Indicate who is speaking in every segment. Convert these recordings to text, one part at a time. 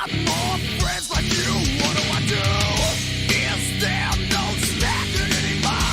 Speaker 1: More friends like you, what do I do? Is there no slacking anymore?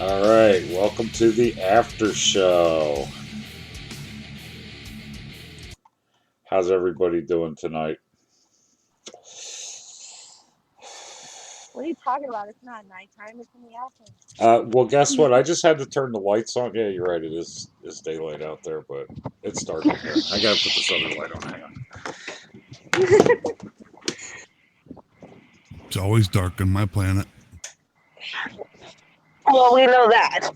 Speaker 1: All right, welcome to the after show. How's everybody doing tonight?
Speaker 2: What are you talking about? It's not nighttime. It's in the afternoon.
Speaker 1: Well, guess what? I just had to turn the lights on. Yeah, you're right. It is daylight out there, but it's dark in here. I gotta put this other light on. Hang on.
Speaker 3: It's always dark on my planet.
Speaker 2: Well, we know that.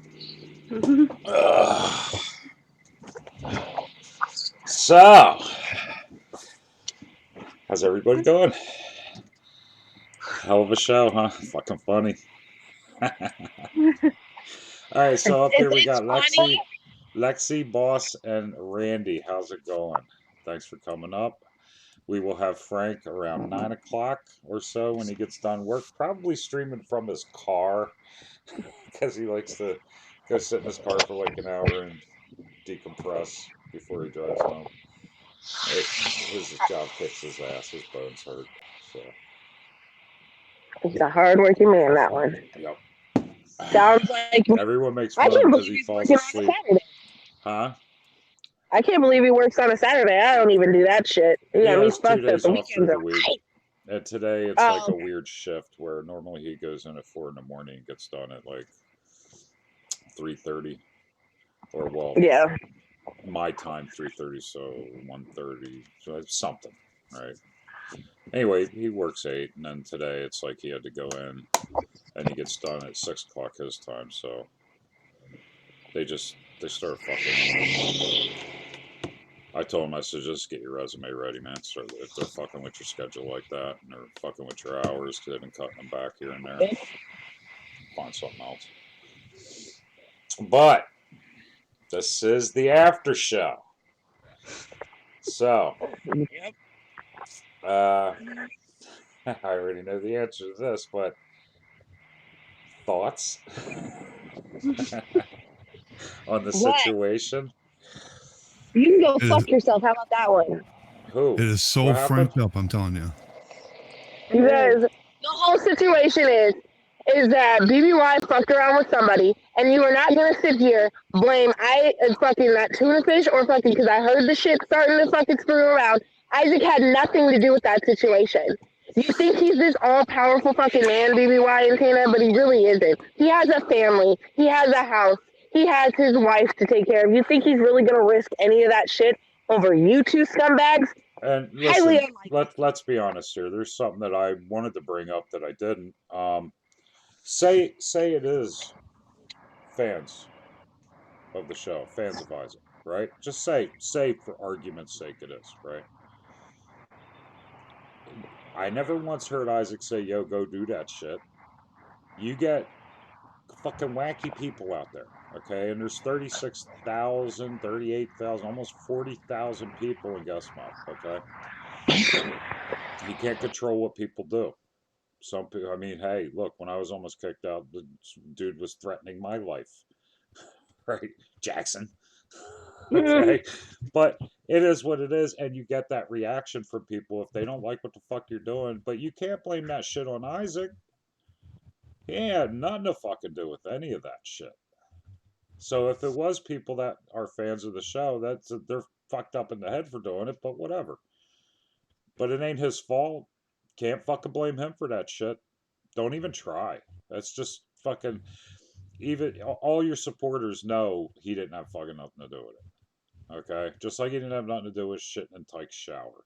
Speaker 1: So, how's everybody doing? Hell of a show, huh? Fucking funny. All right, so up here we got Lexi, Boss, and Randy. How's it going? Thanks for coming up. We will have Frank around 9 o'clock or so when he gets done work, probably streaming from his car because he likes to go sit in his car for like an hour and decompress before he drives home. His job kicks his ass. His bones hurt. So,
Speaker 2: He's a hardworking man, that one.
Speaker 1: yep.
Speaker 2: Sounds like
Speaker 1: Everyone makes
Speaker 2: I
Speaker 1: fun
Speaker 2: can't
Speaker 1: because
Speaker 2: believe
Speaker 1: he
Speaker 2: he's
Speaker 1: falls
Speaker 2: working on a
Speaker 1: asleep.
Speaker 2: Saturday.
Speaker 1: Huh?
Speaker 2: I can't believe he works on a Saturday. I don't even do that shit.
Speaker 1: Yeah,
Speaker 2: He's
Speaker 1: it's 2
Speaker 2: fucked up.
Speaker 1: days
Speaker 2: The
Speaker 1: off through
Speaker 2: weekends
Speaker 1: the
Speaker 2: are
Speaker 1: week.
Speaker 2: right.
Speaker 1: And today it's like a
Speaker 2: okay.
Speaker 1: weird shift where normally he goes in at 4 in the morning and gets done at like 3:30, or well,
Speaker 2: Yeah.
Speaker 1: my time 3:30, so 1:30, so it's something, right? Anyway, he works 8, and then today it's like he had to go in, and he gets done at 6 o'clock his time. So they start fucking. I told him, I said, just get your resume ready, man. So if they're fucking with your schedule like that, and they're fucking with your hours, because they've been cutting them back here and there, find something else. But this is the after show. So, I already know the answer to this, but thoughts on the
Speaker 2: What?
Speaker 1: situation?
Speaker 2: You can go
Speaker 3: It
Speaker 2: fuck
Speaker 3: is-
Speaker 2: yourself. How about that one?
Speaker 1: Who?
Speaker 3: It is so
Speaker 1: What happened?
Speaker 3: franked up, I'm telling you.
Speaker 2: Because the whole situation is that BBY fucked around with somebody, and you are not gonna sit here blame fucking that tuna fish or fucking because I heard the shit starting to fucking screw around. Isaac had nothing to do with that situation. You think he's this all-powerful fucking man, BBY and Tina, but he really isn't. He has a family. He has a house. He has his wife to take care of. You think he's really gonna risk any of that shit over you two scumbags?
Speaker 1: And
Speaker 2: Highly
Speaker 1: listen,
Speaker 2: unlikely.
Speaker 1: let's be honest here. There's something that I wanted to bring up that I didn't. Say it is fans of the show, fans of Isaac, right? Just say for argument's sake it is, right? I never once heard Isaac say, "Yo, go do that shit." You get fucking wacky people out there, okay? And there's 36,000, 38,000, almost 40,000 people in Guestmouth, okay? You can't control what people do. Some people, I mean, hey, look, when I was almost kicked out, the dude was threatening my life, right? Jackson. Okay. But it is what it is, and you get that reaction from people if they don't like what the fuck you're doing. But you can't blame that shit on Isaac. He had nothing to fucking do with any of that shit. So if it was people that are fans of the show, they're fucked up in the head for doing it, but whatever. But it ain't his fault. Can't fucking blame him for that shit. Don't even try. That's just fucking. Even all your supporters know he didn't have fucking nothing to do with it. Okay? Just like he didn't have nothing to do with shitting in Tyke's shower.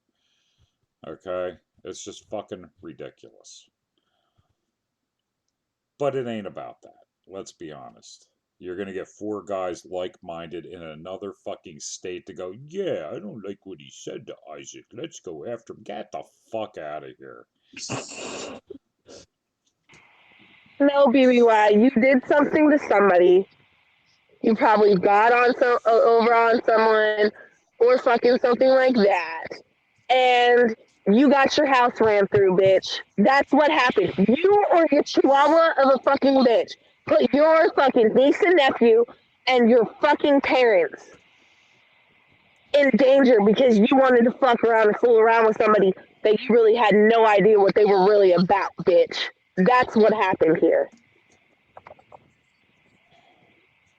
Speaker 1: Okay? It's just fucking ridiculous. But it ain't about that. Let's be honest. You're going to get four guys like-minded in another fucking state to go, yeah, I don't like what he said to Isaac. Let's go after him. Get the fuck out of here.
Speaker 2: No, BBY, you did something to somebody. You probably got on over on someone or fucking something like that. And you got your house ran through, bitch. That's what happened. You or your chihuahua of a fucking bitch put your fucking niece and nephew and your fucking parents in danger because you wanted to fuck around and fool around with somebody that you really had no idea what they were really about, bitch. That's what happened here.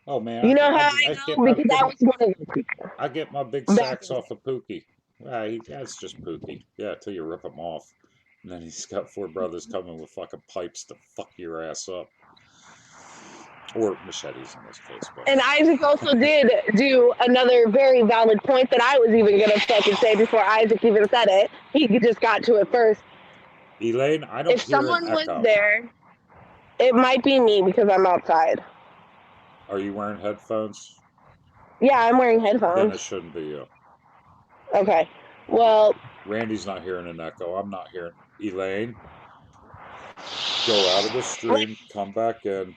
Speaker 1: Oh man,
Speaker 2: You know how I know? Because I was one of those people.
Speaker 1: I get my big
Speaker 2: Back
Speaker 1: sacks
Speaker 2: in the
Speaker 1: off of Pookie. That's just Pookie. Yeah, till you rip him off. And then he's got four brothers coming with fucking pipes to fuck your ass up. Or machetes in this case. But.
Speaker 2: And Isaac also did do another very valid point that I was even going to fucking say before Isaac even said it. He just got to it first.
Speaker 1: Elaine, I don't
Speaker 2: If
Speaker 1: hear
Speaker 2: someone
Speaker 1: an
Speaker 2: was
Speaker 1: echo.
Speaker 2: there, it might be me because I'm outside.
Speaker 1: Are you wearing headphones?
Speaker 2: Yeah, I'm wearing
Speaker 1: Then
Speaker 2: headphones.
Speaker 1: it shouldn't be you.
Speaker 2: Okay. Well,
Speaker 1: Randy's not hearing an echo. I'm not hearing. Elaine, go out of the stream, come back in.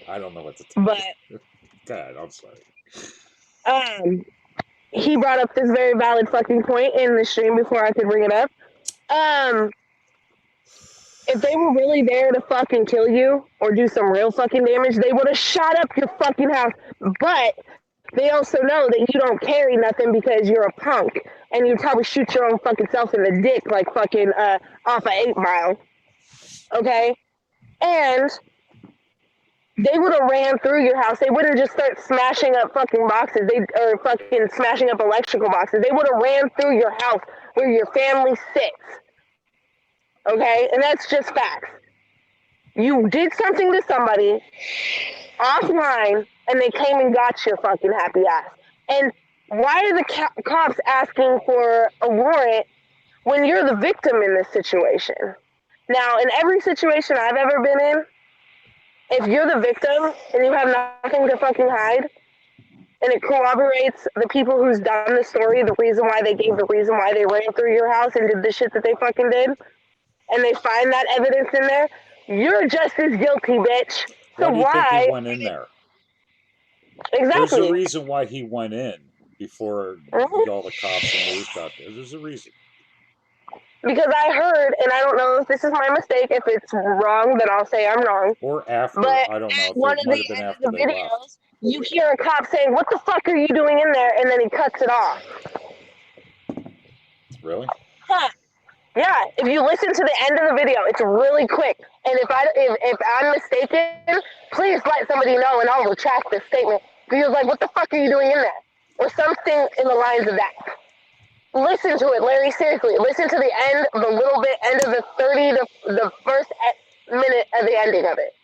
Speaker 1: I don't know what to tell you. God, I'm sorry.
Speaker 2: He brought up this very valid fucking point in the stream before I could bring it up. If they were really there to fucking kill you or do some real fucking damage, they would have shot up your fucking house. But they also know that you don't carry nothing because you're a punk and you'd probably shoot your own fucking self in the dick like fucking off of 8 Mile. Okay? And they would have ran through your house. They wouldn't just start smashing up fucking boxes. Or fucking smashing up electrical boxes. They would have ran through your house where your family sits. Okay? And that's just facts. You did something to somebody offline, and they came and got your fucking happy ass. And why are the cops asking for a warrant when you're the victim in this situation? Now, in every situation I've ever been in, if you're the victim and you have nothing to fucking hide, and it corroborates the people who's done the story, the reason why they gave the reason why they ran through your house and did the shit that they fucking did, and they find that evidence in there, you're just as guilty, bitch.
Speaker 1: Why
Speaker 2: So
Speaker 1: do you think he
Speaker 2: why?
Speaker 1: went in there? There's a
Speaker 2: Exactly.
Speaker 1: reason why he went in before
Speaker 2: Mhm.
Speaker 1: all the cops and news got there. There's a reason.
Speaker 2: Because I heard, and I don't know if this is my mistake. If it's wrong, then I'll say I'm wrong.
Speaker 1: Or after.
Speaker 2: But
Speaker 1: I don't know
Speaker 2: at
Speaker 1: if
Speaker 2: one
Speaker 1: it
Speaker 2: of
Speaker 1: might
Speaker 2: the
Speaker 1: have been
Speaker 2: end
Speaker 1: after
Speaker 2: of the
Speaker 1: they left.
Speaker 2: videos, you hear a cop saying, "What the fuck are you doing in there?" And then he cuts it off.
Speaker 1: Really?
Speaker 2: Huh. Yeah, if you listen to the end of the video, it's really quick. And if I'm mistaken, please let somebody know, and I'll retract this statement. He was like, "What the fuck are you doing in there?" Or something in the lines of that. Listen to it, Larry. Seriously, listen to the end, the little bit end of the 30 to the first minute of the ending of it.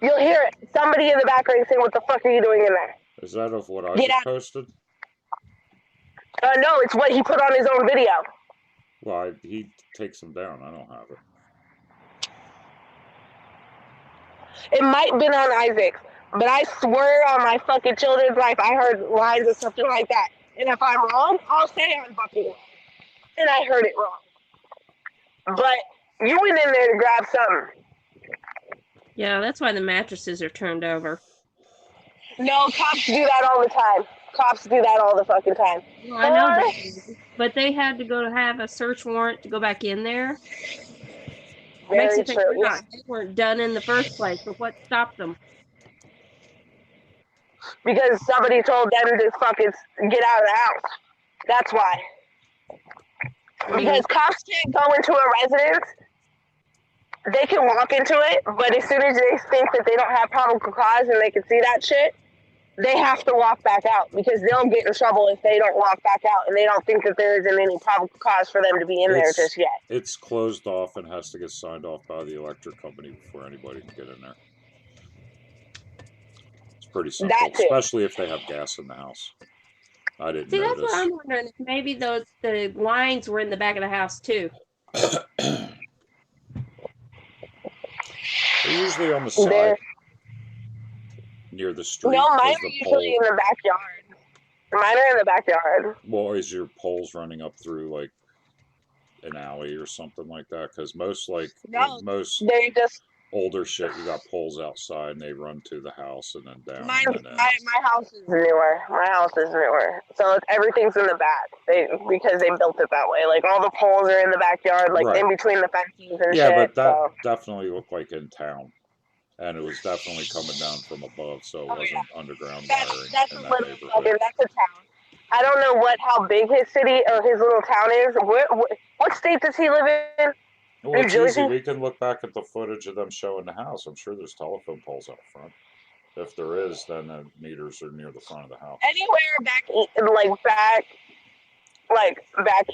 Speaker 2: You'll hear it. Somebody in the background saying, "What the fuck are you doing in there?"
Speaker 1: Is that of what I
Speaker 2: Get
Speaker 1: just
Speaker 2: out.
Speaker 1: posted?
Speaker 2: No, it's what he put on his own video.
Speaker 1: Well, he takes them down. I don't have it.
Speaker 2: It might have been on Isaac's, but I swear on my fucking children's life, I heard lines or something like that. And if I'm wrong, I'll say I'm fucking wrong. And I heard it wrong. But you went in there to grab something.
Speaker 3: Yeah, that's why the mattresses are turned over.
Speaker 2: No, cops do that all the time. Cops do that all the fucking time.
Speaker 3: Well, I know that, but they had to go to have a search warrant to go back in there. Makes
Speaker 2: Very
Speaker 3: you think
Speaker 2: true. Yeah.
Speaker 3: they weren't done in the first place, but what stopped them?
Speaker 2: Because somebody told them to fucking get out of the house. That's why. Because cops can't go into a residence. They can walk into it, but as soon as they think that they don't have probable cause and they can see that shit, they have to walk back out because they'll get in trouble if they don't walk back out and they don't think that there isn't any probable cause for them to be in there just yet.
Speaker 1: It's closed off and has to get signed off by the electric company before anybody can get in there. It's pretty simple,
Speaker 2: That too.
Speaker 1: especially if they have gas in the house. I didn't
Speaker 3: See, that's
Speaker 1: notice.
Speaker 3: what I'm wondering. If maybe the lines were in the back of the house too.
Speaker 1: They're usually on the side, near the street.
Speaker 2: No, mine
Speaker 1: because
Speaker 2: are
Speaker 1: the
Speaker 2: usually
Speaker 1: pole.
Speaker 2: in the backyard. Mine are in the backyard.
Speaker 1: Well, is your poles running up through like an alley or something like that? Because most
Speaker 2: No,
Speaker 1: most
Speaker 2: they just
Speaker 1: older shit, you got poles outside and they run to the house and then down.
Speaker 2: mine.
Speaker 1: And then in.
Speaker 2: My house is newer. My house is newer, so everything's in the back. Because they built it that way. Like all the poles are in the backyard, like
Speaker 1: Right.
Speaker 2: in between the fences and
Speaker 1: Yeah,
Speaker 2: shit.
Speaker 1: but that
Speaker 2: So.
Speaker 1: definitely looked like in town. And it was definitely coming down from above, so it wasn't underground wiring
Speaker 2: That's
Speaker 1: in
Speaker 2: a
Speaker 1: that
Speaker 2: little
Speaker 1: neighborhood.
Speaker 2: fucking. That's a town. I don't know how big his city or his little town is. What state does he live in?
Speaker 1: Well,
Speaker 2: New
Speaker 1: it's easy.
Speaker 2: Jersey?
Speaker 1: We can look back at the footage of them showing the house. I'm sure there's telephone poles out front. If there is, then the meters are near the front of the house.
Speaker 2: Anywhere back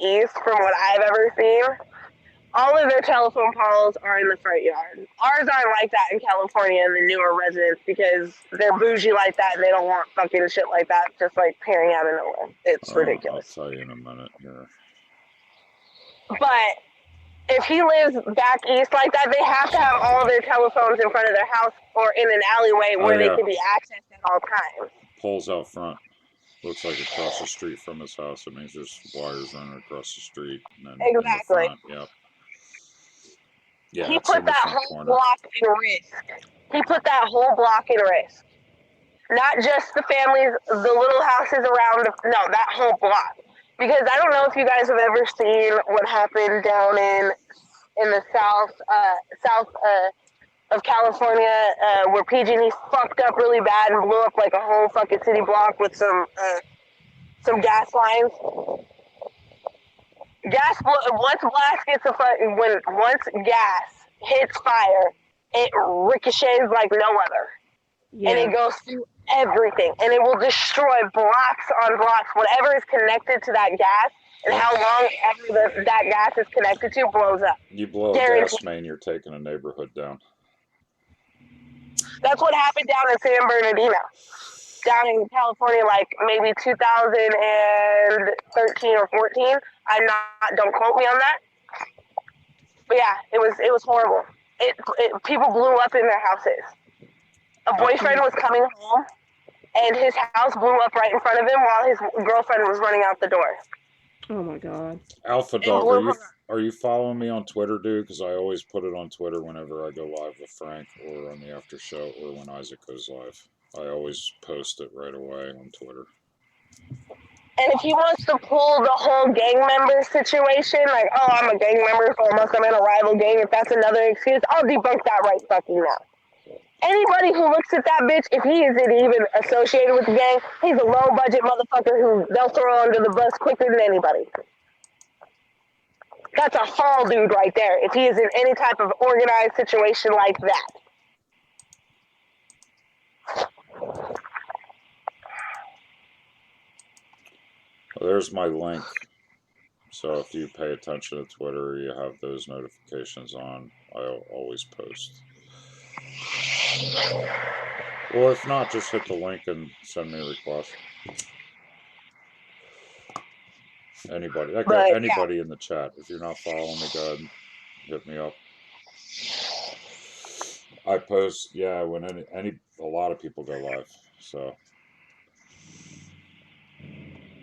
Speaker 2: east from what I've ever seen, all of their telephone poles are in the front yard. Ours aren't like that in California in the newer residents because they're bougie like that and they don't want fucking shit like that just like peering out of nowhere. It's ridiculous.
Speaker 1: I'll tell you in a minute here.
Speaker 2: But if he lives back east like that, they have to have all of their telephones in front of their house or in an alleyway where they can be accessed at all times.
Speaker 1: Poles out front. Looks like across the street from his house. It means there's wires running across the street. And then
Speaker 2: Exactly.
Speaker 1: In the front. Yep. Yeah,
Speaker 2: he put that whole
Speaker 1: corner.
Speaker 2: block in risk. He put that whole block in risk. Not just the families, the little houses around. No, that whole block. Because I don't know if you guys have ever seen what happened down in the south of California, where PG&E fucked up really bad and blew up like a whole fucking city block with some gas lines. Once gas hits fire, it ricochets like no other, and it goes through everything, and it will destroy blocks on blocks. Whatever is connected to that gas, and how long ever that gas is connected to blows up.
Speaker 1: You blow a gas main, you're taking a neighborhood down.
Speaker 2: That's what happened down in San Bernardino, down in California, like maybe 2013 or 14. Don't quote me on that. But yeah, it was horrible. People blew up in their houses. A boyfriend was coming home and his house blew up right in front of him while his girlfriend was running out the door.
Speaker 3: Oh my god.
Speaker 1: Alpha
Speaker 2: It
Speaker 1: Dog,
Speaker 2: blew her.
Speaker 1: are you following me on Twitter, dude? Because I always put it on Twitter whenever I go live with Frank or on the after show or when Isaac goes live. I always post it right away on Twitter.
Speaker 2: And if he wants to pull the whole gang member situation, like, oh, I'm a gang member, so unless I'm in a rival gang, if that's another excuse, I'll debunk that right fucking now. Anybody who looks at that bitch, if he isn't even associated with the gang, he's a low budget motherfucker who they'll throw under the bus quicker than anybody. That's a fall dude right there, if he is in any type of organized situation like that.
Speaker 1: Well, there's my link. So if you pay attention to Twitter, you have those notifications on. I'll always post. Or if not, just hit the link and send me a request. Anybody, anybody in the chat. If you're not following me, go ahead and hit me up. I post, when a lot of people go live. So.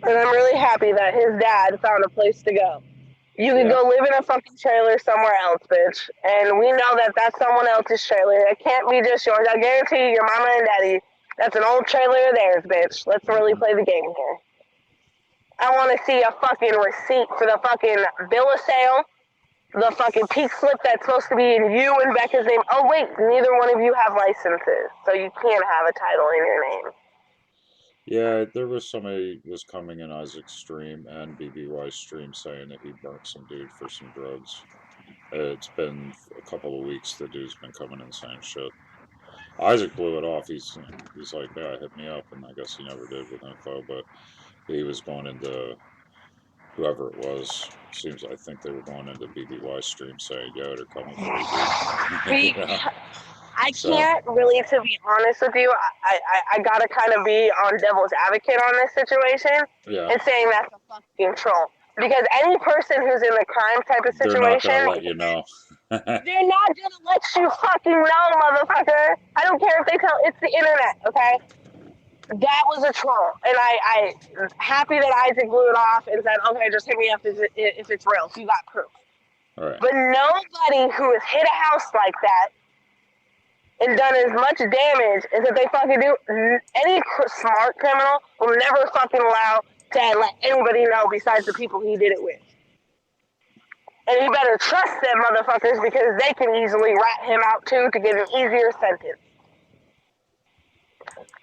Speaker 2: And I'm really happy that his dad found a place to go. You can go live in a fucking trailer somewhere else, bitch. And we know that that's someone else's trailer. It can't be just yours. I guarantee you, your mama and daddy, that's an old trailer of theirs, bitch. Let's really play the game here. I want to see a fucking receipt for the fucking bill of sale, the fucking peak slip that's supposed to be in you and Becca's name. Oh, wait, neither one of you have licenses, so you can't have a title in your name.
Speaker 1: Yeah, there was somebody was coming in Isaac's stream and BBY's stream saying that he burnt some dude for some drugs. It's been a couple of weeks. The dude's been coming in saying shit. Isaac blew it off. He's like, yeah, hit me up, and I guess he never did with info, but he was going into whoever it was. I think they were going into BBY's stream saying, yo, they're coming for you, dude.
Speaker 2: I can't really, to be honest with you, I gotta kind of be on devil's advocate on this situation and saying that's a fucking troll. Because any person who's in a crime type of situation,
Speaker 1: they're not gonna let you know.
Speaker 2: They're not gonna let you fucking know, motherfucker. I don't care if they tell. It's the internet, okay? That was a troll, and I'm happy that Isaac blew it off and said, okay, just hit me up if it's real, if you got proof.
Speaker 1: Right.
Speaker 2: But nobody who has hit a house like that and done as much damage as that they fucking do, any smart criminal will never fucking allow to let anybody know besides the people he did it with. And you better trust them motherfuckers because they can easily rat him out too to get an easier sentence.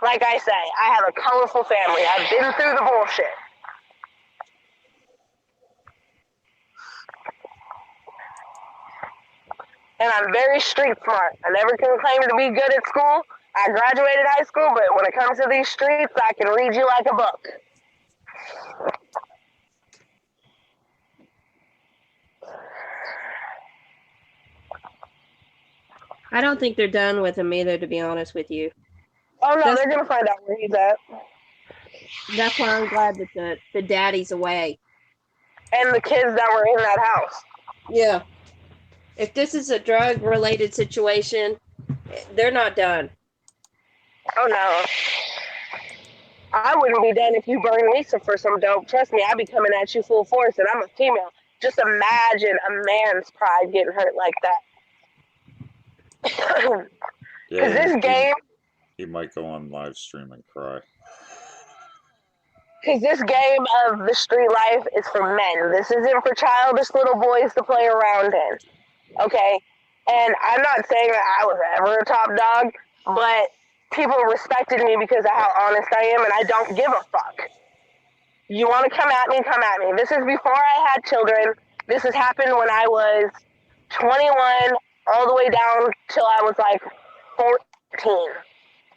Speaker 2: Like I say, I have a colorful family. I've been through the bullshit. And I'm very street smart. I never can claim to be good at school. I graduated high school, but when it comes to these streets, I can read you like a book.
Speaker 3: I don't think they're done with him either, to be honest with you.
Speaker 2: Oh no, they're gonna find out where he's at.
Speaker 3: That's why I'm glad that the daddy's away.
Speaker 2: And the kids that were in that house.
Speaker 3: Yeah. If this is a drug-related situation, they're not done.
Speaker 2: Oh no. I wouldn't be done if you burned Lisa for some dope. Trust me, I'd be coming at you full force, and I'm a female. Just imagine a man's pride getting hurt like that. Because this game...
Speaker 1: He might go on live stream and cry.
Speaker 2: Because this game of the street life is for men. This isn't for childish little boys to play around in. Okay? And I'm not saying that I was ever a top dog, but people respected me because of how honest I am, and I don't give a fuck. You want to come at me, come at me. This is before I had children. This has happened when I was 21, all the way down till I was like 14.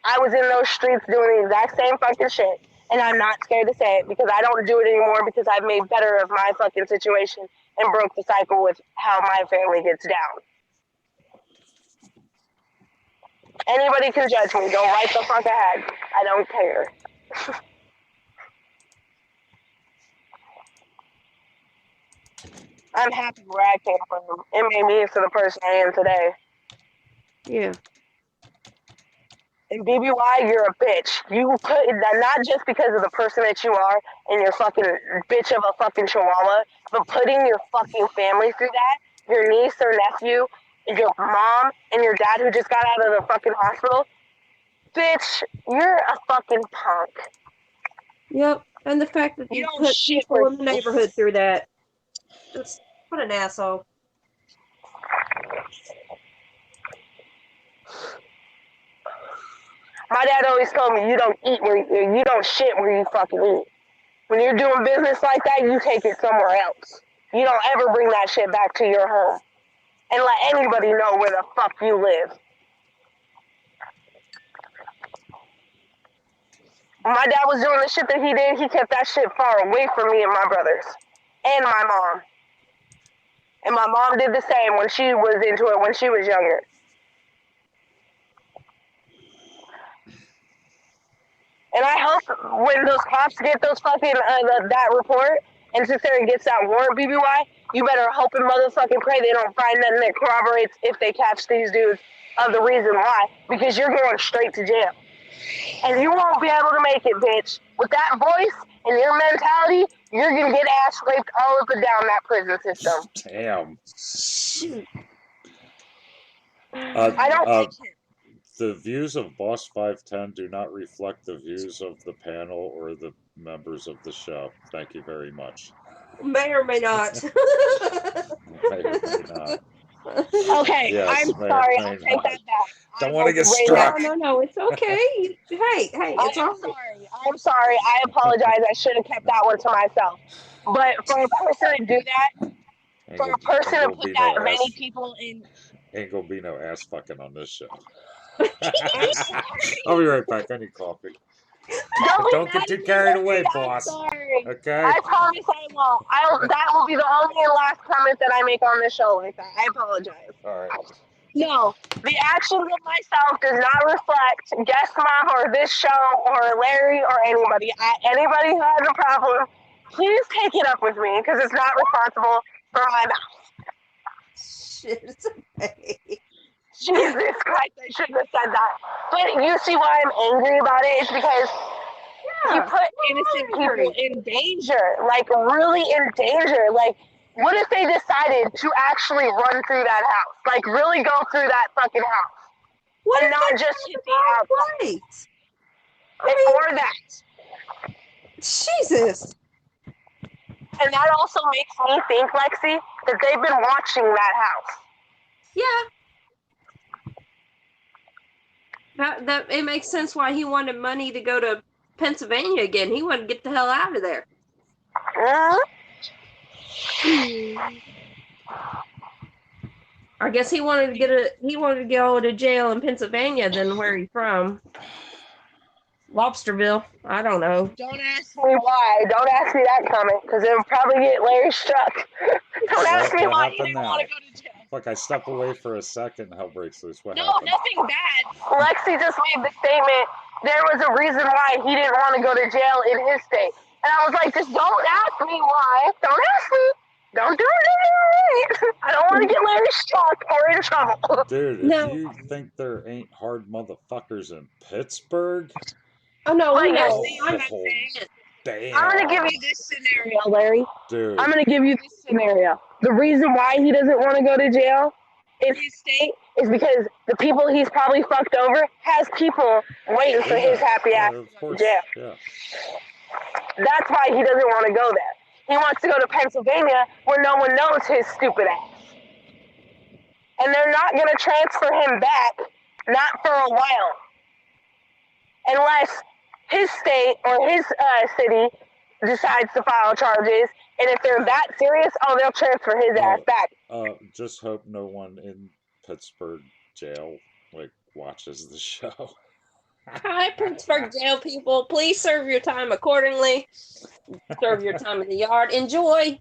Speaker 2: I was in those streets doing the exact same fucking shit, and I'm not scared to say it because I don't do it anymore because I've made better of my fucking situation and broke the cycle with how my family gets down. Anybody can judge me. Go right the fuck ahead. I don't care. I'm happy where I came from. It made me into the person I am today.
Speaker 3: Yeah.
Speaker 2: And BBY, you're a bitch. You put that not just because of the person that you are and your fucking bitch of a fucking chihuahua, but putting your fucking family through that, your niece or nephew, your mom and your dad who just got out of the fucking hospital. Bitch, you're a fucking punk.
Speaker 3: Yep. And the fact that
Speaker 2: You
Speaker 3: you
Speaker 2: don't
Speaker 3: put
Speaker 2: shit
Speaker 3: people
Speaker 2: for
Speaker 3: in the neighborhood through that. Just what an asshole.
Speaker 2: My dad always told me you don't eat where you don't shit where you fucking eat. When you're doing business like that, you take it somewhere else. You don't ever bring that shit back to your home and let anybody know where the fuck you live. When my dad was doing the shit that he did, he kept that shit far away from me and my brothers and my mom. And my mom did the same when she was into it when she was younger. And I hope when those cops get those fucking that report and Sincerity gets that warrant, BBY, you better hope and motherfucking pray they don't find nothing that corroborates if they catch these dudes of the reason why, because you're going straight to jail. And you won't be able to make it, bitch. With that voice and your mentality, you're gonna get ass raped all up and down that prison system.
Speaker 1: Damn.
Speaker 3: Shoot.
Speaker 2: I don't like him.
Speaker 1: The views of Boss 510 do not reflect the views of the panel or the members of the show. Thank you very much.
Speaker 3: May or may not.
Speaker 1: May or may not.
Speaker 2: Okay,
Speaker 1: Yes,
Speaker 2: I'm
Speaker 1: may or
Speaker 2: sorry.
Speaker 1: may
Speaker 2: I'll take
Speaker 1: not.
Speaker 2: that back.
Speaker 1: Don't
Speaker 2: I
Speaker 1: wanna
Speaker 2: will
Speaker 1: get
Speaker 2: raise
Speaker 1: struck.
Speaker 2: that.
Speaker 3: No, it's okay. Hey, it's all
Speaker 2: I'm
Speaker 3: right.
Speaker 2: sorry. I'm sorry. I apologize. I should have kept that one to myself. But for a person to do that, for a person to put that many people in,
Speaker 1: Ain't gonna be no ass fucking on this show.
Speaker 2: I'm sorry.
Speaker 1: I'll be right back. I need coffee. Don't get too carried away, boss.
Speaker 2: I'm sorry.
Speaker 1: Okay?
Speaker 2: I promise I won't. That will be the only and last comment that I make on this show like that. I apologize.
Speaker 1: All right.
Speaker 2: No, the actions of myself does not reflect Guest Mom or this show or Larry or anybody. Anybody who has a problem, please take it up with me because it's not responsible for my mouth.
Speaker 3: Shit, it's okay.
Speaker 2: Jesus Christ, I shouldn't have said that. But you see why I'm angry about it? It's because he put innocent people in danger, like really in danger. Like, what if they decided to actually run through that house? Like, really go through that fucking house?
Speaker 3: What
Speaker 2: And
Speaker 3: if
Speaker 2: not
Speaker 3: they
Speaker 2: just
Speaker 3: did
Speaker 2: hit
Speaker 3: the
Speaker 2: the
Speaker 3: wrong
Speaker 2: outside.
Speaker 3: place? I
Speaker 2: Or that.
Speaker 3: Jesus.
Speaker 2: And that also makes me think, Lexi, that they've been watching that house.
Speaker 3: Yeah. That it makes sense why he wanted money to go to Pennsylvania again. He wanted to get the hell out of there. I guess he wanted to go to jail in Pennsylvania than where he's from. Lobsterville. I don't know.
Speaker 2: Don't ask me why. Don't ask me that comment, because it'll probably get Larry struck. Don't ask me
Speaker 1: What
Speaker 2: why he
Speaker 1: happened
Speaker 2: didn't
Speaker 1: now?
Speaker 2: want to go to jail.
Speaker 1: Look, I step away for a second. Hell breaks loose. What
Speaker 2: No,
Speaker 1: happened?
Speaker 2: nothing bad. Lexi just made the statement there was a reason why he didn't want to go to jail in his state. And I was like, just don't ask me why. Don't ask me. Don't do it. I don't want to get Larry struck or in trouble.
Speaker 1: Dude, if
Speaker 3: No.
Speaker 1: you think there ain't hard motherfuckers in Pittsburgh,
Speaker 3: Oh no,
Speaker 2: Like,
Speaker 3: we
Speaker 2: you're
Speaker 3: know.
Speaker 2: saying what I'm saying.
Speaker 1: damn.
Speaker 2: I'm going to give you this scenario, Larry.
Speaker 1: Dude,
Speaker 2: I'm going to give you this scenario. The reason why he doesn't want to go to jail in his state is because the people he's probably fucked over has people waiting for his happy ass
Speaker 1: of
Speaker 2: to go to
Speaker 1: course,
Speaker 2: jail.
Speaker 1: yeah.
Speaker 2: That's why he doesn't want to go there. He wants to go to Pennsylvania where no one knows his stupid ass. And they're not going to transfer him back, not for a while. Unless his state or his city decides to file charges. And if they're that serious, they'll transfer his ass back.
Speaker 1: Just hope no one in Pittsburgh jail watches the show.
Speaker 3: Hi, Pittsburgh jail people. Please serve your time accordingly. Serve your time in the yard. Enjoy.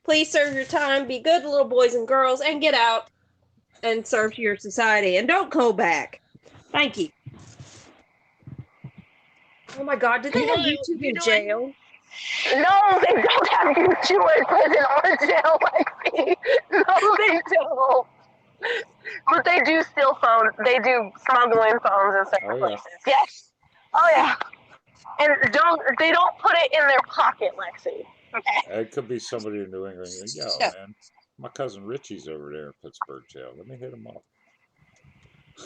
Speaker 3: Please serve your time. Be good little boys and girls and get out and serve to your society. And don't go back. Thank you. Oh my God, did they have YouTube in jail?
Speaker 2: No, they don't have YouTube in prison or jail like me. No, they don't. But they do steal phones. They do smuggle in phones in certain
Speaker 1: Oh, yeah.
Speaker 2: places. Yes. Oh yeah. And they don't put it in their pocket, Lexi. Okay.
Speaker 1: It could be somebody in New England. Yo,
Speaker 3: Yeah.
Speaker 1: man, my cousin Richie's over there in Pittsburgh jail. Let me hit him up.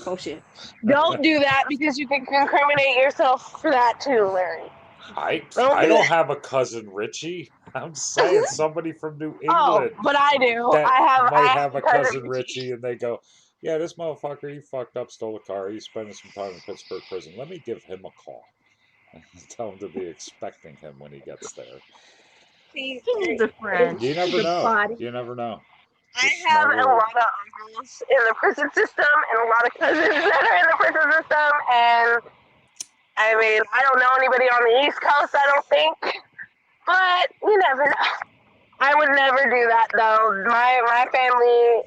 Speaker 3: Oh shit.
Speaker 2: Don't do that because you can incriminate yourself for that too, Larry.
Speaker 1: I
Speaker 2: Don't do
Speaker 1: don't
Speaker 2: that.
Speaker 1: have a cousin Richie. I'm saying somebody from New
Speaker 2: Oh,
Speaker 1: England
Speaker 2: but I do.
Speaker 1: that
Speaker 2: I
Speaker 1: might
Speaker 2: have
Speaker 1: have a cousin Richie, and they go, "Yeah, this motherfucker, he fucked up, stole a car. He's spending some time in Pittsburgh prison. Let me give him a call and tell him to be expecting him when he gets there."
Speaker 3: He needs a friend.
Speaker 1: You never
Speaker 3: He's a
Speaker 1: know.
Speaker 3: body.
Speaker 1: You never know.
Speaker 2: I
Speaker 1: It's a
Speaker 2: have
Speaker 1: small
Speaker 2: a
Speaker 1: world.
Speaker 2: lot of uncles in the prison system and a lot of cousins that are in the prison system. And I mean, I don't know anybody on the East Coast, I don't think. But you never know. I would never do that though. My family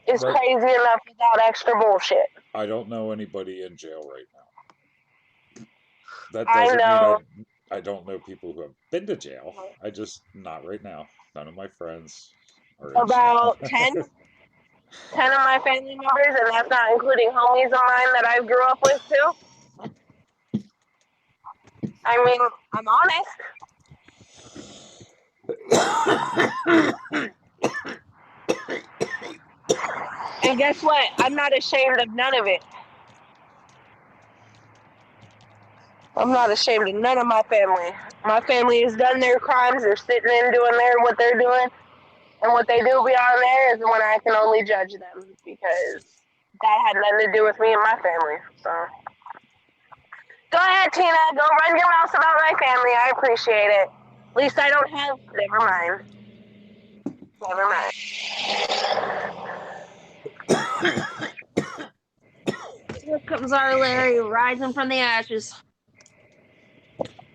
Speaker 2: is
Speaker 1: Right.
Speaker 2: crazy enough without extra bullshit.
Speaker 1: I don't know anybody in jail right now. That
Speaker 2: I
Speaker 1: doesn't
Speaker 2: know.
Speaker 1: mean I don't know people who have been to jail. I just not right now. None of my friends are in
Speaker 2: About
Speaker 1: jail.
Speaker 2: 10 of my family members, and that's not including homies of mine that I grew up with too. I mean, I'm honest. And guess what? I'm not ashamed of none of it. I'm not ashamed of none of my family. My family has done their crimes. They're sitting in doing what they're doing. And what they do beyond there is when I can only judge them because that had nothing to do with me and my family. So go ahead, Tina. Go run your mouth about my family. I appreciate it. At least I don't have. Never mind. Never mind.
Speaker 3: Here comes our Larry rising from the ashes.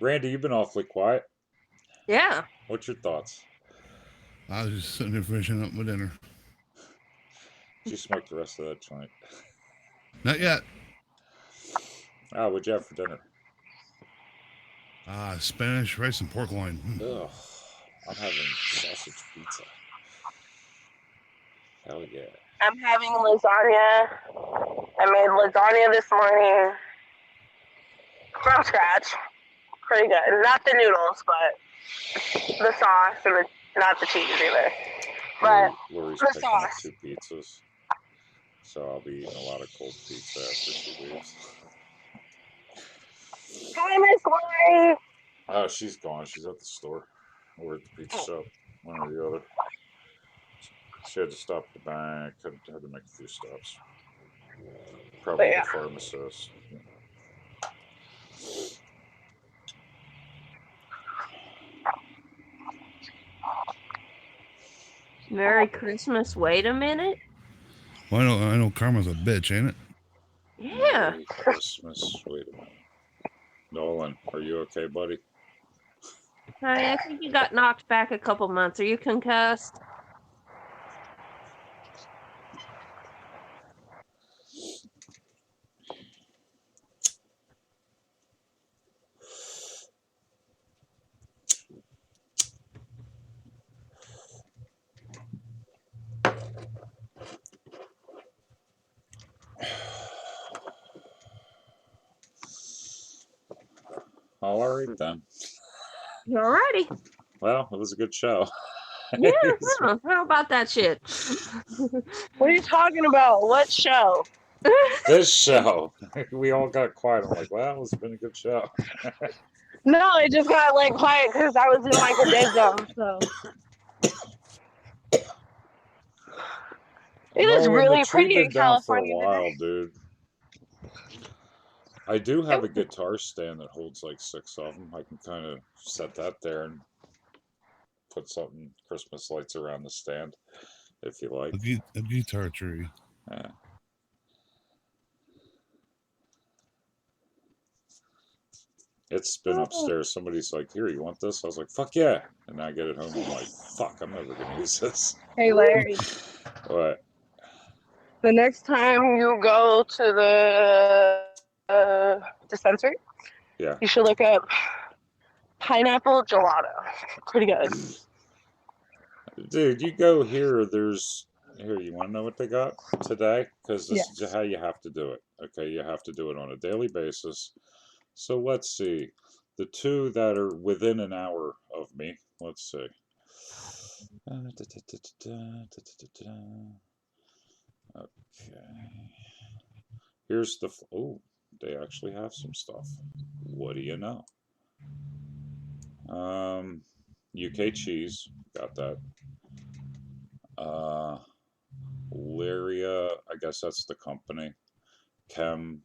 Speaker 1: Randy, you've been awfully quiet.
Speaker 3: Yeah.
Speaker 1: What's your thoughts?
Speaker 4: I was just sitting there finishing up my dinner.
Speaker 1: Did you smoke the rest of that joint?
Speaker 4: Not yet.
Speaker 1: What'd you have for dinner?
Speaker 4: Spanish rice and pork loin.
Speaker 1: Ugh, I'm having sausage pizza. Hell yeah.
Speaker 2: I'm having lasagna. I made lasagna this morning from scratch. Pretty good. Not the noodles, but the sauce and not the cheese either. But
Speaker 1: Lori's
Speaker 2: the
Speaker 1: picking up
Speaker 2: sauce.
Speaker 1: 2 pizzas, so I'll be eating a lot of cold pizza after she leaves.
Speaker 2: Hi, Miss Lori.
Speaker 1: Oh, she's gone. She's at the store or at the pizza shop, one or the other. She had to stop at the bank. Had to make a few stops. Probably
Speaker 2: Yeah.
Speaker 1: the pharmacist.
Speaker 3: Merry Christmas. Wait a minute.
Speaker 4: Well, I know Karma's a bitch, ain't it?
Speaker 3: Yeah.
Speaker 1: Merry Christmas. Wait a minute. Nolan, are you okay, buddy?
Speaker 3: Honey, I think you got knocked back a couple months. Are you concussed?
Speaker 1: All right then.
Speaker 3: Alrighty.
Speaker 1: Well, it was a good show.
Speaker 3: Yeah. How about that shit?
Speaker 2: What are you talking about? What show?
Speaker 1: This show. We all got quiet. I'm like, well, it's been a good show.
Speaker 2: No, it just got like quiet because I was in like a dead zone. So it is
Speaker 1: Nolan,
Speaker 2: really
Speaker 1: the tree
Speaker 2: pretty in
Speaker 1: been down for a
Speaker 2: California
Speaker 1: while,
Speaker 2: today.
Speaker 1: dude. I do have a guitar stand that holds like 6 of them. I can kind of set that there and put something Christmas lights around the stand, if you like.
Speaker 4: A guitar tree.
Speaker 1: Yeah. It's been upstairs. Somebody's like, "Here, you want this?" I was like, "Fuck yeah!" And I get it home. I'm like, "Fuck, I'm never gonna use this."
Speaker 2: Hey Larry,
Speaker 1: What?
Speaker 2: the next time you go to the dispensary,
Speaker 1: Yeah.
Speaker 2: you should look up pineapple gelato. Pretty good.
Speaker 1: Dude, you go here, there's, here, you want to know what they got today? Because this is
Speaker 2: Yes.
Speaker 1: how you have to do it. Okay, you have to do it on a daily basis. So let's see. The two that are within an hour of me, let's see. Okay. Here's the. Oh, they actually have some stuff. What do you know? UK cheese, got that. Lyria, I guess that's the company. Chem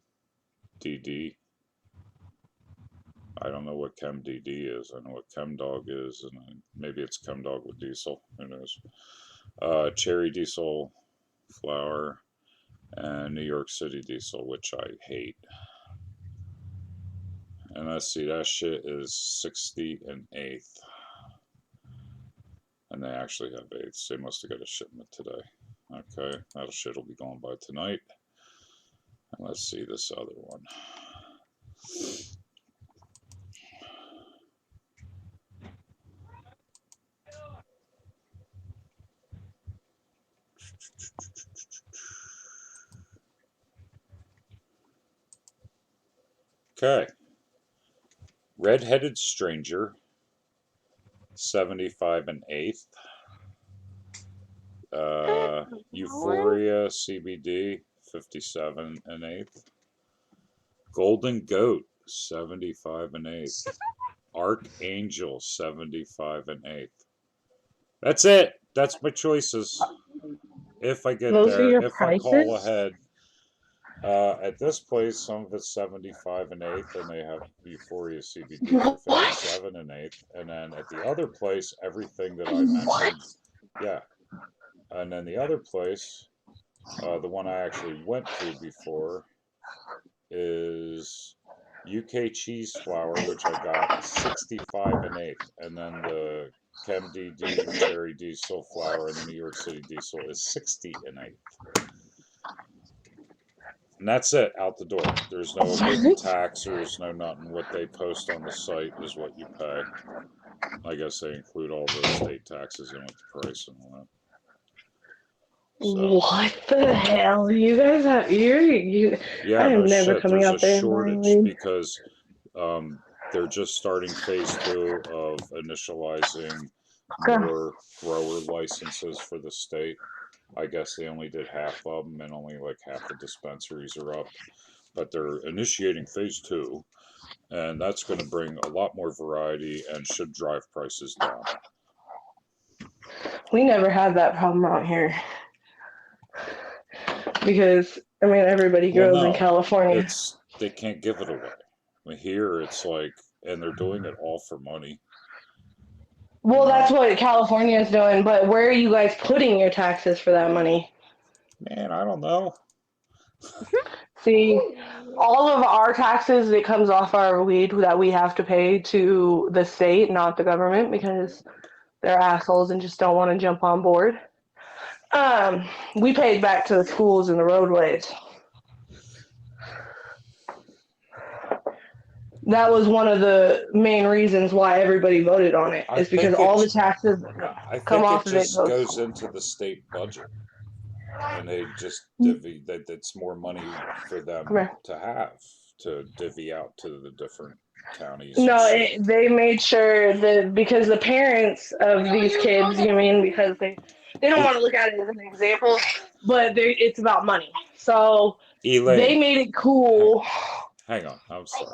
Speaker 1: DD. I don't know what Chem DD is. I know what Chem Dog is, and maybe it's Chem Dog with diesel. Who knows? Cherry diesel flour and New York City diesel, which I hate. And let's see, that shit is 60 an eighth. And they actually have eighths. They must have got a shipment today. Okay, that shit will be gone by tonight. And let's see this other one. Okay. Redheaded Stranger, 75 an eighth. Euphoria CBD, 57 an eighth. Golden Goat, 75 an eighth. Archangel, 75 an eighth. That's it. That's my choices. If I get
Speaker 2: Those are
Speaker 1: there,
Speaker 2: your
Speaker 1: if I call
Speaker 2: prices?
Speaker 1: ahead. At this place, some of it's 75 an eighth, and they have Euphoria CBD for
Speaker 2: What?
Speaker 1: 57 an eighth. And then at the other place, everything that I mentioned,
Speaker 2: What?
Speaker 1: yeah. And then the other place, the one I actually went to before, is UK cheese flour, which I got 65 an eighth. And then the Chem DD cherry diesel flour and the New York City diesel is 60 an eighth. And that's it, out the door. There's no hidden tax, there's no nothing. What they post on the site is what you pay. I guess they include all the state taxes in with the price and all that. So,
Speaker 2: What the hell? You guys have you
Speaker 1: yeah,
Speaker 2: I am
Speaker 1: no
Speaker 2: never
Speaker 1: shit.
Speaker 2: coming
Speaker 1: There's a
Speaker 2: out there and buying
Speaker 1: shortage
Speaker 2: weed.
Speaker 1: because they're just starting phase 2 of initializing more grower licenses for the state. I guess they only did half of them, and only like half the dispensaries are up. But they're initiating phase 2, and that's going to bring a lot more variety and should drive prices down.
Speaker 2: We never had that problem out here. Because I mean everybody grows in California.
Speaker 1: They can't give it away. I mean, here it's like, and they're doing it all for money.
Speaker 2: Well, that's what California is doing, but where are you guys putting your taxes for that money?
Speaker 1: Man, I don't know.
Speaker 2: See, all of our taxes, it comes off our weed that we have to pay to the state, not the government, because they're assholes and just don't want to jump on board. We paid back to the schools and the roadways. That was one of the main reasons why everybody voted on it, is because all the taxes come off of it.
Speaker 1: I think it just goes into the state budget, and they just divvy that. It's more money for them to have to divvy out to the different counties.
Speaker 2: No, they made sure that because the parents of these kids, you mean, because they don't want to look at it as an example, but it's about money. So
Speaker 1: Elaine,
Speaker 2: they made it cool.
Speaker 1: Hang on, I'm sorry.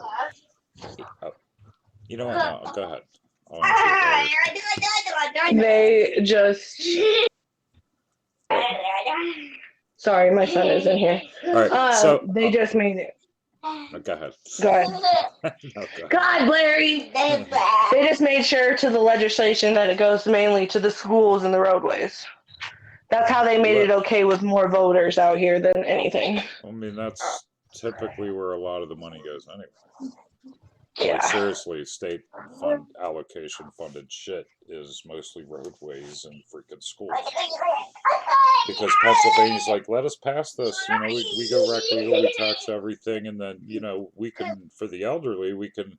Speaker 1: You know what? No, go ahead.
Speaker 2: They just. Sorry, my son is in here.
Speaker 1: All right, so
Speaker 2: they just made it.
Speaker 1: Go ahead.
Speaker 2: Go ahead.
Speaker 1: No, go ahead.
Speaker 2: God, Larry. They just made sure to the legislation that it goes mainly to the schools and the roadways. That's how they made it okay with more voters out here than anything.
Speaker 1: I mean, that's typically where a lot of the money goes anyway.
Speaker 2: Yeah.
Speaker 1: Like, seriously, state fund allocation funded shit is mostly roadways and freaking schools. Because Pennsylvania's like, let us pass this. You know, we go rec legal, we tax everything, and then, you know, we can, for the elderly, we can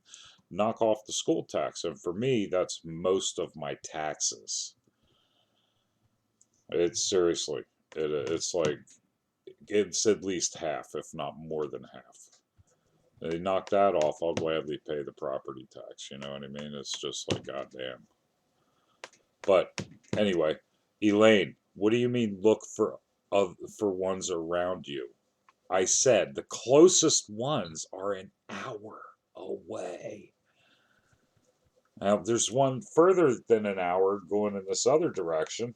Speaker 1: knock off the school tax. And for me, that's most of my taxes. It's seriously. It's like it's at least half, if not more than half. They knock that off, I'll gladly pay the property tax. You know what I mean? It's just like goddamn. But anyway, Elaine, what do you mean look for ones around you? I said the closest ones are an hour away. Now, there's one further than an hour going in this other direction.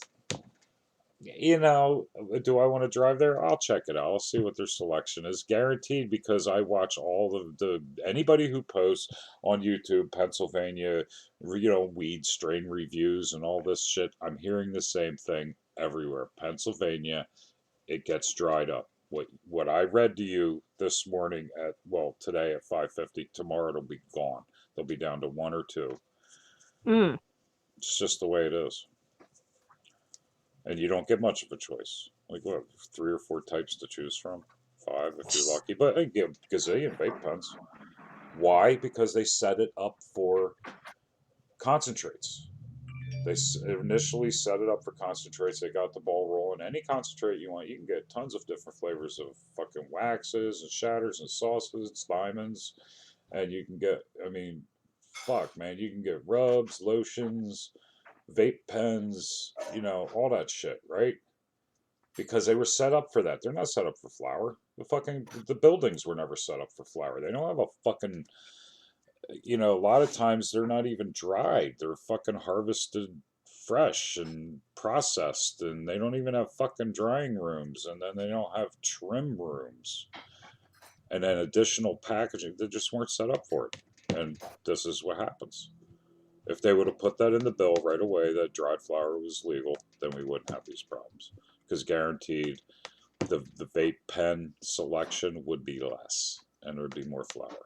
Speaker 1: You know, do I want to drive there? I'll check it out. I'll see what their selection is. Guaranteed, because I watch all of the anybody who posts on YouTube, Pennsylvania, weed strain reviews and all this shit. I'm hearing the same thing everywhere. Pennsylvania, it gets dried up. What I read to you this morning today at 5:50, tomorrow it'll be gone. They'll be down to one or two. It's just the way it is. And you don't get much of a choice. Like what, 3 or 4 types to choose from? 5 if you're lucky. But they give gazillion vape pens. Why? Because they set it up for concentrates. They initially set it up for concentrates. They got the ball rolling. Any concentrate you want, you can get tons of different flavors of fucking waxes and shatters and sauces, diamonds. And you can get, fuck, man, you can get rubs, lotions, vape pens, all that shit, right? Because they were set up for that. They're not set up for flower. The buildings were never set up for flower. They don't have a fucking, a lot of times they're not even dried. They're fucking harvested fresh and processed, and they don't even have fucking drying rooms, and then they don't have trim rooms, and then additional packaging. They just weren't set up for it. And this is what happens. If they would have put that in the bill right away that dried flower was legal, then we wouldn't have these problems. Because guaranteed, the vape pen selection would be less, and there would be more flower.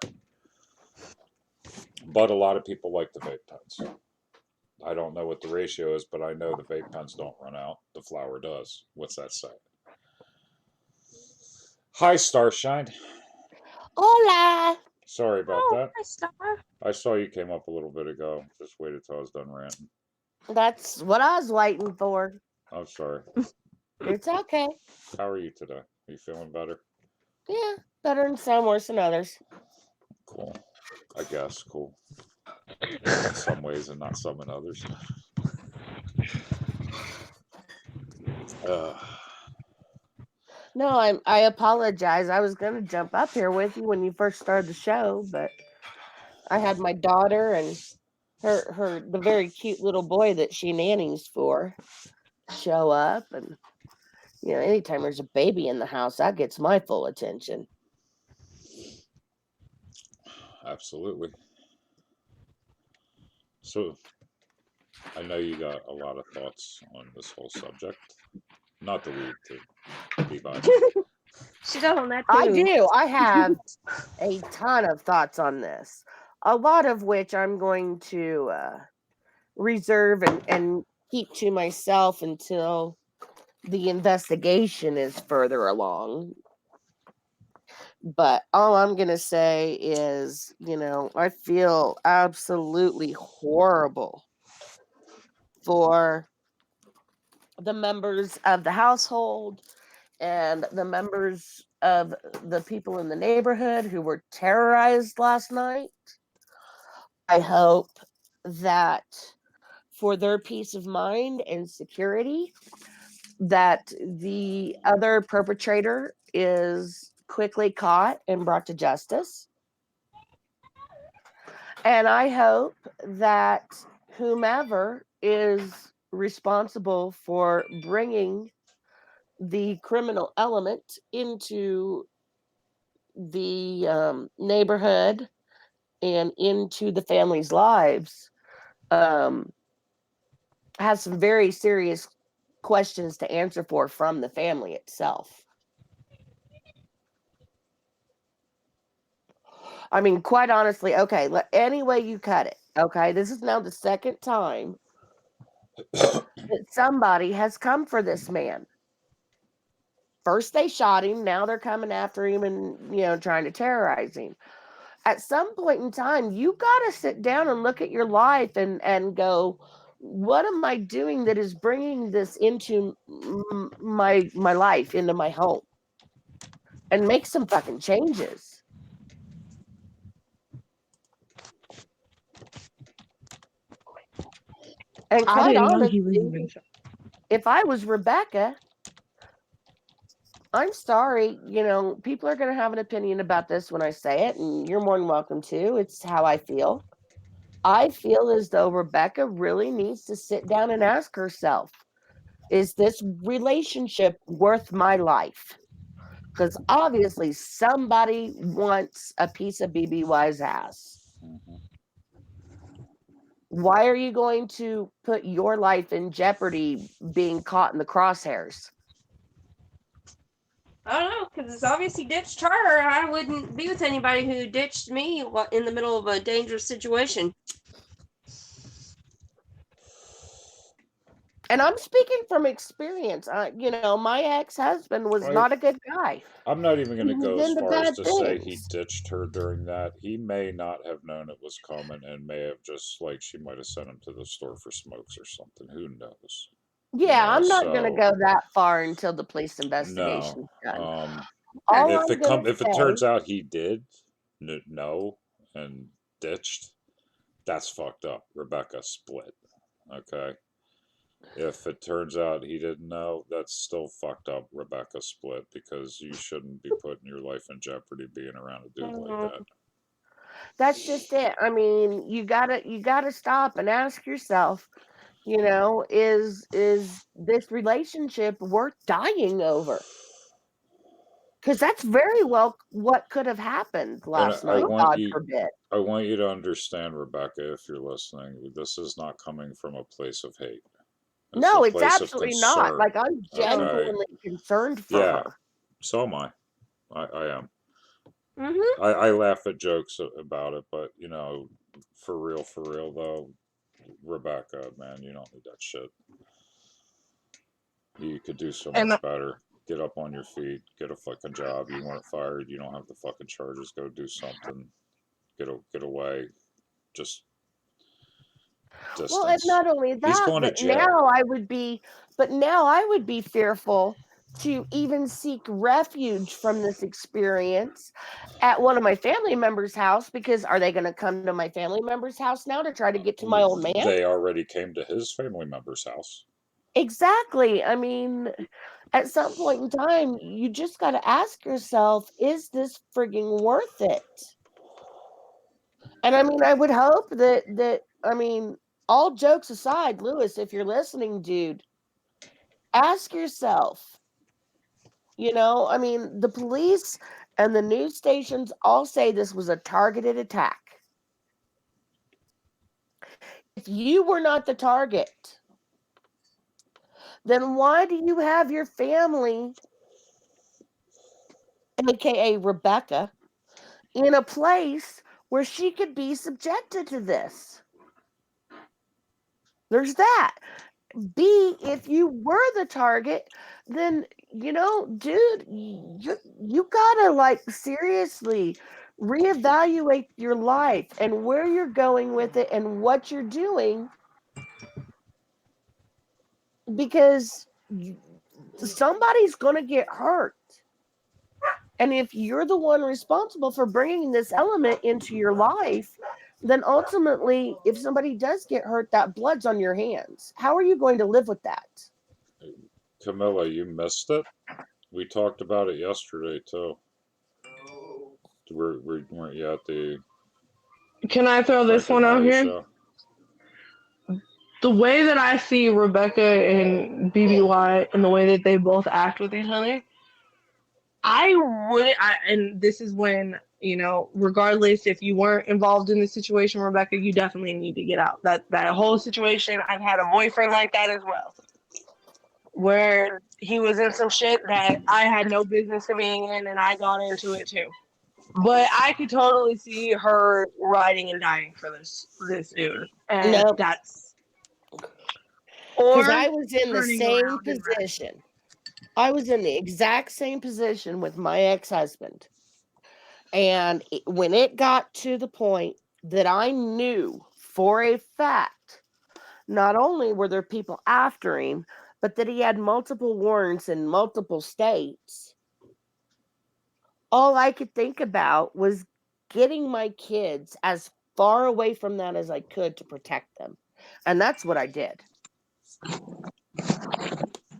Speaker 1: But a lot of people like the vape pens. I don't know what the ratio is, but I know the vape pens don't run out. The flower does. What's that say? Hi, Starshine.
Speaker 5: Hola.
Speaker 1: Sorry about that.
Speaker 3: Hi, Star.
Speaker 1: I saw you came up a little bit ago. Just waited till I was done ranting.
Speaker 5: That's what I was waiting for.
Speaker 1: I'm sorry.
Speaker 5: It's okay.
Speaker 1: How are you today? Are you feeling better?
Speaker 5: Yeah, better in some, worse than others.
Speaker 1: Cool. I guess. Cool. In some ways and not some in others.
Speaker 5: No, I apologize. I was going to jump up here with you when you first started the show, but I had my daughter and the very cute little boy that she nannies for show up, and anytime there's a baby in the house, that gets my full attention.
Speaker 1: Absolutely. So, I know you got a lot of thoughts on this whole subject. Not the weed, too. Be by.
Speaker 3: She does on that too.
Speaker 5: I do. I have a ton of thoughts on this. A lot of which I'm going to reserve and keep to myself until the investigation is further along. But all I'm going to say is, I feel absolutely horrible for the members of the household and the members of the people in the neighborhood who were terrorized last night. I hope that for their peace of mind and security, that the other perpetrator is quickly caught and brought to justice. And I hope that whomever is responsible for bringing the criminal element into the neighborhood and into the family's lives has some very serious questions to answer for from the family itself. Quite honestly, okay, any way you cut it, okay, this is now the second time that somebody has come for this man. First they shot him, now they're coming after him and, trying to terrorize him. At some point in time, you got to sit down and look at your life and go, what am I doing that is bringing this into my life, into my home, and make some fucking changes. And
Speaker 2: I
Speaker 5: quite
Speaker 2: didn't know he was
Speaker 5: honestly,
Speaker 2: even.
Speaker 5: if I was Rebecca, I'm sorry, people are going to have an opinion about this when I say it, and you're more than welcome to. It's how I feel. I feel as though Rebecca really needs to sit down and ask herself, is this relationship worth my life? Because obviously somebody wants a piece of BBY's ass.
Speaker 1: Mhm.
Speaker 5: Why are you going to put your life in jeopardy being caught in the crosshairs?
Speaker 3: I don't know, because it's obviously ditched her. I wouldn't be with anybody who ditched me in the middle of a dangerous situation.
Speaker 5: And I'm speaking from experience. My ex-husband was not a good guy.
Speaker 1: I'm not even going
Speaker 5: He
Speaker 1: to
Speaker 5: was
Speaker 1: go as
Speaker 5: into
Speaker 1: far as
Speaker 5: bad
Speaker 1: to say he
Speaker 5: things.
Speaker 1: ditched her during that. He may not have known it was coming and may have just, like, she might have sent him to the store for smokes or something. Who knows?
Speaker 5: Yeah, I'm not going to
Speaker 1: So,
Speaker 5: go that far until the police
Speaker 1: no.
Speaker 5: investigation's done.
Speaker 1: Um,
Speaker 5: All
Speaker 1: if
Speaker 5: I'm
Speaker 1: it
Speaker 5: going to
Speaker 1: if it
Speaker 5: say,
Speaker 1: turns out he did know and ditched, that's fucked up. Rebecca split. Okay. If it turns out he didn't know, that's still fucked up. Rebecca split because you shouldn't be putting your life in jeopardy being around a dude like that.
Speaker 5: that's just it. I mean, you gotta stop and ask yourself, is this relationship worth dying over? Because that's very well what could have happened
Speaker 1: And
Speaker 5: last night, God forbid.
Speaker 1: I want you to understand, Rebecca, if you're listening, this is not coming from a place of hate. It's a
Speaker 5: No, it's
Speaker 1: place of
Speaker 5: absolutely not.
Speaker 1: concern.
Speaker 5: Like, I'm
Speaker 1: Okay.
Speaker 5: genuinely concerned for
Speaker 1: Yeah.
Speaker 5: her.
Speaker 1: So am I. I am.
Speaker 3: Mm-hmm.
Speaker 1: I laugh at jokes about it, but for real though, Rebecca, man, you don't need that shit. You could do so
Speaker 2: And
Speaker 1: much better. Get up on your feet. Get a fucking job. You weren't fired. You don't have the fucking charges. Go do something. Get away. Just distance.
Speaker 5: Well, and not only
Speaker 1: He's
Speaker 5: that,
Speaker 1: going to
Speaker 5: but
Speaker 1: jail.
Speaker 5: now I would be fearful to even seek refuge from this experience at one of my family members' house, because are they going to come to my family member's house now to try to get to my old man?
Speaker 1: They already came to his family member's house.
Speaker 5: Exactly. I mean, at some point in time, you just got to ask yourself, is this frigging worth it? And I mean, I would hope that I mean, all jokes aside, Lewis, if you're listening, dude, ask yourself, I mean, the police and the news stations all say this was a targeted attack. If you were not the target, then why do you have your family, aka Rebecca, in a place where she could be subjected to this? There's that. B, if you were the target, then dude, you gotta, like, seriously reevaluate your life and where you're going with it and what you're doing, because somebody's gonna get hurt. And if you're the one responsible for bringing this element into your life, then ultimately, if somebody does get hurt, that blood's on your hands. How are you going to live with that?
Speaker 1: Camilla, you missed it. We talked about it yesterday too. Weren't you at the
Speaker 2: can I throw this
Speaker 1: Frank and
Speaker 2: one out
Speaker 1: Mary
Speaker 2: here?
Speaker 1: show?
Speaker 2: The way that I see Rebecca and BBY and the way that they both act with each other, and this is when, regardless if you weren't involved in the situation, Rebecca, you definitely need to get out. That whole situation, I've had a boyfriend like that as well, where he was in some shit that I had no business of being in, and I got into it too. But I could totally see her riding and dying for this dude, and
Speaker 5: Nope.
Speaker 2: that's
Speaker 5: Because I was in the
Speaker 2: turning
Speaker 5: same
Speaker 2: around and running.
Speaker 5: position. I was in the exact same position with my ex-husband. And when it got to the point that I knew for a fact not only were there people after him, but that he had multiple warrants in multiple states. All I could think about was getting my kids as far away from that as I could to protect them. And that's what I did.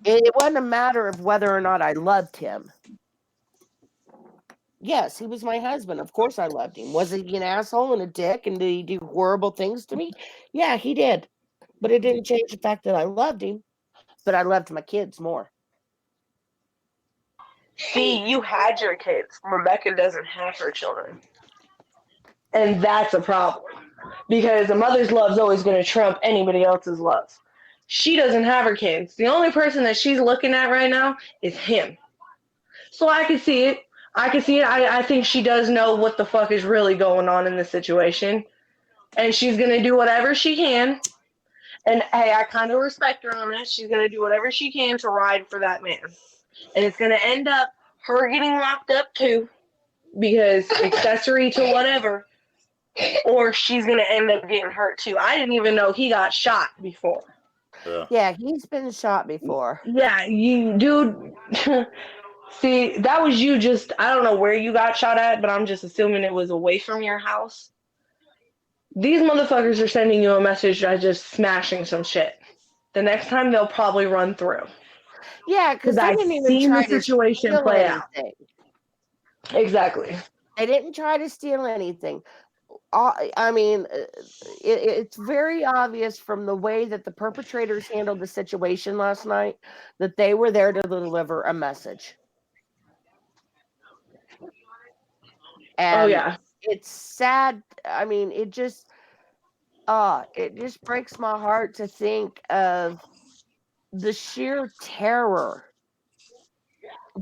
Speaker 5: It wasn't a matter of whether or not I loved him. Yes, he was my husband. Of course I loved him. Was he an asshole and a dick and did he do horrible things to me? Yeah, he did. But it didn't change the fact that I loved him. But I loved my kids more.
Speaker 2: See, you had your kids. Rebecca doesn't have her children. And that's a problem. Because a mother's love is always going to trump anybody else's love. She doesn't have her kids. The only person that she's looking at right now is him. So I can see it. I think she does know what the fuck is really going on in this situation. And she's going to do whatever she can. And hey, I kind of respect her on that. She's going to do whatever she can to ride for that man. And it's going to end up her getting locked up too. Because accessory to whatever. Or she's going to end up getting hurt too. I didn't even know he got shot before.
Speaker 5: Yeah, he's been shot before.
Speaker 2: Yeah, you, dude. See, that was you just, I don't know where you got shot at, but I'm just assuming it was away from your house. These motherfuckers are sending you a message by just smashing some shit. The next time they'll probably run through.
Speaker 5: Yeah, because they
Speaker 2: I've
Speaker 5: didn't even
Speaker 2: seen
Speaker 5: try
Speaker 2: the
Speaker 5: to
Speaker 2: situation
Speaker 5: steal
Speaker 2: play out.
Speaker 5: anything.
Speaker 2: Exactly.
Speaker 5: They didn't try to steal anything. I mean, it's very obvious from the way that the perpetrators handled the situation last night that they were there to deliver a message. And
Speaker 2: Oh yeah.
Speaker 5: it's sad. I mean, it just breaks my heart to think of the sheer terror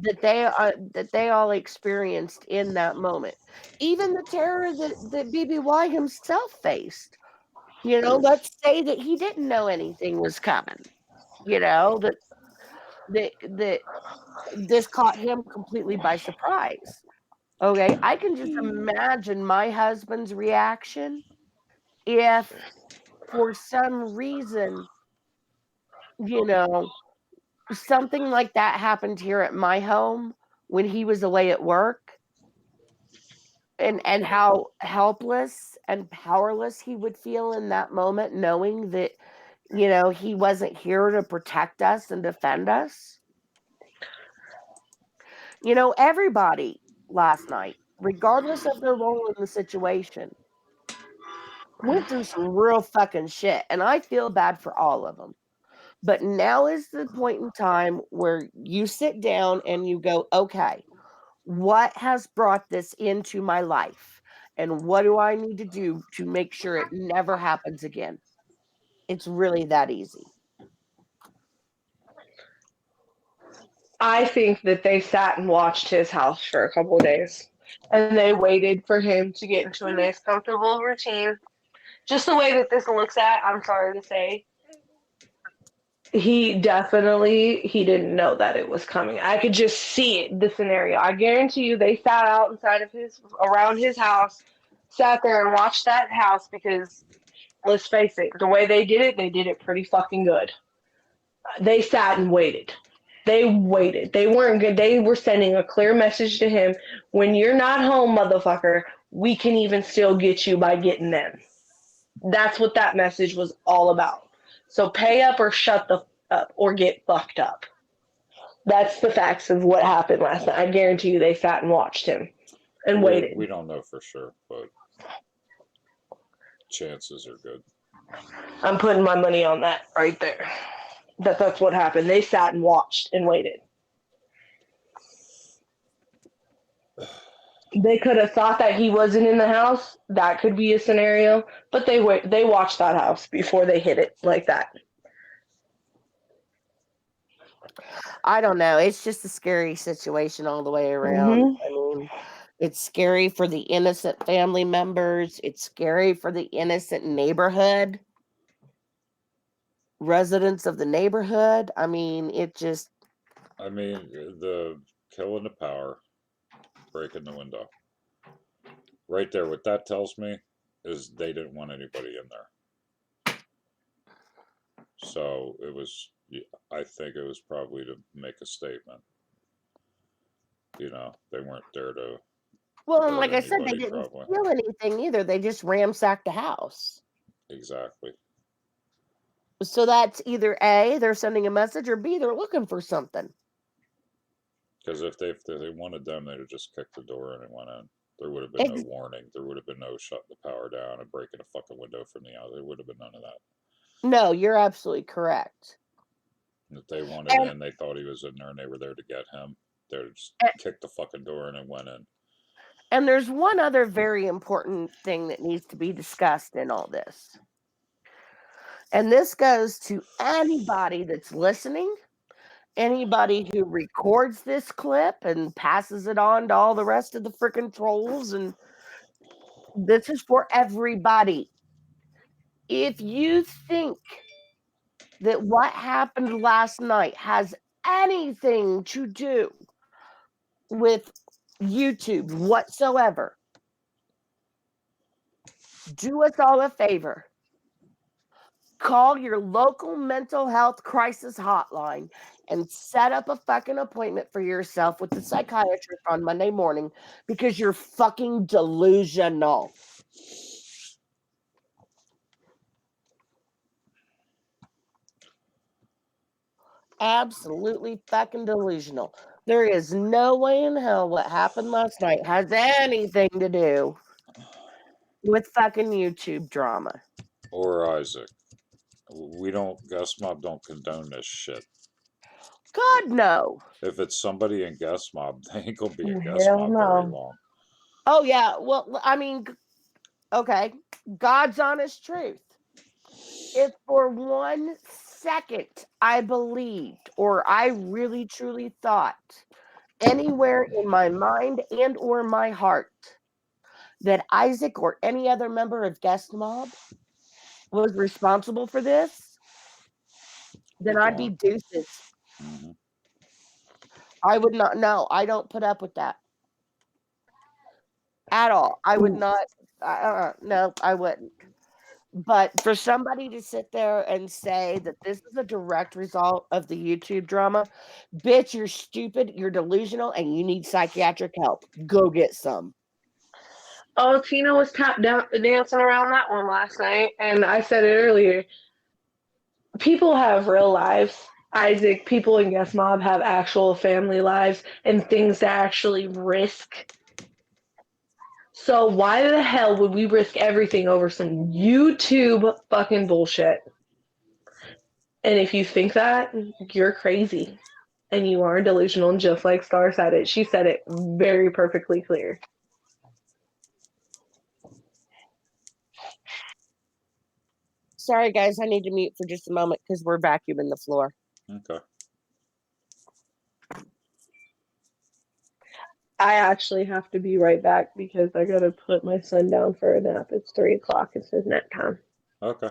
Speaker 5: that they all experienced in that moment. Even the terror that BBY himself faced. You know, let's say that he didn't know anything was coming. You know, that this caught him completely by surprise. Okay, I can just imagine my husband's reaction if for some reason, you know, something like that happened here at my home when he was away at work, and how helpless and powerless he would feel in that moment, knowing that, you know, he wasn't here to protect us and defend us. You know, everybody last night, regardless of their role in the situation, went through some real fucking shit, and I feel bad for all of them. But now is the point in time where you sit down and you go, okay, what has brought this into my life? And what do I need to do to make sure it never happens again? It's really that easy.
Speaker 2: I think that they sat and watched his house for a couple of days. And they waited for him to get into a nice, comfortable routine. Just the way that this looks at, I'm sorry to say, he didn't know that it was coming. I could just see it, the scenario. I guarantee you they sat out around his house, sat there and watched that house because, let's face it, the way they did it pretty fucking good. They sat and waited. They waited. They weren't good. They were sending a clear message to him. When you're not home, motherfucker, we can even still get you by getting them. That's what that message was all about. So pay up or shut the up or get fucked up. That's the facts of what happened last night. I guarantee you they sat and watched him and waited.
Speaker 1: We don't know for sure, but chances are good.
Speaker 2: I'm putting my money on that right there. That's what happened. They sat and watched and waited. They could have thought that he wasn't in the house. That could be a scenario. But they watched that house before they hit it like that.
Speaker 5: I don't know. It's just a scary situation all the way around.
Speaker 2: Mm-hmm.
Speaker 5: I mean, it's scary for the innocent family members. It's scary for the innocent neighborhood, residents of the neighborhood. I mean,
Speaker 1: the killing the power, breaking the window. Right there, what that tells me is they didn't want anybody in there. So it was, I think it was probably to make a statement. You know, they weren't there to
Speaker 5: Well, and
Speaker 1: hurt
Speaker 5: like I said, they
Speaker 1: anybody,
Speaker 5: didn't
Speaker 1: probably.
Speaker 5: steal anything either. They just ransacked the house.
Speaker 1: Exactly.
Speaker 5: So that's either A, they're sending a message, or B, they're looking for something.
Speaker 1: Because if they wanted them, they'd have just kicked the door in and went in. There would have been no warning. There would have been no shutting the power down and breaking a fucking window from the outside. There would have been none of that.
Speaker 5: No, you're absolutely correct.
Speaker 1: If they wanted
Speaker 5: And-
Speaker 1: in, they thought he was in there and they were there to get him. They would just kick the fucking door in and went in.
Speaker 5: And there's one other very important thing that needs to be discussed in all this. And this goes to anybody that's listening, anybody who records this clip and passes it on to all the rest of the freaking trolls. And this is for everybody. If you think that what happened last night has anything to do with YouTube whatsoever, do us all a favor. Call your local mental health crisis hotline and set up a fucking appointment for yourself with the psychiatrist on Monday morning, because you're fucking delusional. Absolutely fucking delusional. There is no way in hell what happened last night has anything to do with fucking YouTube drama.
Speaker 1: Or Isaac. We don't, Gus Mob don't condone this shit.
Speaker 5: God, no.
Speaker 1: If it's somebody in Gus Mob, they ain't gonna be in Gus
Speaker 2: Hell
Speaker 1: Mob very
Speaker 2: no.
Speaker 1: long.
Speaker 5: Oh, yeah. Well, I mean, okay. God's honest truth. If for 1 second I believed, or I really truly thought anywhere in my mind and or my heart that Isaac or any other member of Guest Mob was responsible for this, then I'd be deuces.
Speaker 1: Mm-hmm.
Speaker 5: I would not. No, I don't put up with that at all. I would not. No, I wouldn't. But for somebody to sit there and say that this is a direct result of the YouTube drama, bitch, you're stupid, you're delusional, and you need psychiatric help. Go get some.
Speaker 2: Oh, Tina was dancing around that one last night, and I said it earlier. People have real lives. Isaac, people in Guest Mob have actual family lives and things to actually risk. So why the hell would we risk everything over some YouTube fucking bullshit? And if you think that, you're crazy. And you are delusional, and just like Star said it. She said it very perfectly clear.
Speaker 5: Sorry, guys, I need to mute for just a moment because we're vacuuming the floor.
Speaker 1: Okay.
Speaker 2: I actually have to be right back because I gotta put my son down for a nap. It's 3:00. It's his nap time.
Speaker 1: Okay.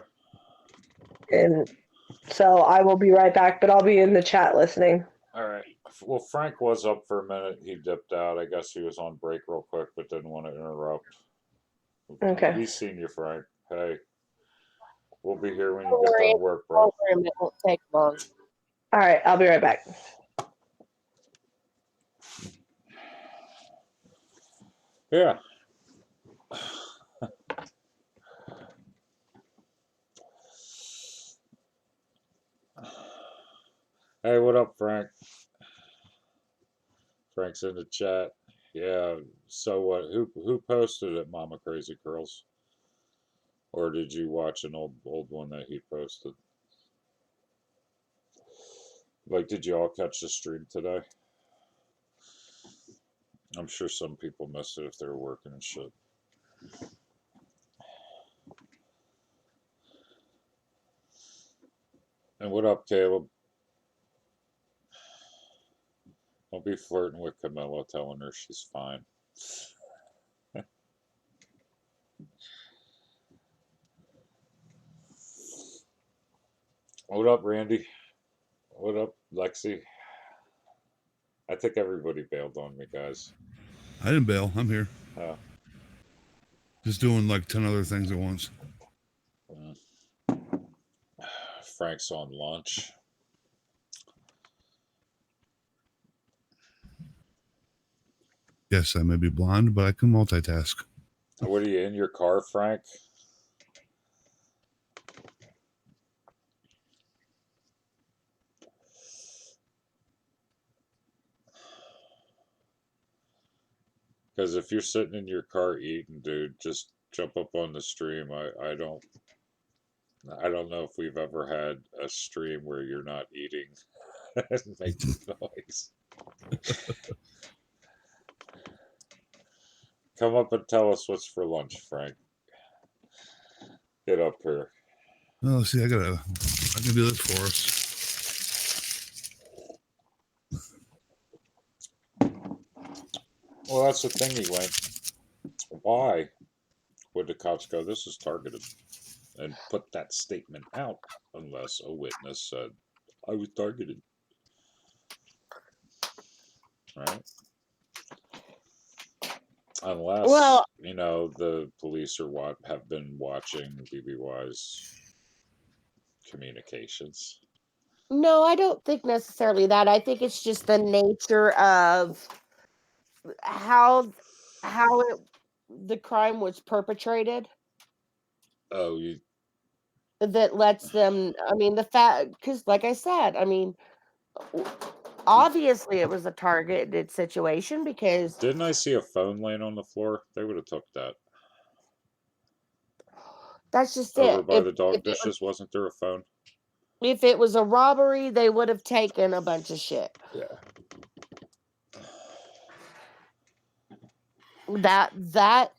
Speaker 2: And so I will be right back, but I'll be in the chat listening.
Speaker 1: All right. Well, Frank was up for a minute. He dipped out. I guess he was on break real quick, but didn't want to interrupt.
Speaker 2: Okay.
Speaker 1: He's seen you, Frank. Hey, we'll be here when you get done work, bro.
Speaker 5: It won't take long.
Speaker 2: All right, I'll be right back.
Speaker 1: Yeah. Hey, what up, Frank? Frank's in the chat. Yeah. So what? Who posted it, Mama Crazy Curls? Or did you watch an old one that he posted? Like, did you all catch the stream today? I'm sure some people missed it if they were working and shit. And what up, Caleb? Don't be flirting with Camilla, telling her she's fine. What up, Randy? What up, Lexi? I think everybody bailed on me, guys.
Speaker 4: I didn't bail. I'm here.
Speaker 1: Oh.
Speaker 4: Just doing like 10 other things at once.
Speaker 1: Frank's on lunch.
Speaker 4: Yes, I may be blonde, but I can multitask.
Speaker 1: What are you in your car, Frank? Because if you're sitting in your car eating, dude, just jump up on the stream. I don't know if we've ever had a stream where you're not eating and making noise. Come up and tell us what's for lunch, Frank. Get up here.
Speaker 4: Oh, see, I can do this for us.
Speaker 1: Well, that's the thing, he went, why would the cops go, this is targeted, and put that statement out unless a witness said, I was targeted. Right? Unless,
Speaker 5: Well,
Speaker 1: you know, the police are have been watching BBY's communications.
Speaker 5: no, I don't think necessarily that. I think it's just the nature of how the crime was perpetrated
Speaker 1: Oh, you
Speaker 5: that lets them. I mean, the fact, because like I said, I mean, obviously it was a targeted situation because
Speaker 1: didn't I see a phone laying on the floor? They would have took that.
Speaker 5: that's just
Speaker 1: Over
Speaker 5: it.
Speaker 1: by the dog dishes, wasn't there a phone?
Speaker 5: If it was a robbery, they would have taken a bunch of shit.
Speaker 1: Yeah.
Speaker 5: That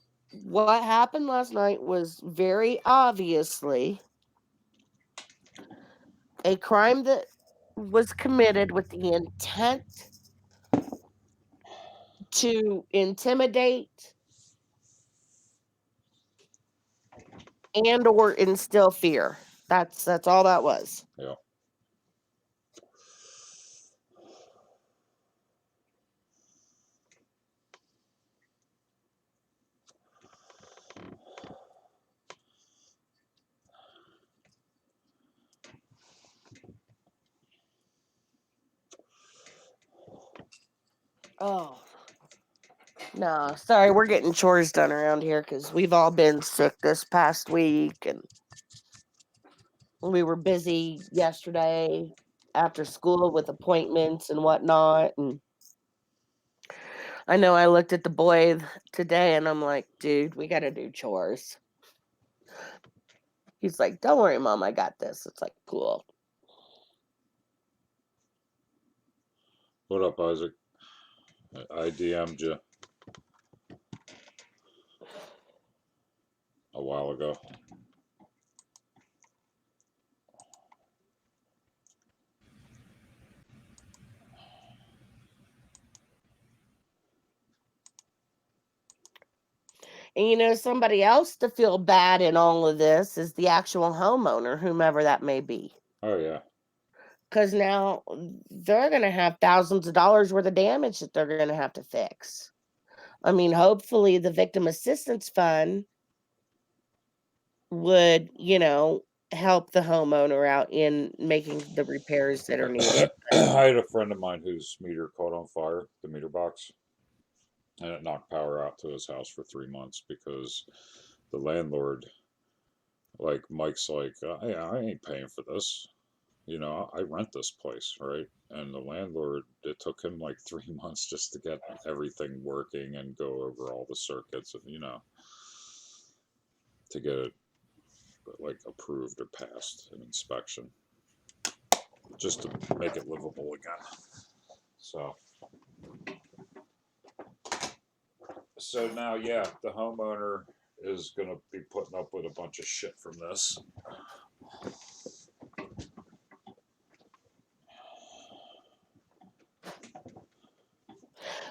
Speaker 5: what happened last night was very obviously a crime that was committed with the intent to intimidate and or instill fear. That's all that was.
Speaker 1: Yeah.
Speaker 5: Oh. No, sorry, we're getting chores done around here because we've all been sick this past week and we were busy yesterday after school with appointments and whatnot. And I know I looked at the boy today and I'm like, dude, we got to do chores. He's like, don't worry, Mom, I got this. It's like, cool.
Speaker 1: What up, Isaac? I DM'd you a while ago.
Speaker 5: And you know, somebody else to feel bad in all of this is the actual homeowner, whomever that may be.
Speaker 1: Oh, yeah.
Speaker 5: Because now they're going to have thousands of dollars worth of damage that they're going to have to fix. I mean, hopefully the Victim Assistance Fund would, you know, help the homeowner out in making the repairs that are needed.
Speaker 1: I had a friend of mine whose meter caught on fire, the meter box, and it knocked power out to his house for 3 months because the landlord, like Mike's like, I ain't paying for this. You know, I rent this place, right? And the landlord, it took him like 3 months just to get everything working and go over all the circuits and, you know, to get it like approved or passed an inspection just to make it livable again. So now, yeah, the homeowner is going to be putting up with a bunch of shit from this.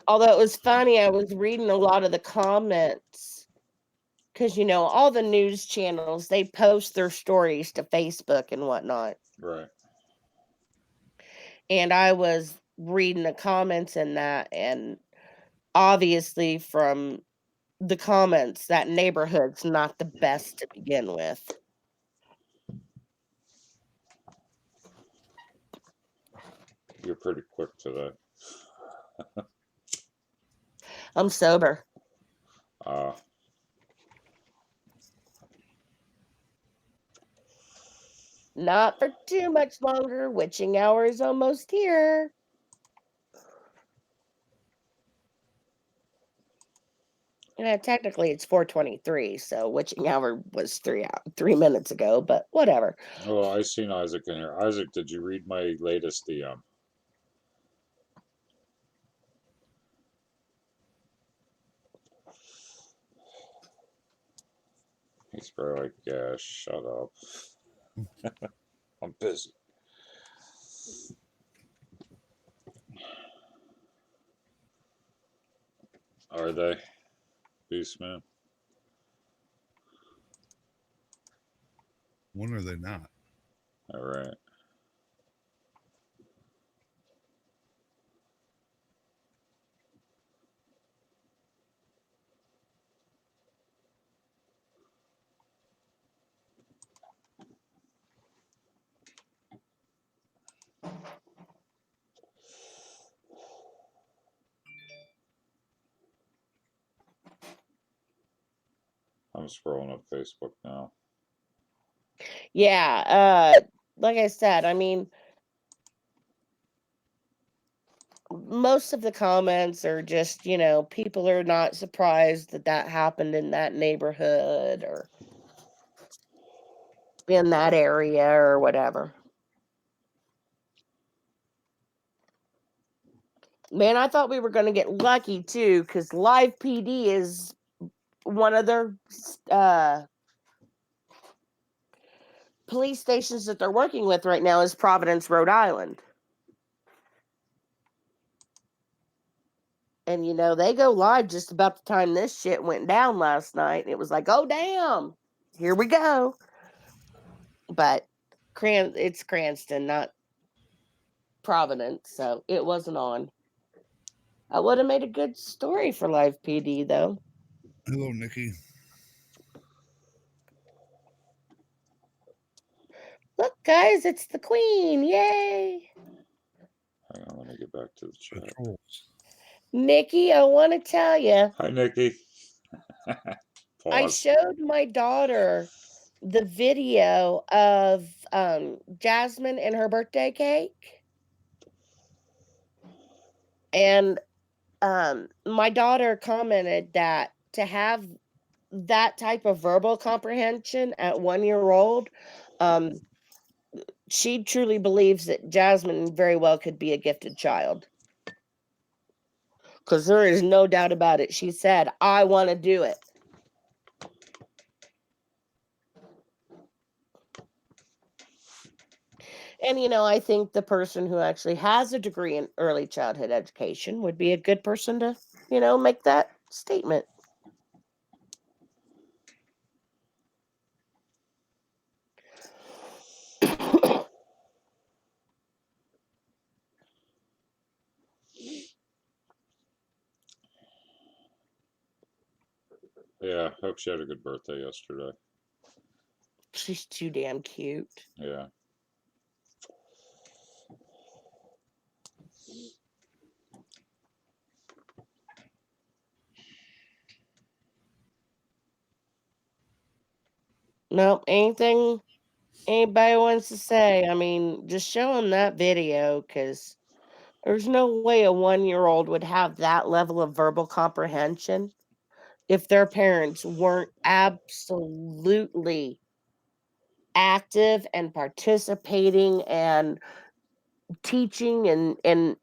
Speaker 5: Although it was funny, I was reading a lot of the comments because, you know, all the news channels, they post their stories to Facebook and whatnot.
Speaker 1: Right.
Speaker 5: And I was reading the comments in that, and obviously from the comments, that neighborhood's not the best to begin with.
Speaker 1: You're pretty quick today.
Speaker 5: I'm sober.
Speaker 1: Uh,
Speaker 5: Not for too much longer. Witching hour is almost here. Technically, it's 4:23, so witching hour was 3 minutes ago. But whatever.
Speaker 1: oh, I seen Isaac in here. Isaac, did you read my latest DM? He's probably like, yeah, shut up. I'm busy. Are they? Beastman?
Speaker 4: When are they not?
Speaker 1: All right. I'm scrolling up Facebook now.
Speaker 5: Yeah. Like I said, I mean, most of the comments are just, people are not surprised that that happened in that neighborhood or in that area or whatever. Man, I thought we were going to get lucky too, because Live PD is one of their police stations that they're working with right now is Providence, Rhode Island. And they go live just about the time this shit went down last night. And it was like, oh damn, here we go. But it's Cranston, not Providence, so it wasn't on. I would have made a good story for Live PD though.
Speaker 4: Hello, Nikki.
Speaker 5: Look, guys, it's the Queen! Yay!
Speaker 1: Hang on, let me get back to the chat.
Speaker 4: The trolls.
Speaker 5: Nikki, I want to tell you.
Speaker 1: Hi, Nikki.
Speaker 5: I
Speaker 1: Pause.
Speaker 5: showed my daughter the video of Jasmine and her birthday cake. And my daughter commented that to have that type of verbal comprehension at 1 year old, she truly believes that Jasmine very well could be a gifted child. Because there is no doubt about it. She said, I want to do it. And, I think the person who actually has a degree in early childhood education would be a good person to, make that statement.
Speaker 1: Yeah, hope she had a good birthday yesterday.
Speaker 5: She's too damn cute.
Speaker 1: Yeah.
Speaker 5: Nope, anything anybody wants to say, I mean, just show them that video, because there's no way a 1 year old would have that level of verbal comprehension if their parents weren't absolutely active and participating and teaching and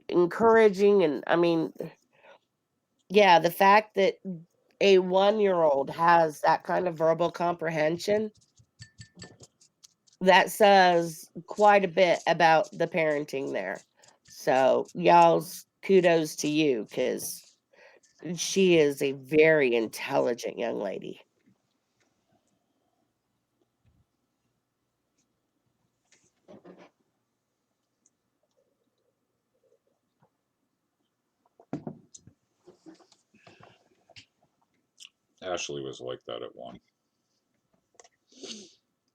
Speaker 5: encouraging. And I mean, yeah, the fact that a 1 year old has that kind of verbal comprehension, that says quite a bit about the parenting there. So y'all's kudos to you, because she is a very intelligent young lady.
Speaker 1: Ashley was like that at 1.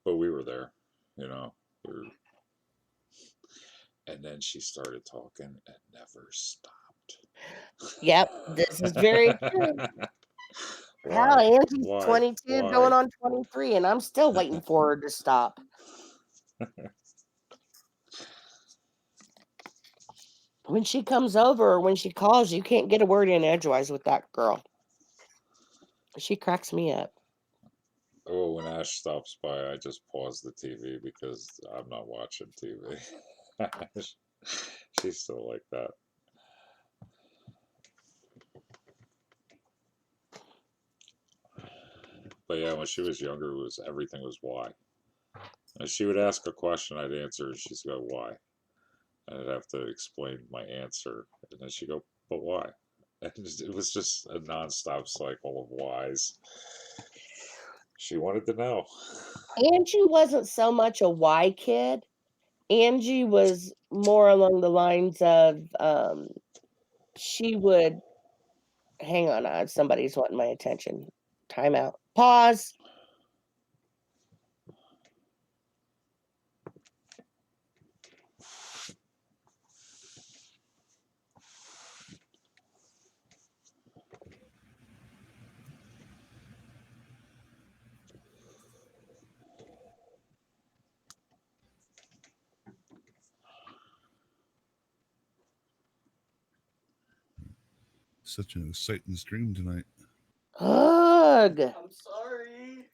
Speaker 1: But we were there, we were... And then she started talking and never stopped.
Speaker 5: Yep, this is very true. Hell,
Speaker 1: Why?
Speaker 5: Angie's
Speaker 1: Why?
Speaker 5: 22,
Speaker 1: Why?
Speaker 5: going on 23, and I'm still waiting for her to stop. When she comes over or when she calls, you can't get a word in edgewise with that girl. She cracks me up.
Speaker 1: Oh, when Ash stops by, I just pause the TV because I'm not watching TV. She's still like that. But yeah, when she was younger, it was everything was why. And she would ask a question, I'd answer, and she'd go, why? And I'd have to explain my answer. And then she'd go, but why? And it was just a nonstop cycle of whys. She wanted to know.
Speaker 5: Angie wasn't so much a why kid. Angie was more along the lines of she would hang on, somebody's wanting my attention. Time out. Pause.
Speaker 4: Such an exciting stream tonight.
Speaker 5: Ugh.
Speaker 6: I'm sorry.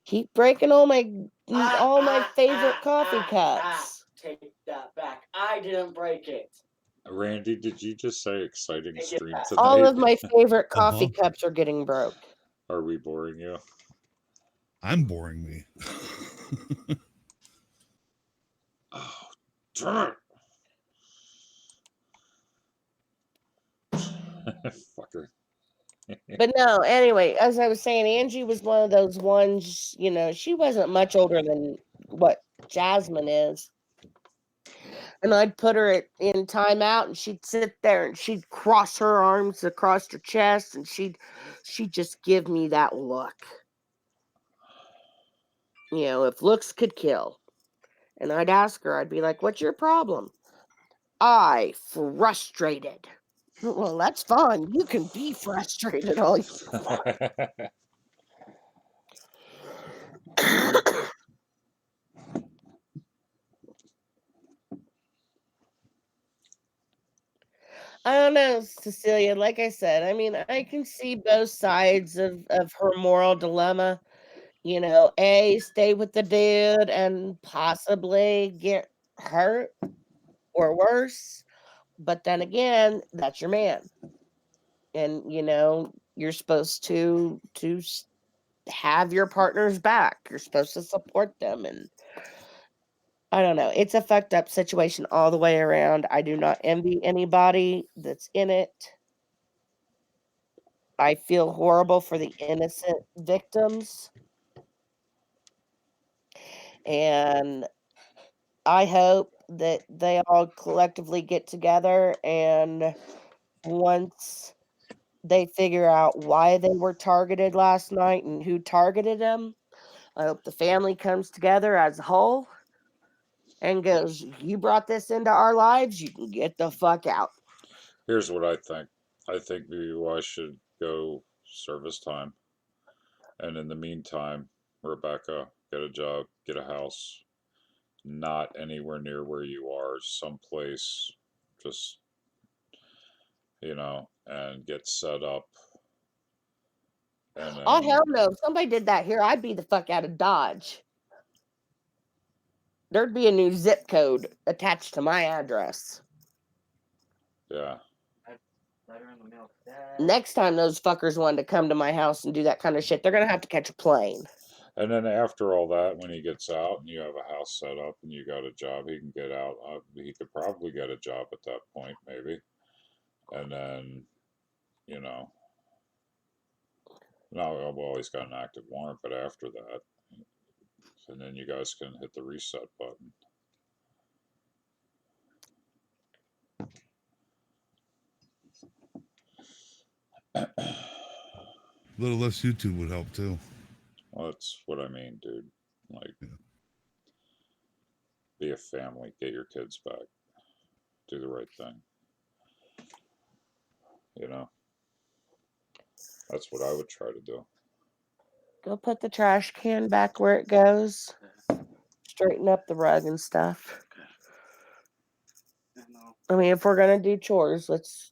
Speaker 5: Keep breaking all my favorite coffee cups.
Speaker 6: Take that back. I didn't break it.
Speaker 1: Randy, did you just say exciting
Speaker 6: Take it
Speaker 1: stream
Speaker 6: back.
Speaker 1: tonight?
Speaker 5: All of my favorite coffee cups are getting broke.
Speaker 1: Are we boring you?
Speaker 4: I'm boring me.
Speaker 1: Oh, darn it. Fucker.
Speaker 5: But no, anyway, as I was saying, Angie was one of those ones, she wasn't much older than what Jasmine is. And I'd put her in timeout and she'd sit there and she'd cross her arms across her chest and she'd just give me that look. If looks could kill. And I'd ask her, I'd be like, what's your problem? I frustrated. Well, that's fun. You can be frustrated all you I don't know, Cecilia. Like I said, I mean, I can see both sides of her moral dilemma. A, stay with the dude and possibly get hurt or worse. But then again, that's your man. And, you're supposed to have your partner's back. You're supposed to support them. And I don't know. It's a fucked up situation all the way around. I do not envy anybody that's in it. I feel horrible for the innocent victims. And I hope that they all collectively get together and once they figure out why they were targeted last night and who targeted them, I hope the family comes together as a whole and goes, you brought this into our lives, you can get the fuck out.
Speaker 1: Here's what I think. I think BBY should go service time. And in the meantime, Rebecca, get a job, get a house, not anywhere near where you are, someplace just, and get set up. And
Speaker 5: Oh,
Speaker 1: then,
Speaker 5: hell no. If somebody did that here, I'd be the fuck out of Dodge. There'd be a new zip code attached to my address.
Speaker 1: yeah.
Speaker 5: Next time those fuckers wanted to come to my house and do that kind of shit, they're going to have to catch a plane.
Speaker 1: And then after all that, when he gets out and you have a house set up and you got a job, he can get out. He could probably get a job at that point, maybe. And then, no, well, he's got an active warrant, but after that, and then you guys can hit the reset button.
Speaker 4: A little less YouTube would help too.
Speaker 1: Well, that's what I mean, dude. Like, Be a family. Get your kids back. Do the right thing. You know? That's what I would try to do.
Speaker 5: Go put the trash can back where it goes. Straighten up the rug and stuff.
Speaker 6: I know.
Speaker 5: I mean, if we're gonna do chores, let's,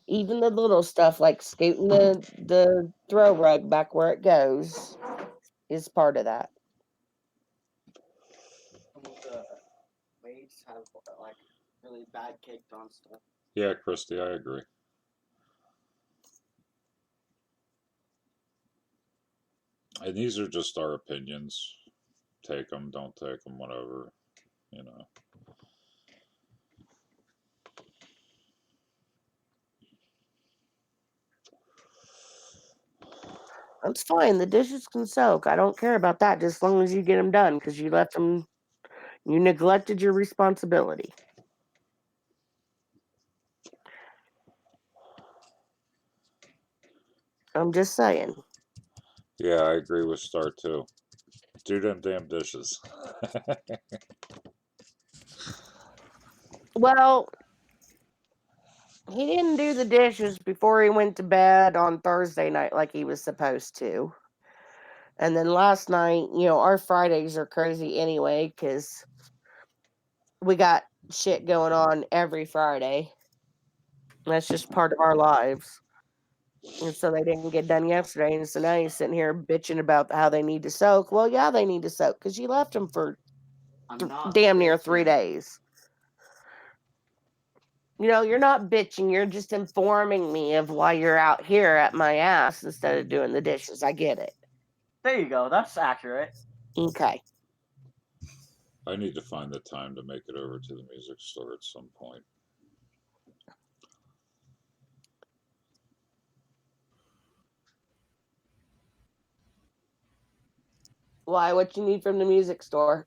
Speaker 5: even the little stuff like scooting the throw rug back where it goes is part of that.
Speaker 6: The maids have like really bad caked on stuff.
Speaker 1: Yeah, Christy, I agree. And these are just our opinions. Take them, don't take them, whatever. You know.
Speaker 5: That's fine. The dishes can soak. I don't care about that, just as long as you get them done, because you left them. You neglected your responsibility. I'm just saying.
Speaker 1: Yeah, I agree with Star too. Do them damn dishes.
Speaker 5: Well, he didn't do the dishes before he went to bed on Thursday night like he was supposed to. And then last night, our Fridays are crazy anyway because we got shit going on every Friday. That's just part of our lives. And so they didn't get done yesterday. And so now he's sitting here bitching about how they need to soak. Well, yeah, they need to soak because you left them for damn near 3 days. You're not bitching. You're just informing me of why you're out here at my ass instead of doing the dishes. I get it.
Speaker 6: There you go. That's accurate.
Speaker 5: Okay.
Speaker 1: I need to find the time to make it over to the music store at some point.
Speaker 5: Why? What you need from the music store?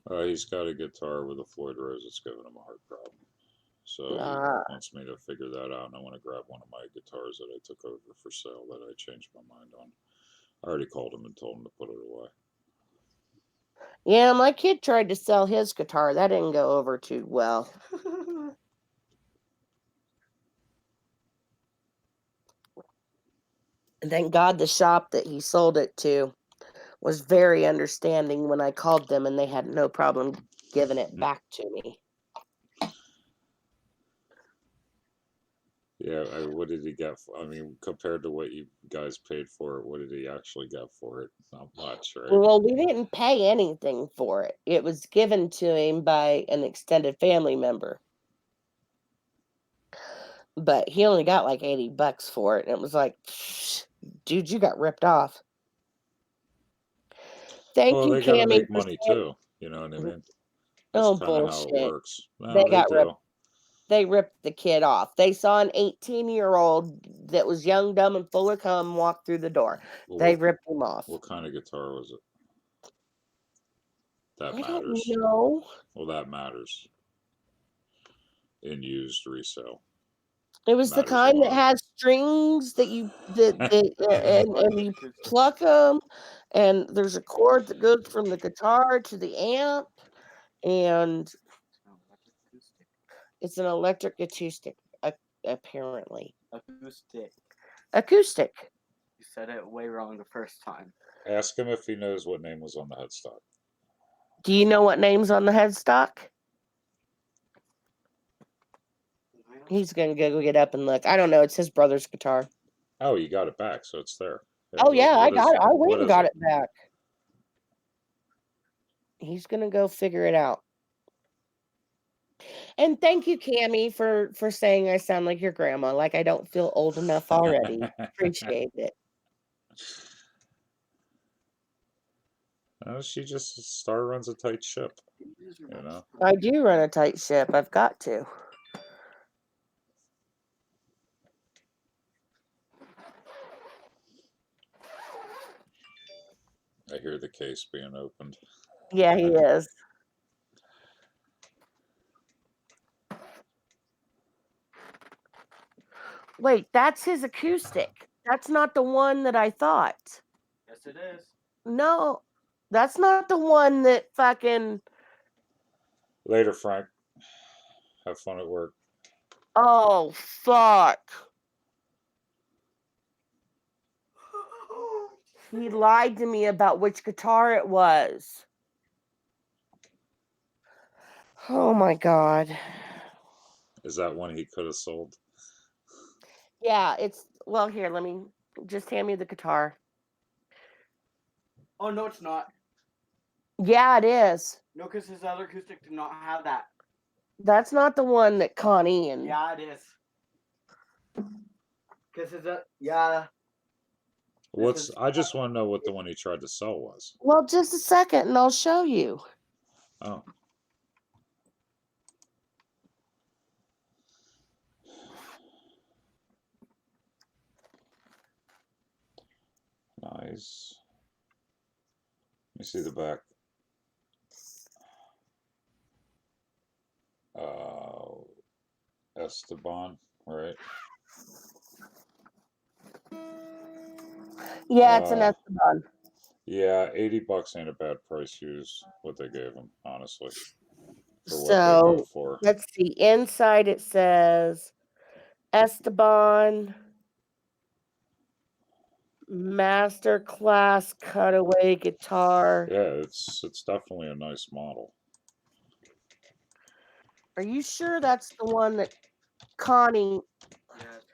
Speaker 1: He's got a guitar with a Floyd Rose that's giving him a heart problem. So he wants me to figure that out, and I want to grab one of my guitars that I took over for sale that I changed my mind on. I already called him and told him to put it away.
Speaker 5: Yeah, my kid tried to sell his guitar. That didn't go over too well. And thank God the shop that he sold it to was very understanding when I called them, and they had no problem giving it back to me.
Speaker 1: Yeah, what did he get? Compared to what you guys paid for it, what did he actually get for it? Not much, right?
Speaker 5: Well, we didn't pay anything for it. It was given to him by an extended family member. But he only got like $80 for it. And it was like, dude, you got ripped off. Thank you,
Speaker 1: they gotta
Speaker 5: Cammie,
Speaker 1: make
Speaker 5: for
Speaker 1: money
Speaker 5: saying-
Speaker 1: too. You know what I mean?
Speaker 5: Oh,
Speaker 1: That's kind of how
Speaker 5: bullshit.
Speaker 1: it works. No,
Speaker 5: They
Speaker 1: they
Speaker 5: got
Speaker 1: do.
Speaker 5: ripped. They ripped the kid off. They saw an 18-year-old that was young, dumb, and full of cum walk through the door.
Speaker 1: Well,
Speaker 5: They ripped him off.
Speaker 1: What kind of guitar was it? That
Speaker 5: I don't
Speaker 1: matters.
Speaker 5: know.
Speaker 1: Well, that matters. In used resale.
Speaker 5: It was the
Speaker 1: Matters a
Speaker 5: kind that
Speaker 1: lot.
Speaker 5: has strings that you and you pluck them, and there's a cord that goes from the guitar to the amp, and it's an electric acoustic, apparently. Acoustic.
Speaker 6: You said it way wrong the first time.
Speaker 1: Ask him if he knows what name was on the headstock.
Speaker 5: Do you know what name's on the headstock? He's gonna go get up and look. I don't know. It's his brother's guitar.
Speaker 1: Oh, you got it back, so it's there.
Speaker 5: Oh yeah, I got it. I
Speaker 1: what
Speaker 5: went and
Speaker 1: is
Speaker 5: got it back. He's gonna go figure it out. And thank you, Cammie, for saying I sound like your grandma. Like I don't feel old enough already. Appreciate it.
Speaker 1: She just Star runs a tight ship. You know.
Speaker 5: I do run a tight ship. I've got to.
Speaker 1: I hear the case being opened.
Speaker 5: Yeah, he is. Wait, that's his acoustic. That's not the one that I thought.
Speaker 6: Yes, it is.
Speaker 5: No, that's not the one that fucking
Speaker 1: Later, Frank. Have fun at work.
Speaker 5: Oh, fuck. He lied to me about which guitar it was. Oh my God.
Speaker 1: Is that one he could have sold?
Speaker 5: Yeah, it's, well, here, let me, just hand me the guitar.
Speaker 6: Oh no, it's not.
Speaker 5: Yeah, it is.
Speaker 6: No, because his other acoustic did not have that.
Speaker 5: That's not the one that Connie and...
Speaker 6: Yeah, it is. Because his yeah.
Speaker 1: What's?
Speaker 6: is-
Speaker 1: I just want to know what the one he tried to sell was.
Speaker 5: Well, just a second and I'll show you.
Speaker 1: Oh. Nice. Let me see the back. Esteban, right?
Speaker 5: Yeah, it's an
Speaker 1: Uh,
Speaker 5: Esteban.
Speaker 1: Yeah, $80 ain't a bad price used what they gave him, honestly. For what they
Speaker 5: So
Speaker 1: go for.
Speaker 5: let's see. Inside it says Esteban Masterclass Cutaway Guitar.
Speaker 1: Yeah, it's definitely a nice model.
Speaker 5: Are you sure that's the one that Connie
Speaker 6: Yes,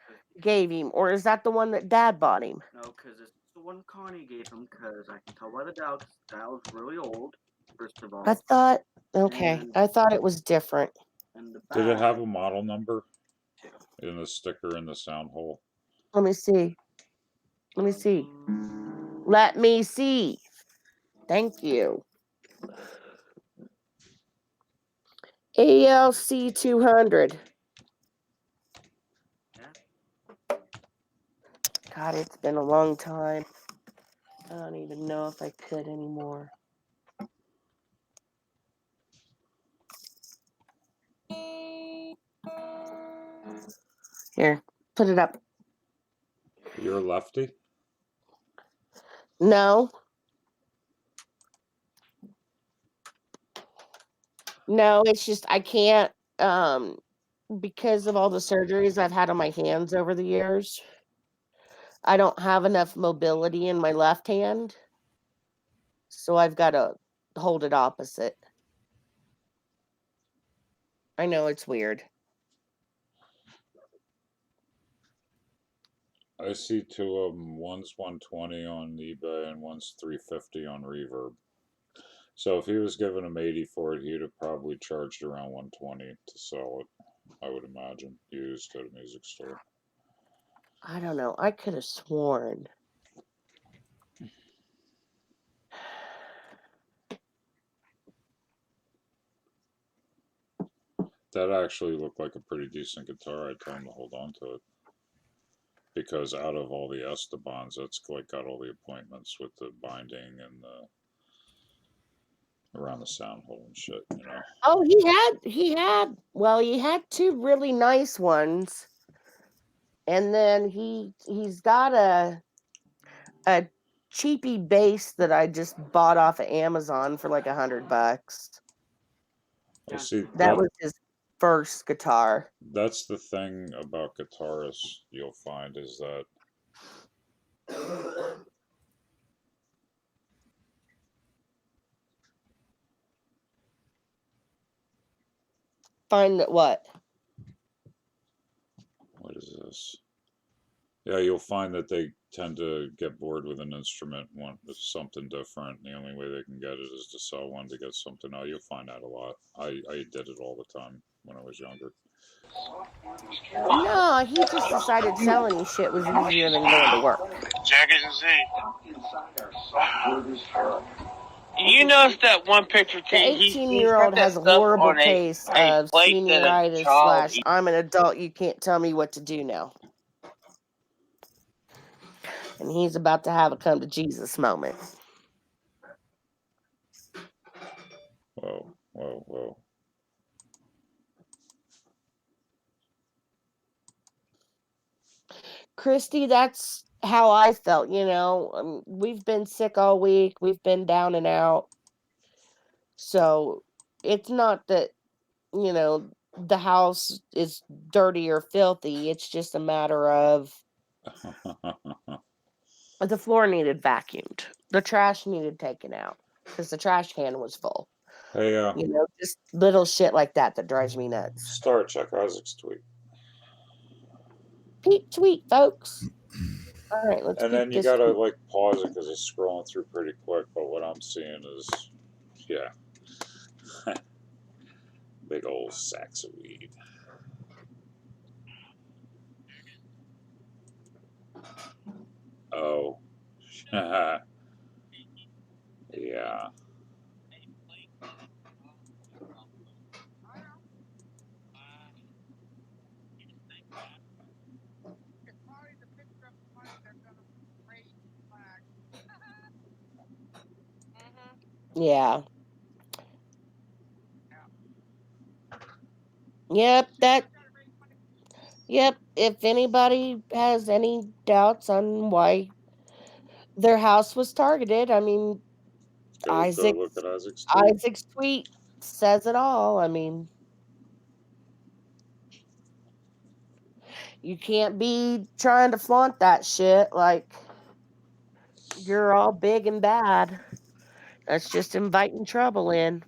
Speaker 5: gave him, or is that the one that Dad bought him?
Speaker 6: no, because it's the one Connie gave him. Because I can tell by the dial. 'Cause the dial is really old. First of all,
Speaker 5: I thought, okay,
Speaker 6: And-
Speaker 5: I thought it was different.
Speaker 6: and the
Speaker 1: Did it have
Speaker 6: back-
Speaker 1: a model number in the sticker in the sound hole?
Speaker 5: Let me see. Let me see. Let me see. Thank you. ALC 200.
Speaker 6: Yeah.
Speaker 5: God, it's been a long time. I don't even know if I could anymore. Here, put it up.
Speaker 1: You're a lefty?
Speaker 5: No. No, it's just I can't because of all the surgeries I've had on my hands over the years. I don't have enough mobility in my left hand. So I've got to hold it opposite. I know it's weird.
Speaker 1: I see two of them. One's 120 on eBay and one's 350 on Reverb. So if he was giving him 80 for it, he'd have probably charged around 120 to sell it. I would imagine, used at a music store.
Speaker 5: I don't know. I could have sworn.
Speaker 1: That actually looked like a pretty decent guitar. I told him to hold on to it. Because out of all the Estebans, that's like got all the appointments with the binding and the around the sound hole and shit, you know.
Speaker 5: Oh, he had two really nice ones. And then he's got a cheapy bass that I just bought off of Amazon for like $100.
Speaker 1: I see
Speaker 5: That was his first guitar.
Speaker 1: that's the thing about guitarists you'll find is that
Speaker 5: Find that what?
Speaker 1: what is this? Yeah, you'll find that they tend to get bored with an instrument, want something different. And the only way they can get it is to sell one to get something else. You'll find that a lot. I did it all the time when I was younger.
Speaker 5: No, he just decided selling shit was easier than going to work.
Speaker 7: Jaggers and Z. You notice that one picture,
Speaker 5: The
Speaker 7: T?
Speaker 5: 18-year-old has a horrible case of senioritis / I'm an adult, you can't tell me what to do now. And he's about to have a come to Jesus moment.
Speaker 1: Whoa, whoa, whoa.
Speaker 5: Christy, that's how I felt, you know. We've been sick all week. We've been down and out. So it's not that you know, the house is dirty or filthy. It's just a matter of the floor needed vacuumed, the trash needed taken out because the trash can was full.
Speaker 1: Hey,
Speaker 5: You know, just little shit like that that drives me nuts.
Speaker 1: Star, check Isaac's tweet.
Speaker 5: Peep tweet, folks. All right, let's
Speaker 1: And
Speaker 5: peep
Speaker 1: then you
Speaker 5: this
Speaker 1: gotta
Speaker 5: tweet.
Speaker 1: like pause it because it's scrolling through pretty quick. But what I'm seeing is, yeah, big old sacks of weed. Oh, yeah.
Speaker 5: Yeah. Yep, that. Yep. If anybody has any doubts on why their house was targeted, I mean,
Speaker 1: Go look at Isaac's tweet.
Speaker 5: Isaac's tweet says it all. I mean, you can't be trying to flaunt that shit like you're all big and bad. That's just inviting trouble in.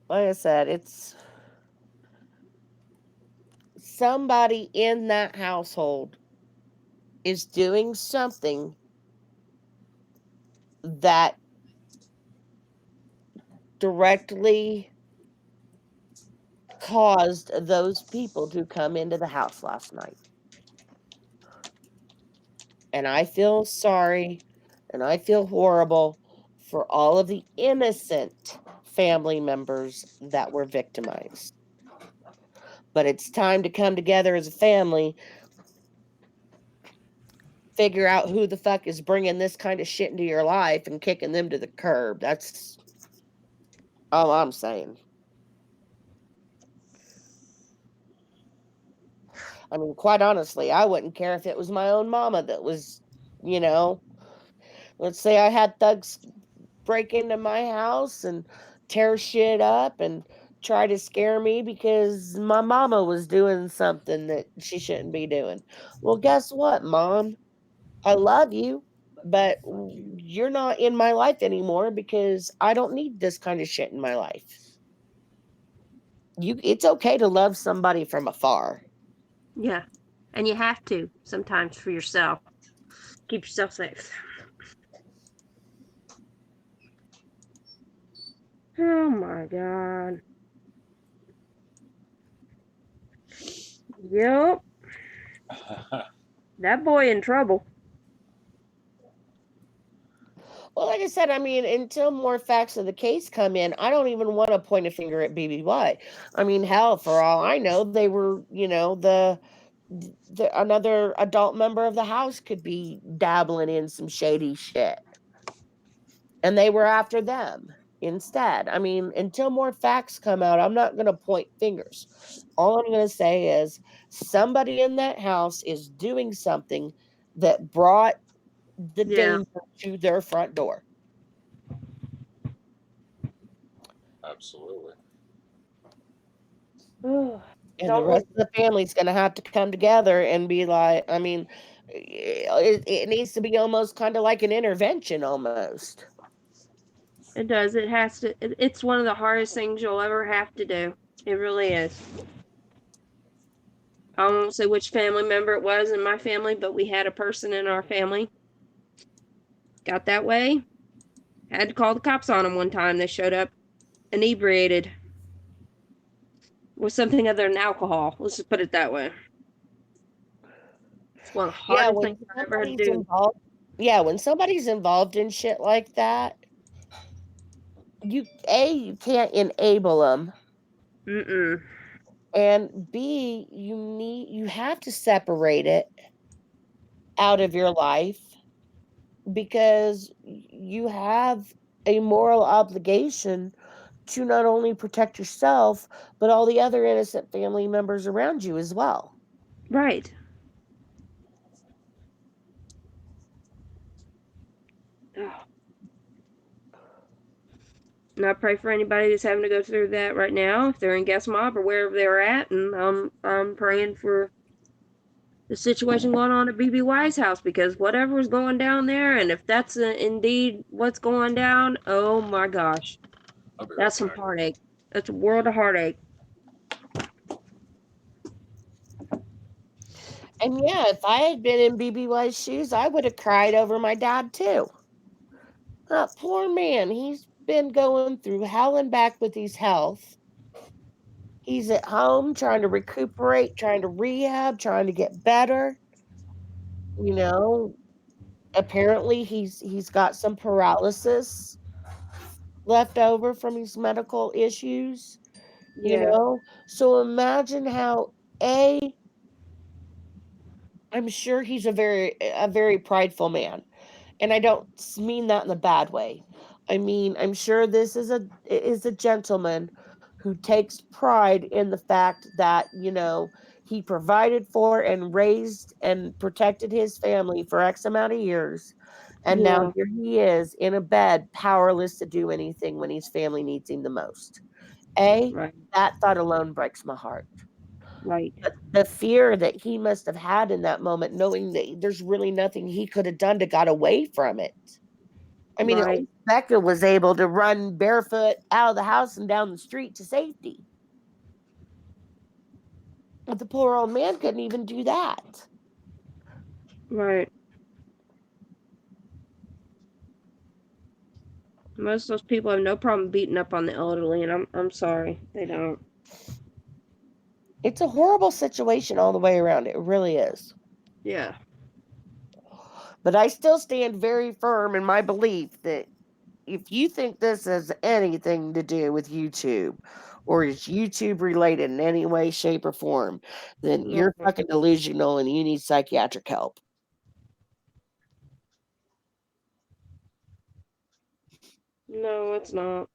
Speaker 5: Like I said, it's somebody in that household is doing something that directly caused those people to come into the house last night. And I feel sorry and I feel horrible for all of the innocent family members that were victimized. But it's time to come together as a family, figure out who the fuck is bringing this kind of shit into your life and kicking them to the curb. That's all I'm saying. I mean, quite honestly, I wouldn't care if it was my own mama that was, you know, let's say I had thugs break into my house and tear shit up and try to scare me because my mama was doing something that she shouldn't be doing. Well, guess what, Mom? I love you, but you're not in my life anymore because I don't need this kind of shit in my life. It's okay to love somebody from afar.
Speaker 3: Yeah. And you have to sometimes for yourself. Keep yourself safe. Oh my God. Yep. That boy in trouble.
Speaker 5: Well, like I said, I mean, until more facts of the case come in, I don't even want to point a finger at BBY. I mean, hell, for all I know, they were, you know, another adult member of the house could be dabbling in some shady shit, and they were after them instead. I mean, until more facts come out, I'm not going to point fingers. All I'm going to say is somebody in that house is doing something that brought the
Speaker 3: Yeah.
Speaker 5: danger to their front door.
Speaker 1: Absolutely.
Speaker 5: And the
Speaker 3: Don't
Speaker 5: rest of the family's going to have to come together and be like, I mean, it needs to be almost kind of like an intervention almost.
Speaker 3: It does. It has to. It's one of the hardest things you'll ever have to do. It really is. I won't say which family member it was in my family, but we had a person in our family got that way. Had to call the cops on them one time. They showed up inebriated with something other than alcohol. Let's just put it that way. It's one of the
Speaker 5: Yeah,
Speaker 3: hardest
Speaker 5: when
Speaker 3: things I've ever had to
Speaker 5: somebody's
Speaker 3: do.
Speaker 5: involved, yeah, when somebody's involved in shit like that, you can't enable them,
Speaker 3: Mm-mm.
Speaker 5: and B, you have to separate it out of your life because you have a moral obligation to not only protect yourself, but all the other innocent family members around you as well.
Speaker 3: Right. Ugh. And I pray for anybody that's having to go through that right now, if they're in Gas Mob or wherever they're at, and I'm praying for the situation going on at BBY's house, because whatever's going down there, and if that's indeed what's going down, oh my gosh,
Speaker 1: I'll be right
Speaker 3: that's some
Speaker 1: back.
Speaker 3: heartache. That's a world of heartache.
Speaker 5: And yeah, if I had been in BBY's shoes, I would have cried over my dad too. That poor man, he's been going through hell and back with his health. He's at home trying to recuperate, trying to rehab, trying to get better. You know, apparently he's got some paralysis left over from his medical issues, you
Speaker 3: Yeah.
Speaker 5: know. So imagine how I'm sure he's a very prideful man. And I don't mean that in a bad way. I mean, I'm sure this is a gentleman who takes pride in the fact that, he provided for and raised and protected his family for X amount of years. And now
Speaker 3: Yeah.
Speaker 5: here he is in a bed, powerless to do anything when his family needs him the most.
Speaker 3: Right.
Speaker 5: That thought alone breaks my heart.
Speaker 3: Right.
Speaker 5: But the fear that he must have had in that moment, knowing that there's really nothing he could have done to got away from it. I mean, at
Speaker 3: Right.
Speaker 5: least Becca was able to run barefoot out of the house and down the street to safety. But the poor old man couldn't even do that.
Speaker 3: Right. Most of those people have no problem beating up on the elderly, and I'm sorry, they don't.
Speaker 5: It's a horrible situation all the way around. It really is.
Speaker 3: Yeah.
Speaker 5: But I still stand very firm in my belief that if you think this has anything to do with YouTube or is YouTube related in any way, shape, or form, then you're fucking delusional and you need psychiatric help.
Speaker 3: No, it's not.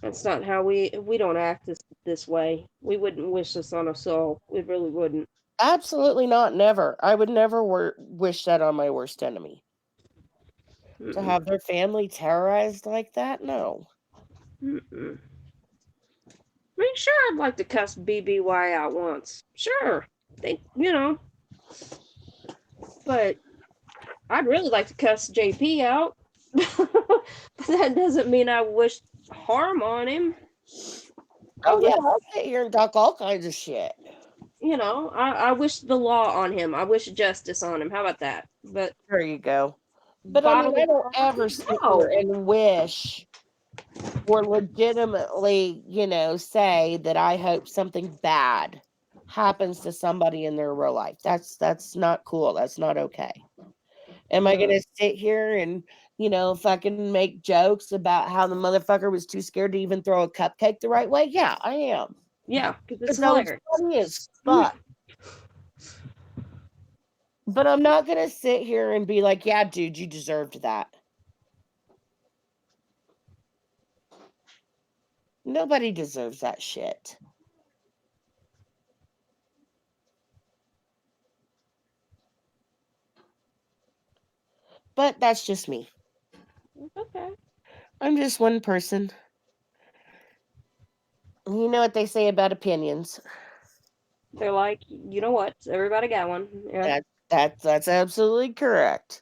Speaker 3: That's not how we don't act this way. We wouldn't wish this on us all. We really wouldn't.
Speaker 5: Absolutely not. Never. I would never wish that on my worst enemy. To
Speaker 3: Mm-mm.
Speaker 5: have their family terrorized like that? No.
Speaker 3: Mm-mm. I mean, sure, I'd like to cuss BBY out once. Sure. But I'd really like to cuss JP out. But that doesn't mean I wish harm on him.
Speaker 5: Oh, yeah. I'll sit here and talk all kinds of shit.
Speaker 3: I wish the law on him. I wish justice on him. How about that? But
Speaker 5: there you go. But I mean, I don't ever sit here and wish or legitimately, say that I hope something bad happens to somebody in their real life. That's not cool. That's not okay. Am I going to sit here and, fucking make jokes about how the motherfucker was too scared to even throw a cupcake the right way? Yeah, I am.
Speaker 3: Yeah, because it's
Speaker 5: hilarious. Funny as fuck. But I'm not going to sit here and be like, yeah, dude, you deserved that. Nobody deserves that shit. But that's just me.
Speaker 3: Okay.
Speaker 5: I'm just one person. You know what they say about opinions.
Speaker 3: They're like, you know what? Everybody got one. Yeah.
Speaker 5: That's absolutely correct.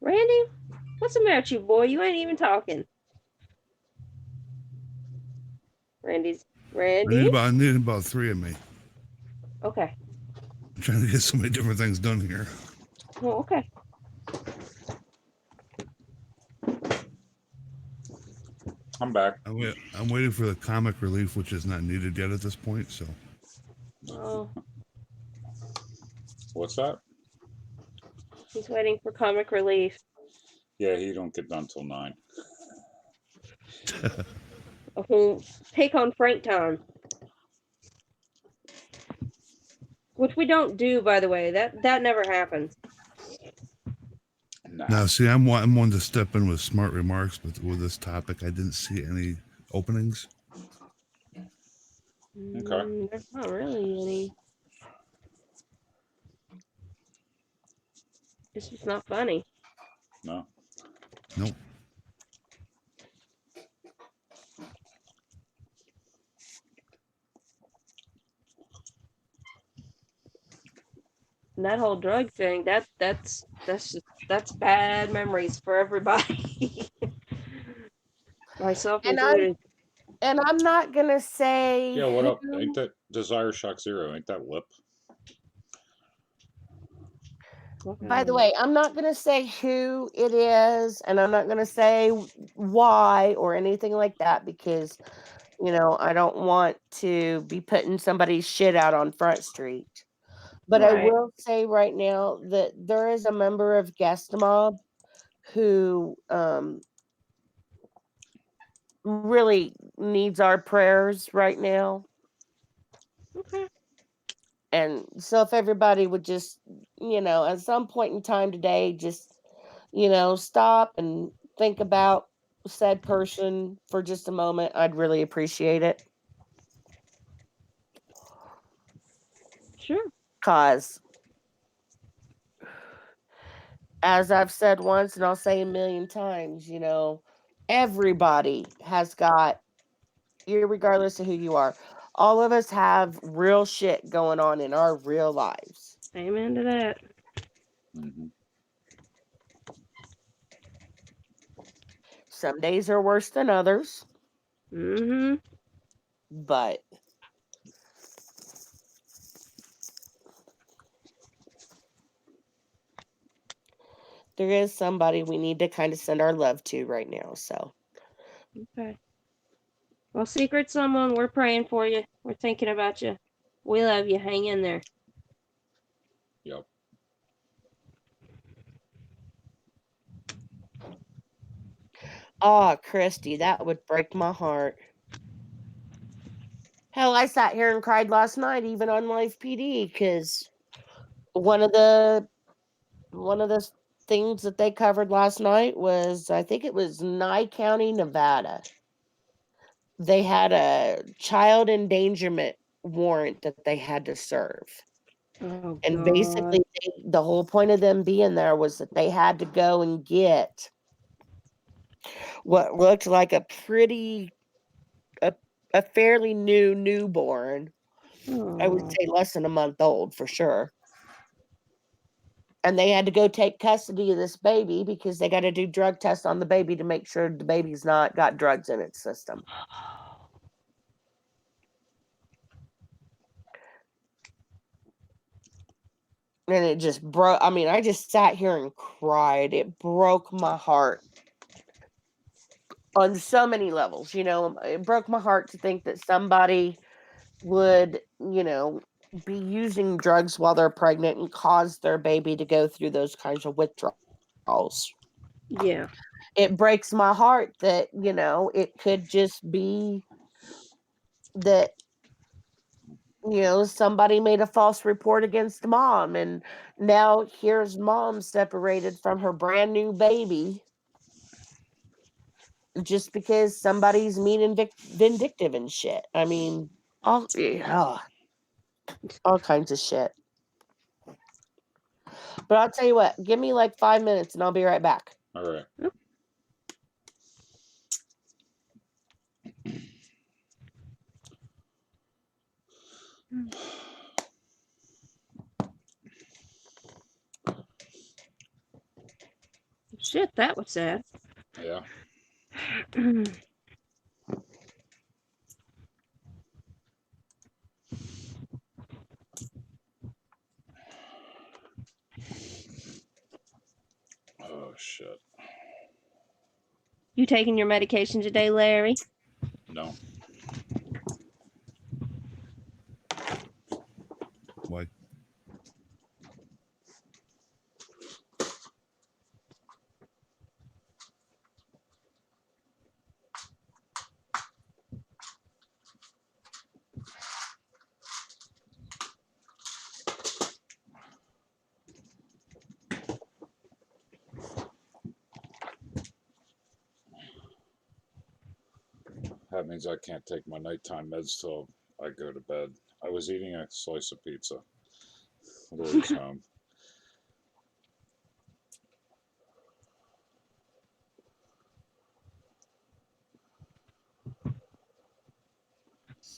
Speaker 3: Randy, what's the matter with you, boy? You ain't even talking. Randy.
Speaker 4: I need about 3 of me.
Speaker 3: Okay.
Speaker 4: I'm trying to get so many different things done here.
Speaker 3: Oh, okay.
Speaker 1: I'm back.
Speaker 4: I'm waiting for the comic relief, which is not needed yet at this point. So.
Speaker 3: Oh.
Speaker 1: What's that?
Speaker 3: He's waiting for comic relief.
Speaker 1: Yeah, he don't get done till 9.
Speaker 3: A whole take on Frank time. Which we don't do, by the way. That never happens.
Speaker 1: Nah.
Speaker 4: Now, see, I'm one to step in with smart remarks, but with this topic, I didn't see any openings.
Speaker 1: Okay.
Speaker 3: There's not really any. It's just not funny.
Speaker 1: No.
Speaker 4: Nope.
Speaker 3: And that whole drug thing, that's bad memories for everybody. Myself
Speaker 5: And
Speaker 3: included.
Speaker 5: I'm not gonna say.
Speaker 1: Yeah, what up?
Speaker 5: who-
Speaker 1: Ain't that Desire Shock Zero? Ain't that Lip?
Speaker 5: By the way, I'm not gonna say who it is, and I'm not gonna say why or anything like that because, I don't want to be putting somebody's shit out on Front Street. But I
Speaker 3: Right.
Speaker 5: will say right now that there is a member of Guest Mob who really needs our prayers right now.
Speaker 3: Okay.
Speaker 5: And so if everybody would just, at some point in time today, just, stop and think about said person for just a moment, I'd really appreciate it.
Speaker 3: Sure.
Speaker 5: Because, as I've said once and I'll say a million times, everybody has got, regardless of who you are, all of us have real shit going on in our real lives.
Speaker 3: Amen to that.
Speaker 1: Mm-hmm.
Speaker 5: Some days are worse than others,
Speaker 3: Mm-hmm.
Speaker 5: but there is somebody we need to kind of send our love to right now. So,
Speaker 3: Okay. Well, Secret Someone, we're praying for you. We're thinking about you. We love you. Hang in there.
Speaker 1: Yep.
Speaker 5: Christy, that would break my heart. Hell, I sat here and cried last night, even on Live PD, because one of the things that they covered last night was, I think it was Nye County, Nevada. They had a child endangerment warrant that they had to serve.
Speaker 3: Oh,
Speaker 5: And
Speaker 3: God.
Speaker 5: basically, the whole point of them being there was that they had to go and get what looked like a fairly new newborn. I would
Speaker 3: Oh.
Speaker 5: say less than a month old for sure. And they had to go take custody of this baby because they got to do drug tests on the baby to make sure the baby's not got drugs in its system. And it just broke. I mean, I just sat here and cried. It broke my heart on so many levels. It broke my heart to think that somebody would, be using drugs while they're pregnant and cause their baby to go through those kinds of withdrawals.
Speaker 3: Yeah.
Speaker 5: It breaks my heart that, it could just be that, somebody made a false report against mom, and now here's mom separated from her brand new baby just because somebody's mean and vindictive and shit. I mean, all kinds of shit. But I'll tell you what, give me like 5 minutes and I'll be right back.
Speaker 1: All right.
Speaker 3: Shit, that was sad.
Speaker 1: Yeah. Oh shit.
Speaker 3: You taking your medication today, Larry?
Speaker 1: No.
Speaker 4: Why?
Speaker 1: That means I can't take my nighttime meds till I go to bed. I was eating a slice of pizza. Lori's home.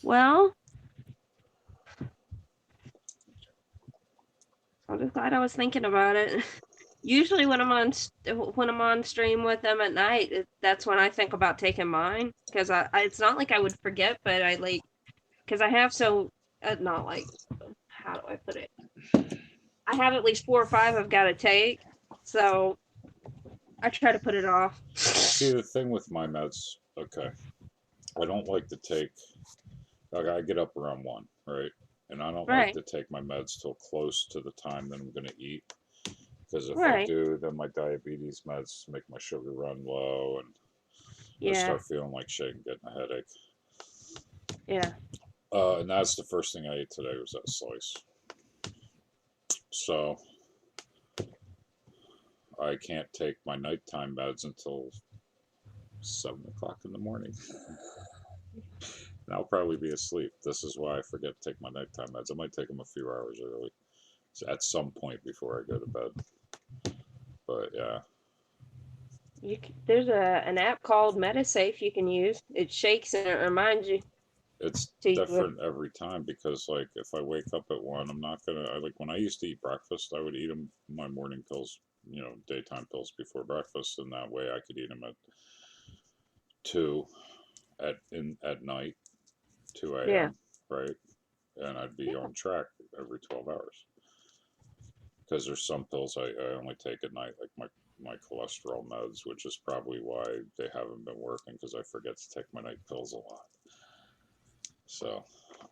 Speaker 3: Well, I'm just glad I was thinking about it. Usually, when I'm on stream with them at night, that's when I think about taking mine because it's not like I would forget, but I like because I have not like how do I put it? I have at least 4 or 5 I've got to take, so I try to put it off.
Speaker 1: See, the thing with my meds, okay, I don't like to take, like, I get up around 1, right? And I don't like
Speaker 3: Right.
Speaker 1: to take my meds till close to the time that I'm going to eat. Because if I
Speaker 3: Right.
Speaker 1: do, then my diabetes meds make my sugar run low and I
Speaker 3: Yeah.
Speaker 1: start feeling like shit and getting a headache.
Speaker 3: Yeah.
Speaker 1: And that's the first thing I ate today was that slice. So I can't take my nighttime meds until 7 o'clock in the morning. And I'll probably be asleep. This is why I forget to take my nighttime meds. I might take them a few hours early, so at some point before I go to bed. But yeah,
Speaker 3: There's an app called MetaSafe you can use. It shakes and it reminds you.
Speaker 1: it's
Speaker 3: to you.
Speaker 1: different every time because, like, if I wake up at 1, I'm not gonna. Like when I used to eat breakfast, I would eat them my morning pills, daytime pills before breakfast, and that way I could eat them at 2 at night, 2 a.m.
Speaker 3: Yeah.
Speaker 1: Right, and I'd be on track every 12 hours. Because there's some pills I only take at night, like my cholesterol meds, which is probably why they haven't been working because I forget to take my night pills a lot. So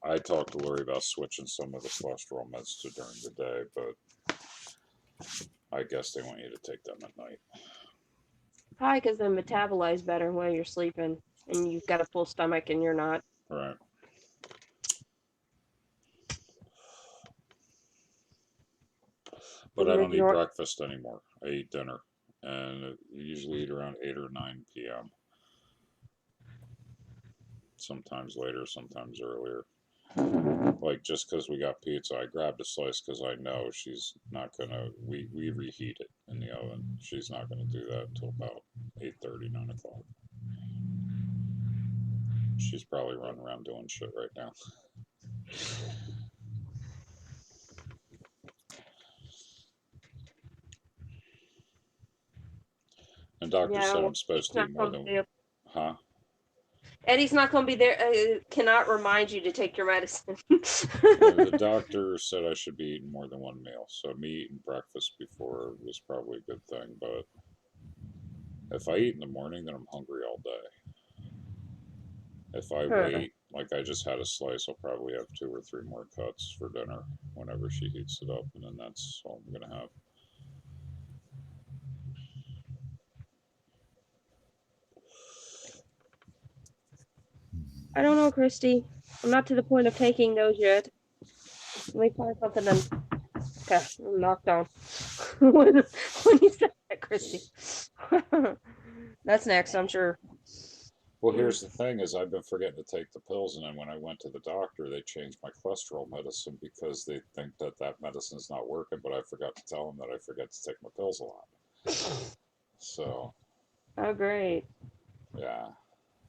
Speaker 1: I talked to Lori about switching some of the cholesterol meds to during the day, but I guess they want you to take them at night.
Speaker 3: Probably because they metabolize better while you're sleeping and you've got a full stomach and you're not.
Speaker 1: Right. But I don't eat breakfast anymore. I eat dinner, and I usually eat around 8 or 9 p.m. Sometimes later, sometimes earlier. Like, just because we got pizza, I grabbed a slice because I know she's not gonna. We reheat it in the oven. She's not gonna do that until about 8:30, 9 o'clock. She's probably running around doing shit right now. And doctor said I'm supposed to eat more than. Huh?
Speaker 3: Eddie's not going to be there. Cannot remind you to take your medicine.
Speaker 1: The doctor said I should be eating more than 1 meal. So me eating breakfast before was probably a good thing. But if I eat in the morning, then I'm hungry all day. If I wait, like I just had a slice, I'll probably have 2 or 3 more cuts for dinner whenever she heats it up. And then that's all I'm going to have.
Speaker 3: I don't know, Christy. I'm not to the point of taking those yet. Let me find something then. Okay, I'm knocked on. when you said that, Christy. That's next, I'm sure.
Speaker 1: Well, here's the thing is I've been forgetting to take the pills, and then when I went to the doctor, they changed my cholesterol medicine because they think that medicine's not working, but I forgot to tell them that I forget to take my pills a lot. So.
Speaker 3: Oh, great.
Speaker 1: Yeah.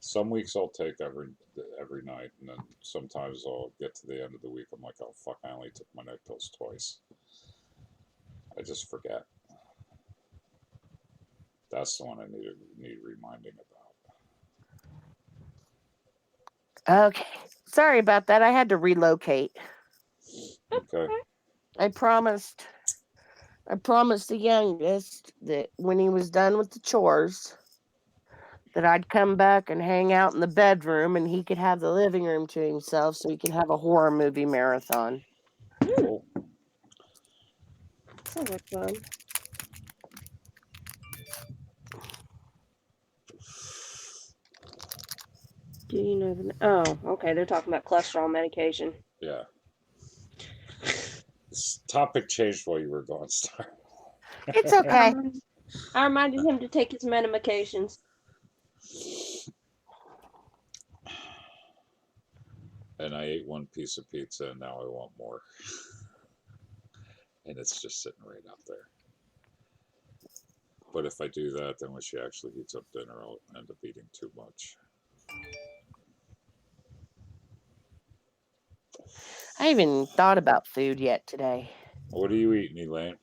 Speaker 1: Some weeks I'll take every night, and then sometimes I'll get to the end of the week. I'm like, oh fuck, I only took my night pills twice. I just forget. That's the one I need reminding
Speaker 5: about. Okay, sorry about that. I had to relocate.
Speaker 1: Okay.
Speaker 5: I promised the youngest that when he was done with the chores, that I'd come back and hang out in the bedroom and he could have the living room to himself so he could have a horror movie marathon.
Speaker 1: Cool.
Speaker 3: Sounds like fun. Do you know the... Oh, okay. They're talking about cholesterol medication.
Speaker 1: Yeah. This topic changed while you were gone, Star.
Speaker 5: It's okay.
Speaker 3: I reminded him to take his medications.
Speaker 1: And I ate one piece of pizza and now I want more. And it's just sitting right out there. But if I do that, then when she actually heats up dinner, I'll end up eating too much.
Speaker 5: I haven't even thought about food yet today.
Speaker 1: What are you eating, Elaine?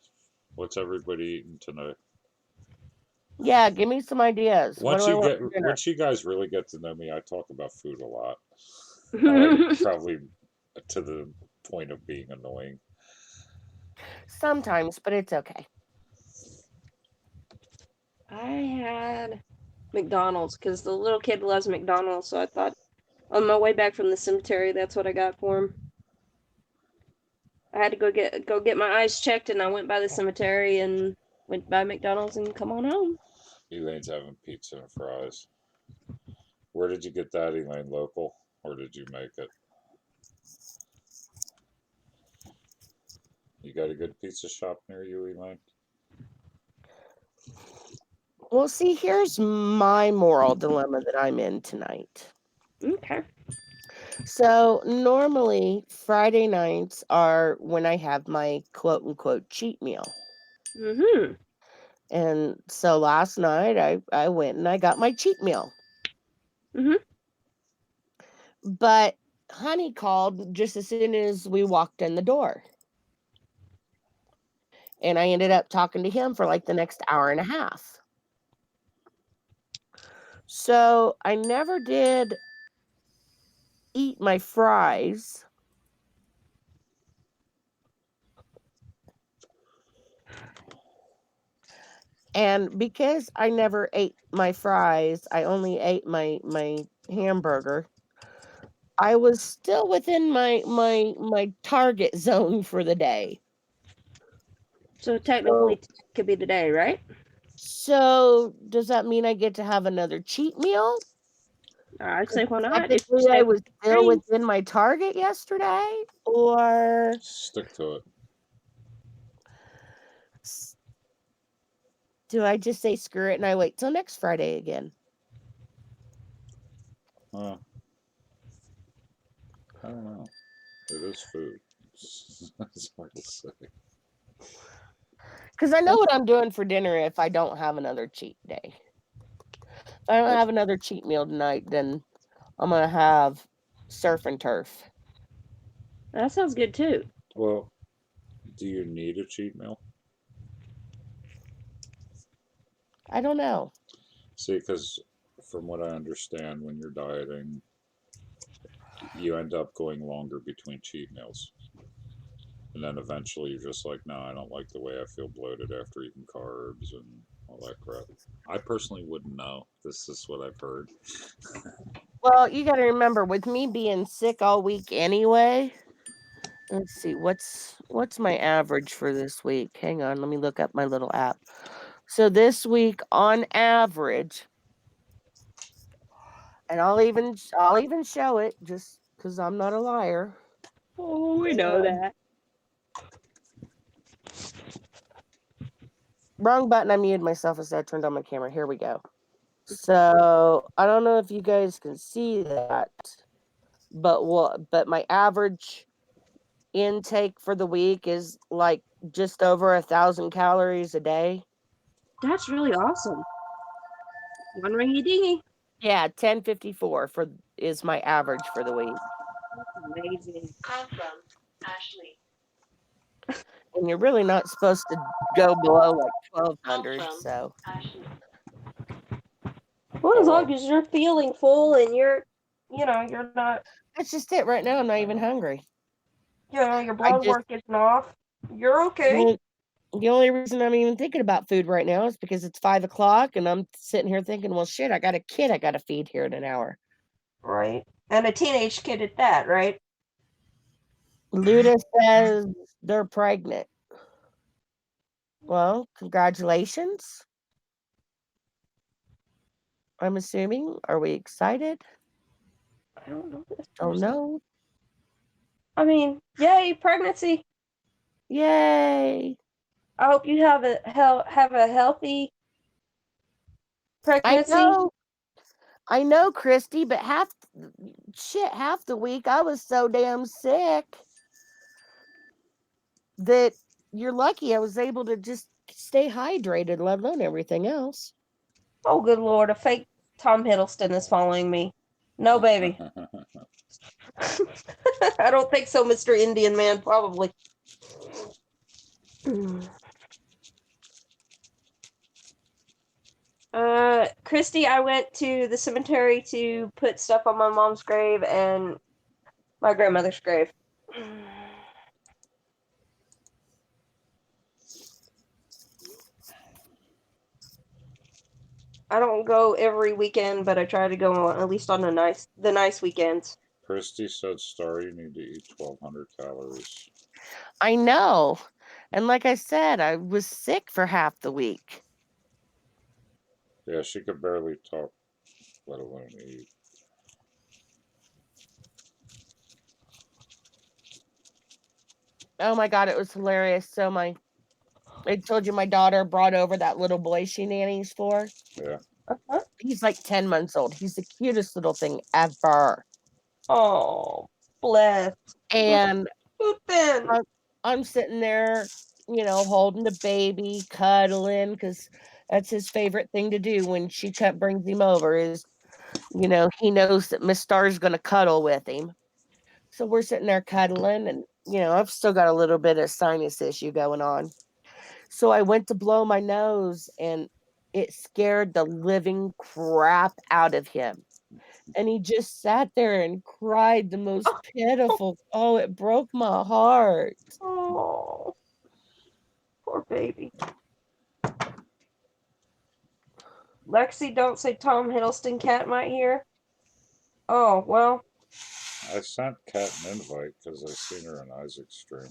Speaker 1: What's everybody eating tonight?
Speaker 5: Yeah, give me some ideas.
Speaker 1: Once
Speaker 5: what do I
Speaker 1: you
Speaker 5: want
Speaker 1: get,
Speaker 5: for dinner?
Speaker 1: once you guys really get to know me, I talk about food a lot. Probably to the point of being annoying.
Speaker 5: Sometimes, but it's okay.
Speaker 3: I had McDonald's because the little kid loves McDonald's, so I thought on my way back from the cemetery, that's what I got for him. I had to go get my eyes checked, and I went by the cemetery and went by McDonald's and come on home.
Speaker 1: Elaine's having pizza and fries. Where did you get that, Elaine? Local, or did you make it? You got a good pizza shop near you, Elaine?
Speaker 5: Well, see, here's my moral dilemma that I'm in tonight.
Speaker 3: Okay.
Speaker 5: So normally Friday nights are when I have my quote unquote cheat meal.
Speaker 3: Mm-hmm.
Speaker 5: And so last night I went and I got my cheat meal.
Speaker 3: Mhm.
Speaker 5: But Honey called just as soon as we walked in the door. And I ended up talking to him for like the next hour and a half. So I never did eat my fries. And because I never ate my fries, I only ate my hamburger. I was still within my target zone for the day.
Speaker 3: So technically, today could be the day, right?
Speaker 5: So does that mean I get to have another cheat meal?
Speaker 3: I'd say why not? If you
Speaker 5: Technically,
Speaker 3: stay
Speaker 5: I was still
Speaker 3: with
Speaker 5: within my target yesterday, or
Speaker 1: Stick to it.
Speaker 5: do I just say screw it and I wait till next Friday again?
Speaker 1: I don't know. It is food. It's hard to say.
Speaker 5: Because I know what I'm doing for dinner if I don't have another cheat day. If I don't have another cheat meal tonight, then I'm going to have surf and turf.
Speaker 3: That sounds good too.
Speaker 1: Well, do you need a cheat meal?
Speaker 5: I don't know.
Speaker 1: See, because from what I understand, when you're dieting, you end up going longer between cheat meals. And then eventually you're just like, no, I don't like the way I feel bloated after eating carbs and all that crap. I personally wouldn't know. This is what I've heard.
Speaker 5: Well, you got to remember, with me being sick all week anyway. Let's see, what's my average for this week? Hang on, let me look up my little app. So this week, on average, and I'll even show it just because I'm not a liar.
Speaker 3: Oh, we know that.
Speaker 5: Wrong button. I muted myself instead. I turned on my camera. Here we go. So I don't know if you guys can see that, but my average intake for the week is like just over 1,000 calories a day.
Speaker 3: That's really awesome. One ringy dingy.
Speaker 5: Yeah, 1054 is my average for the week.
Speaker 3: Amazing.
Speaker 8: Call from Ashley.
Speaker 5: And you're really not supposed to go below like 1,200. So
Speaker 8: Ashley.
Speaker 3: Well, as long as you're feeling full and you're not,
Speaker 5: that's just it. Right now, I'm not even hungry.
Speaker 3: your blood work isn't off. You're okay.
Speaker 5: Well, the only reason I'm even thinking about food right now is because it's 5 o'clock and I'm sitting here thinking, well, shit, I got a kid I got to feed here in an hour.
Speaker 3: Right. And a teenage kid at that, right?
Speaker 5: Luda says they're pregnant. Well, congratulations. I'm assuming. Are we excited?
Speaker 3: I don't know.
Speaker 5: Oh, no.
Speaker 3: I mean, yay, pregnancy.
Speaker 5: Yay.
Speaker 3: I hope you have a healthy pregnancy.
Speaker 5: I know, Christy, but half shit, half the week I was so damn sick that you're lucky I was able to just stay hydrated, let alone everything else.
Speaker 3: Oh, good Lord. A fake Tom Hiddleston is following me. No, baby. I don't think so, Mr. Indian Man. Probably. Christy, I went to the cemetery to put stuff on my mom's grave and my grandmother's grave. I don't go every weekend, but I try to go at least on the nice weekends.
Speaker 1: Christy said, Star, you need to eat 1,200 calories.
Speaker 5: I know. And like I said, I was sick for half the week.
Speaker 1: Yeah, she could barely talk, let alone eat.
Speaker 5: Oh my God, it was hilarious. So I told you my daughter brought over that little boy she nannies for.
Speaker 1: Yeah.
Speaker 3: Uh-huh.
Speaker 5: He's like 10 months old. He's the cutest little thing ever.
Speaker 3: Oh, bless.
Speaker 5: And
Speaker 3: Ben.
Speaker 5: I'm sitting there, holding the baby, cuddling, because that's his favorite thing to do when she brings him over is, he knows that Miss Star's going to cuddle with him. So we're sitting there cuddling and, I've still got a little bit of sinus issue going on. So I went to blow my nose and it scared the living crap out of him. And he just sat there and cried the most pitiful. Oh, it broke my heart.
Speaker 3: Oh, poor baby. Lexi, don't say Tom Hiddleston cat might hear. Oh, well.
Speaker 1: I sent Kat an invite because I seen her in Isaac's stream.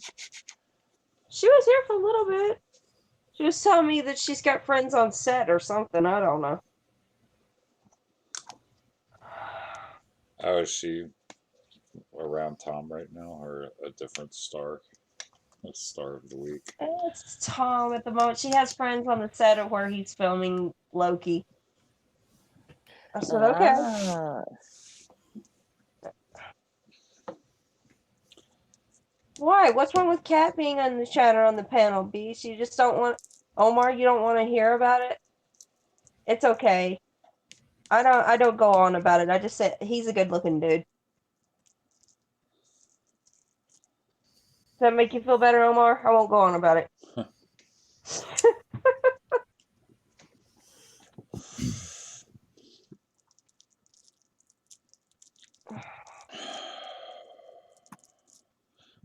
Speaker 3: She was here for a little bit. She was telling me that she's got friends on set or something. I don't know.
Speaker 1: Oh, is she around Tom right now or a different star? A star of the week.
Speaker 3: It's Tom at the moment. She has friends on the set of where he's filming Loki. I said, okay.
Speaker 5: Ah.
Speaker 3: Why? What's wrong with Kat being on the chat or on the panel, Beast? You just don't want Omar, you don't want to hear about it? It's okay. I don't go on about it. I just said he's a good looking dude. Does that make you feel better, Omar? I won't go on about it.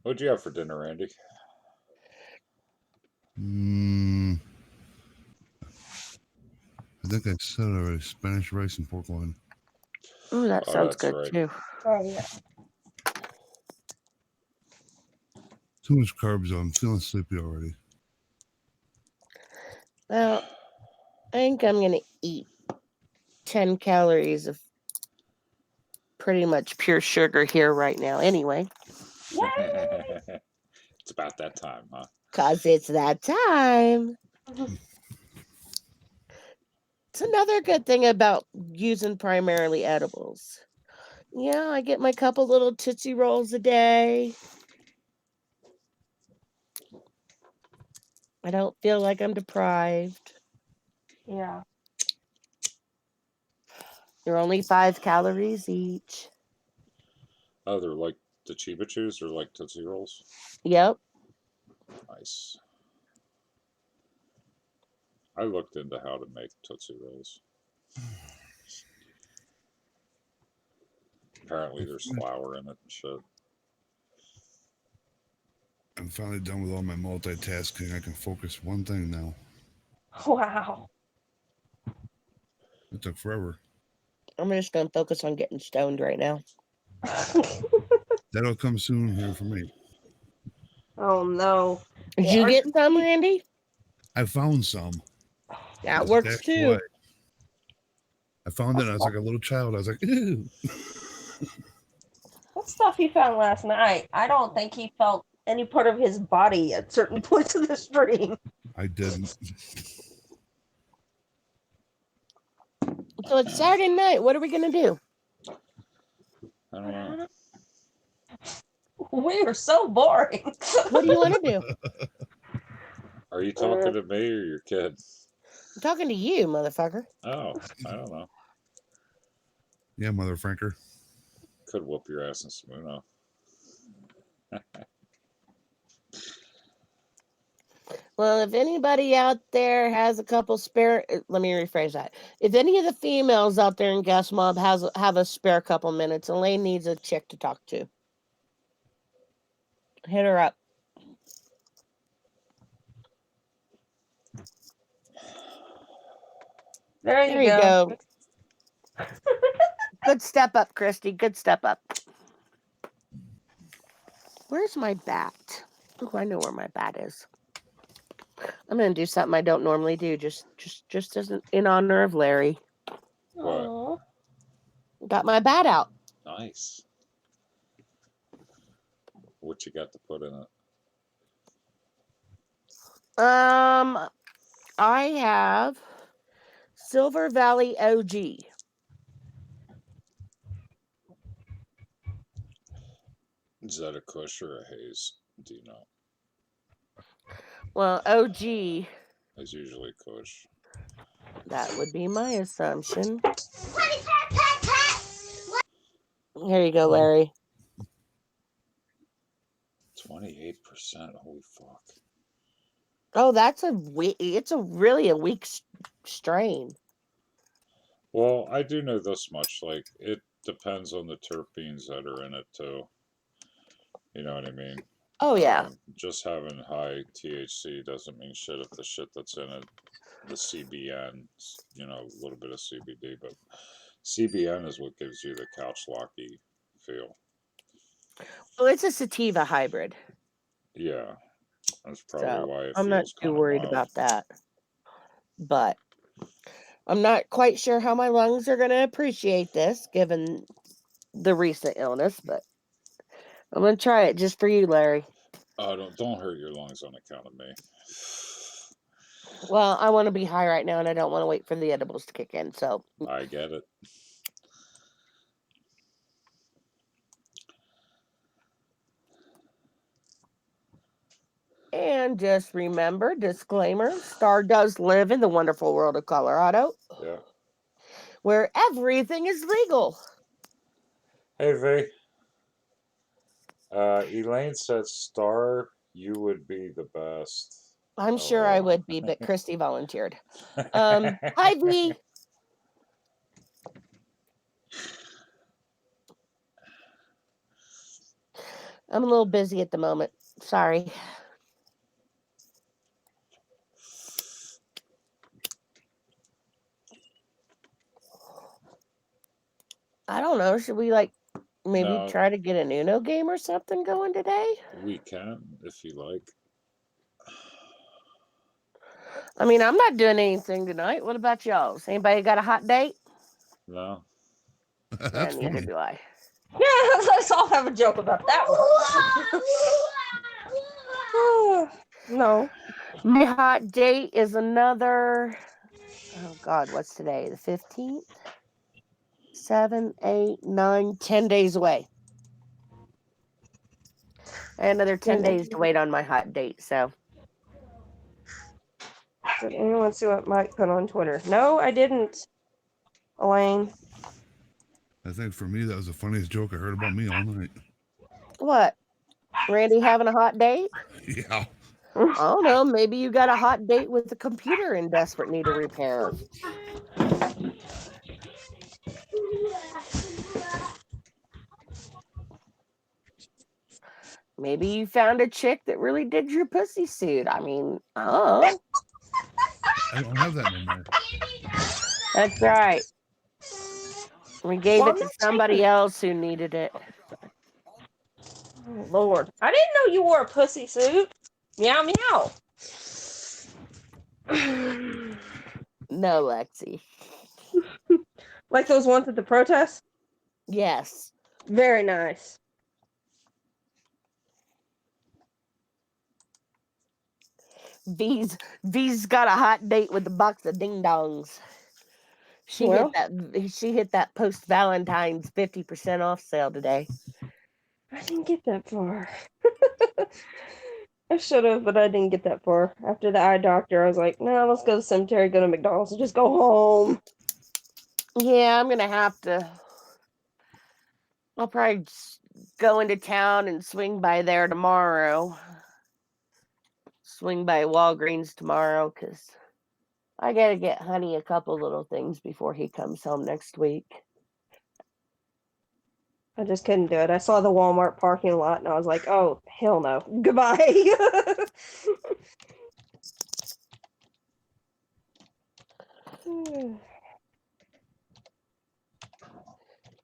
Speaker 1: What'd you have for dinner, Randy?
Speaker 4: I think I said it already. Spanish rice and pork loin.
Speaker 5: Ooh, that
Speaker 1: Oh,
Speaker 5: sounds
Speaker 1: that's
Speaker 5: good
Speaker 1: right.
Speaker 5: too.
Speaker 3: Oh yeah.
Speaker 4: Too much carbs though. I'm feeling sleepy already.
Speaker 5: Well, I think I'm going to eat 10 calories of pretty much pure sugar here right now anyway.
Speaker 1: It's about that time, huh?
Speaker 5: Because it's that time. It's another good thing about using primarily edibles. Yeah, I get my couple little Tootsie Rolls a day. I don't feel like I'm deprived.
Speaker 3: Yeah.
Speaker 5: They're only 5 calories each.
Speaker 1: Oh, they're like the Chiba Chews or like Tootsie Rolls?
Speaker 5: Yep.
Speaker 1: Nice. I looked into how to make Tootsie Rolls. Apparently there's flour in it and shit.
Speaker 4: I'm finally done with all my multitasking. I can focus one thing now.
Speaker 3: Wow.
Speaker 4: It took forever.
Speaker 5: I'm just going to focus on getting stoned right now.
Speaker 4: That'll come soon here for me.
Speaker 3: Oh no.
Speaker 5: Did
Speaker 3: Yeah,
Speaker 5: you
Speaker 3: are
Speaker 5: get
Speaker 3: you-
Speaker 5: some, Randy?
Speaker 4: I found some.
Speaker 5: That
Speaker 4: That's
Speaker 5: works too.
Speaker 4: why. I found it and I was like a little child. I was like, ew.
Speaker 3: What stuff he found last night? I don't think he felt any part of his body at certain points of the stream.
Speaker 4: I didn't.
Speaker 5: So it's Saturday night. What are we going to do?
Speaker 1: I don't know.
Speaker 3: We are so boring.
Speaker 5: What do you want to do?
Speaker 1: Are you talking to me or your kid?
Speaker 5: I'm talking to you, motherfucker.
Speaker 1: Oh, I don't know.
Speaker 4: Yeah, mother franker.
Speaker 1: Could whoop your ass in Smuno.
Speaker 5: Well, if anybody out there has a couple spare, let me rephrase that. If any of the females out there in Gas Mob have a spare couple minutes, Elaine needs a chick to talk to. Hit her up.
Speaker 3: There
Speaker 5: There
Speaker 3: you
Speaker 5: you
Speaker 3: go.
Speaker 5: go. Good step up, Christy. Good step up. Where's my bat? Oh, I know where my bat is. I'm gonna do something I don't normally do, just as in honor of Larry.
Speaker 1: What?
Speaker 3: Aw.
Speaker 5: Got my bat out.
Speaker 1: Nice. What you got to put in it?
Speaker 5: I have Silver Valley OG.
Speaker 1: Is that a Kush or a Haze? Do you know?
Speaker 5: Well, OG,
Speaker 1: It's usually Kush.
Speaker 5: that would be my assumption. Here you go, Larry.
Speaker 1: 28%. Holy fuck.
Speaker 5: Oh, that's it's a really weak strain.
Speaker 1: Well, I do know this much. Like, it depends on the terpenes that are in it, too. You know what I mean?
Speaker 5: Oh yeah.
Speaker 1: Just having high THC doesn't mean shit if the shit that's in it, the CBN, you know, a little bit of CBD, but CBN is what gives you the couch locky feel.
Speaker 5: Well, it's a sativa hybrid.
Speaker 1: Yeah, that's probably why it
Speaker 5: I'm not
Speaker 1: feels
Speaker 5: too
Speaker 1: kind of
Speaker 5: worried
Speaker 1: mild.
Speaker 5: about that. But I'm not quite sure how my lungs are going to appreciate this given the recent illness, but I'm going to try it just for you, Larry.
Speaker 1: Oh, don't hurt your lungs on account of me.
Speaker 5: Well, I want to be high right now and I don't want to wait for the edibles to kick in, so
Speaker 1: I get it.
Speaker 5: and just remember, disclaimer, Star does live in the wonderful world of Colorado.
Speaker 1: Yeah.
Speaker 5: Where everything is legal.
Speaker 1: Hey, V. Elaine said, Star, you would be the best.
Speaker 5: I'm sure I would be, but Christy volunteered. Hi, V. I'm a little busy at the moment. Sorry. I don't know. Should we maybe try to get an Uno game or something going today?
Speaker 1: We can, if you like.
Speaker 5: I mean, I'm not doing anything tonight. What about y'all? Anybody got a hot date?
Speaker 1: No.
Speaker 4: That's
Speaker 5: Neither
Speaker 4: funny.
Speaker 5: do I.
Speaker 3: Yeah, let's all have a joke about that one. No.
Speaker 5: My hot date is another. Oh God, what's today? The 15th? 7, 8, 9, 10 days away. I had another 10 days to wait on my hot date, so.
Speaker 3: Did anyone see what Mike put on Twitter? No, I didn't. Elaine.
Speaker 4: I think for me, that was the funniest joke I heard about me all night.
Speaker 5: What? Randy having a hot date?
Speaker 4: Yeah.
Speaker 5: I don't know. Maybe you got a hot date with the computer in desperate need of repair. Maybe you found a chick that really did your pussy suit. I mean, oh.
Speaker 4: I don't have that no more.
Speaker 5: That's right. We gave it to somebody else who needed it.
Speaker 3: Oh, Lord. I didn't know you wore a pussy suit. Meow, meow.
Speaker 5: No, Lexi.
Speaker 3: Like those ones at the protest?
Speaker 5: Yes.
Speaker 3: Very nice.
Speaker 5: V's got a hot date with a box of ding dongs. She
Speaker 3: Well.
Speaker 5: hit that post Valentine's 50% off sale today.
Speaker 3: I didn't get that far. I should have, but I didn't get that far. After the eye doctor, I was like, no, let's go to the cemetery, go to McDonald's, and just go home.
Speaker 5: Yeah, I'm gonna have to. I'll probably go into town and swing by there tomorrow. Swing by Walgreens tomorrow because I gotta get Honey a couple little things before he comes home next week.
Speaker 3: I just couldn't do it. I saw the Walmart parking lot, and I was like, oh, hell no. Goodbye.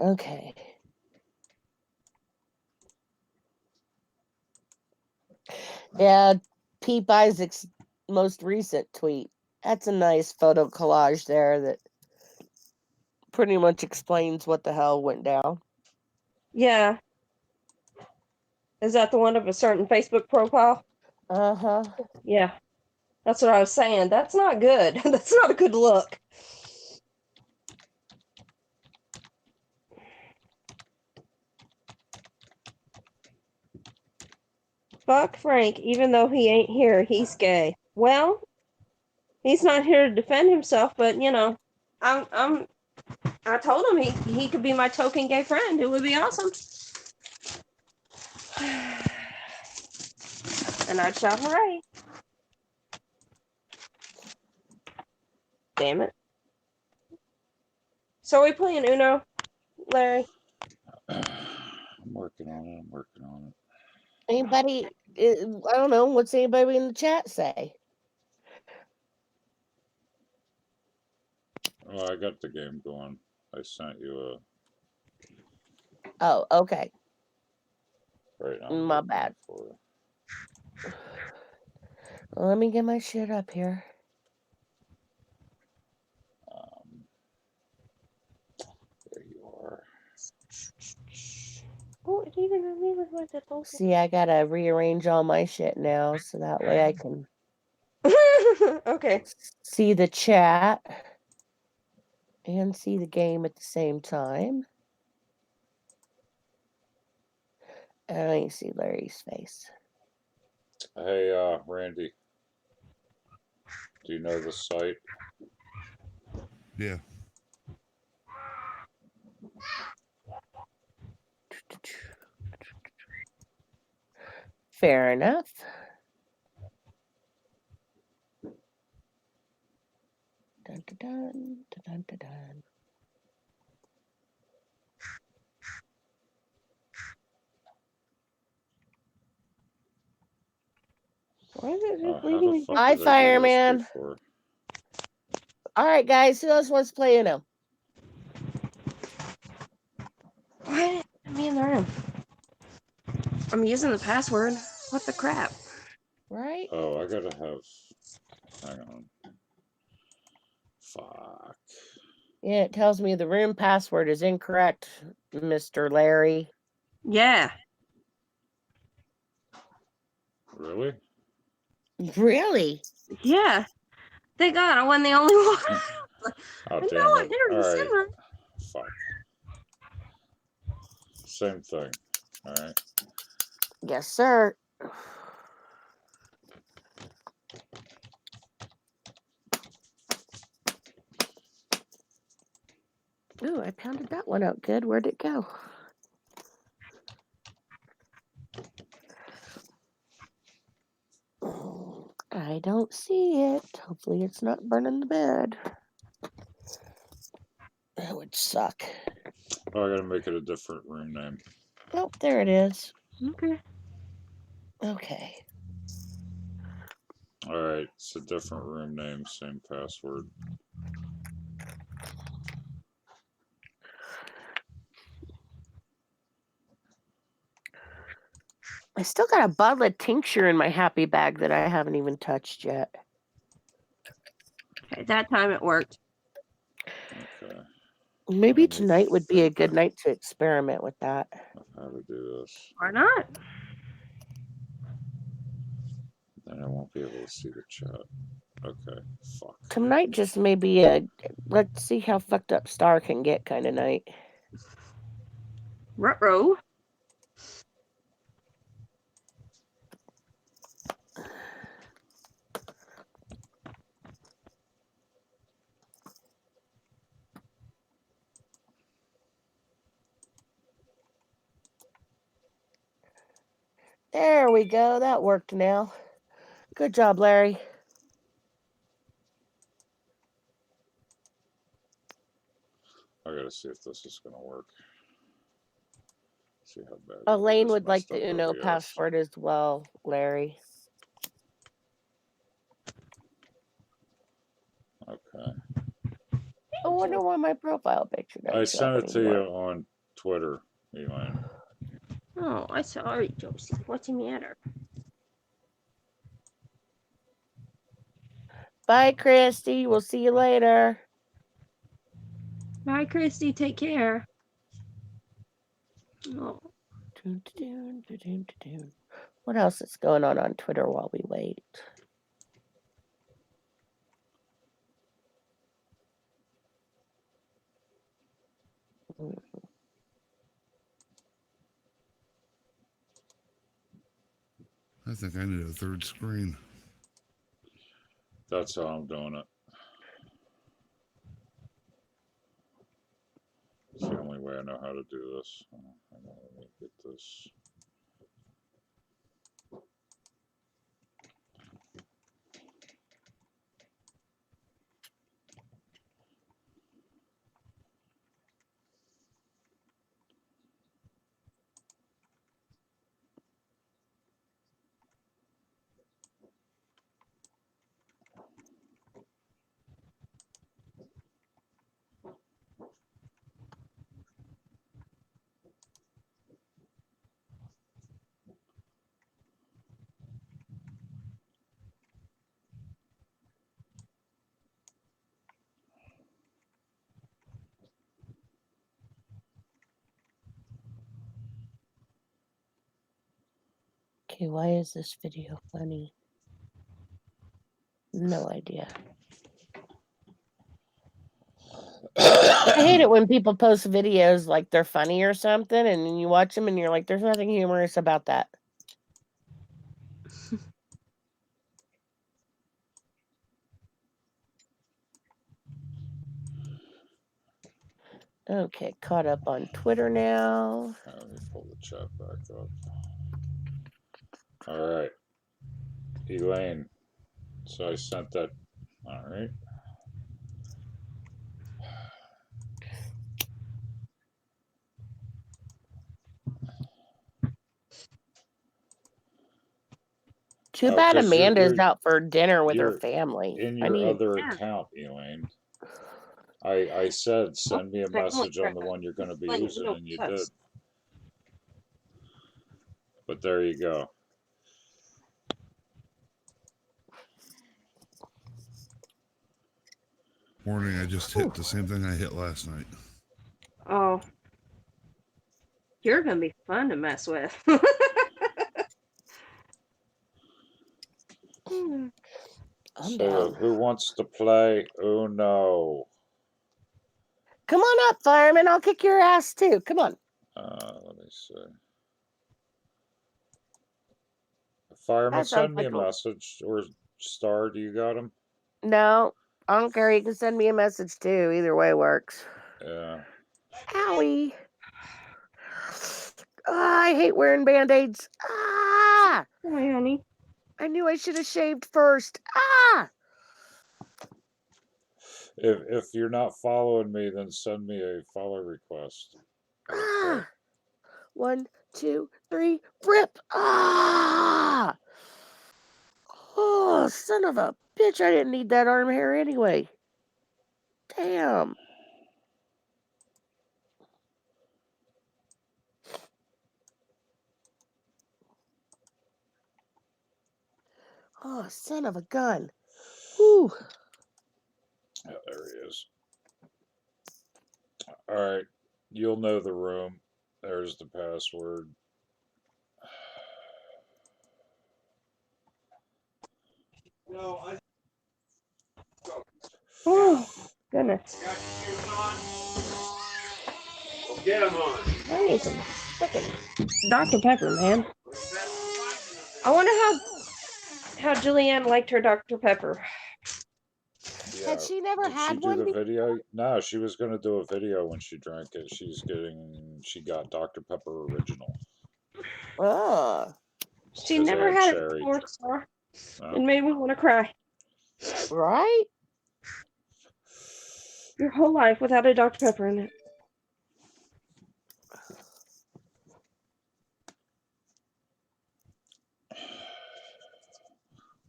Speaker 5: Okay. Yeah, Peep Isaac's most recent tweet. That's a nice photo collage there that pretty much explains what the hell went down.
Speaker 3: Yeah. Is that the one of a certain Facebook profile?
Speaker 5: Uh-huh.
Speaker 3: Yeah. That's what I was saying. That's not good. That's not a good look. Fuck Frank, even though he ain't here, he's gay. Well, he's not here to defend himself, but you know, I told him he could be my token gay friend. It would be awesome. And I'd shout hooray. Damn it. So are we playing Uno, Larry?
Speaker 1: I'm working on it. I'm working on it.
Speaker 5: Anybody, I don't know, what's anybody in the chat say?
Speaker 1: Well, I got the game going. I sent you
Speaker 5: Oh, okay.
Speaker 1: right now.
Speaker 5: My bad. Well, let me get my shit up here.
Speaker 1: There you are.
Speaker 3: Oh, it even remembers what the post.
Speaker 5: See, I gotta rearrange all my shit now so that way I can
Speaker 3: Okay.
Speaker 5: see the chat and see the game at the same time. And I see Larry's face.
Speaker 1: Hey, Randy. Do you know the site?
Speaker 4: Yeah.
Speaker 5: Fair enough. Dun, dun, dun, dun, dun, dun.
Speaker 3: Why is it just
Speaker 1: How the
Speaker 3: leaving me?
Speaker 1: fuck
Speaker 5: Hi,
Speaker 1: did I do this
Speaker 5: Fireman.
Speaker 1: before?
Speaker 5: All right, guys. Who else wants to play Uno?
Speaker 3: Why did it put me in the room? I'm using the password. What the crap?
Speaker 5: Right?
Speaker 1: Oh, I gotta have. Hang on. Fuck.
Speaker 5: Yeah, it tells me the room password is incorrect, Mr. Larry.
Speaker 3: Yeah.
Speaker 1: Really?
Speaker 5: Really?
Speaker 3: Yeah. Thank God I wasn't the only one.
Speaker 1: Oh,
Speaker 3: I know
Speaker 1: damn
Speaker 3: I
Speaker 1: it.
Speaker 3: did it in
Speaker 1: All
Speaker 3: the
Speaker 1: right.
Speaker 3: same room.
Speaker 1: Fuck. Same thing. All right.
Speaker 5: Yes, sir. Ooh, I pounded that one out good. Where'd it go? I don't see it. Hopefully it's not burning the bed. That would suck.
Speaker 1: Oh, I gotta make it a different room name.
Speaker 5: Oh, there it is.
Speaker 3: Okay.
Speaker 5: Okay.
Speaker 1: All right. It's a different room name, same password.
Speaker 5: I still got a bottle of tincture in my happy bag that I haven't even touched yet.
Speaker 3: Okay, that time it worked.
Speaker 1: Okay.
Speaker 5: Maybe
Speaker 1: Let me
Speaker 5: tonight would be a
Speaker 1: think
Speaker 5: good night to experiment with that.
Speaker 1: of how to do this.
Speaker 3: Why not?
Speaker 1: Then I won't be able to see the chat. Okay, fuck.
Speaker 5: Tonight just may be a let's see how fucked up Star can get kind of night.
Speaker 3: Ruh-roh.
Speaker 5: There we go. That worked now. Good job, Larry.
Speaker 1: I gotta see if this is gonna work. See how bad.
Speaker 5: Elaine
Speaker 1: this
Speaker 5: would like
Speaker 1: messed up
Speaker 5: the Uno
Speaker 1: OBS.
Speaker 5: password as well, Larry.
Speaker 1: Okay.
Speaker 5: I wonder why my profile picture doesn't
Speaker 1: I
Speaker 5: show
Speaker 1: sent
Speaker 5: up
Speaker 1: it to you
Speaker 5: anymore.
Speaker 1: on Twitter, Elaine.
Speaker 3: Oh, I'm sorry, Josie. What's the matter?
Speaker 5: Bye, Christy. We'll see you later.
Speaker 3: Bye, Christy. Take care. Oh.
Speaker 5: What else is going on Twitter while we wait?
Speaker 4: I think I need a third screen.
Speaker 1: That's how I'm doing it. It's the only way I know how to do this. Hang on, let me get this.
Speaker 5: Okay, why is this video funny? No idea. I hate it when people post videos like they're funny or something, and then you watch them and you're like, there's nothing humorous about that. Okay, caught up on Twitter now.
Speaker 1: Let me pull the chat back up. All right. Elaine. So I sent that. All right.
Speaker 5: Too
Speaker 1: Oh,
Speaker 5: bad
Speaker 1: 'cause
Speaker 5: Amanda's out for dinner with her
Speaker 1: you're
Speaker 5: family.
Speaker 1: in
Speaker 5: I
Speaker 1: your
Speaker 5: need
Speaker 1: other
Speaker 3: Yeah.
Speaker 1: account, Elaine. I said send me a
Speaker 3: Family
Speaker 1: message on the
Speaker 3: friendly.
Speaker 1: one you're going to be
Speaker 3: Like,
Speaker 1: using,
Speaker 3: no
Speaker 1: and you
Speaker 3: cuss.
Speaker 1: did. But there you go.
Speaker 4: Morning, I just hit the same thing I hit last night.
Speaker 3: Oh. You're gonna be fun to mess with.
Speaker 5: I'm
Speaker 1: So
Speaker 5: down.
Speaker 1: who wants to play Uno?
Speaker 5: Come on up, fireman. I'll kick your ass too. Come on.
Speaker 1: Let me see. Fireman,
Speaker 5: That sounds
Speaker 1: send me
Speaker 5: like
Speaker 1: a message. Or Star, do you got him?
Speaker 5: No, I don't care. You can send me a message too. Either way works.
Speaker 1: Yeah.
Speaker 5: Owie. I hate wearing band-aids. Ah!
Speaker 3: Hi, honey.
Speaker 5: I knew I should have shaved first. Ah!
Speaker 1: If you're not following me, then send me a follow request.
Speaker 5: Ah! 1, 2, 3, rip! Ah! Oh, son of a bitch! I didn't need that arm hair anyway. Damn. Oh, son of a gun. Whew.
Speaker 1: Yeah, there he is. All right. You'll know the room. There's the password.
Speaker 3: Oh, goodness.
Speaker 7: Get him on.
Speaker 3: I need some freaking Dr. Pepper, man. I wonder how Julianne liked her Dr. Pepper.
Speaker 1: Yeah.
Speaker 5: Had she never
Speaker 1: Did she
Speaker 5: had
Speaker 1: do
Speaker 5: one?
Speaker 1: the video? No, she was gonna do a video when she drank it. She got Dr. Pepper original.
Speaker 5: Oh,
Speaker 3: She
Speaker 1: 'Cause they
Speaker 3: never
Speaker 1: had
Speaker 3: had it
Speaker 1: cherry.
Speaker 3: before, sir.
Speaker 1: No?
Speaker 3: It made me want to cry.
Speaker 5: right?
Speaker 3: Your whole life without a Dr. Pepper in it.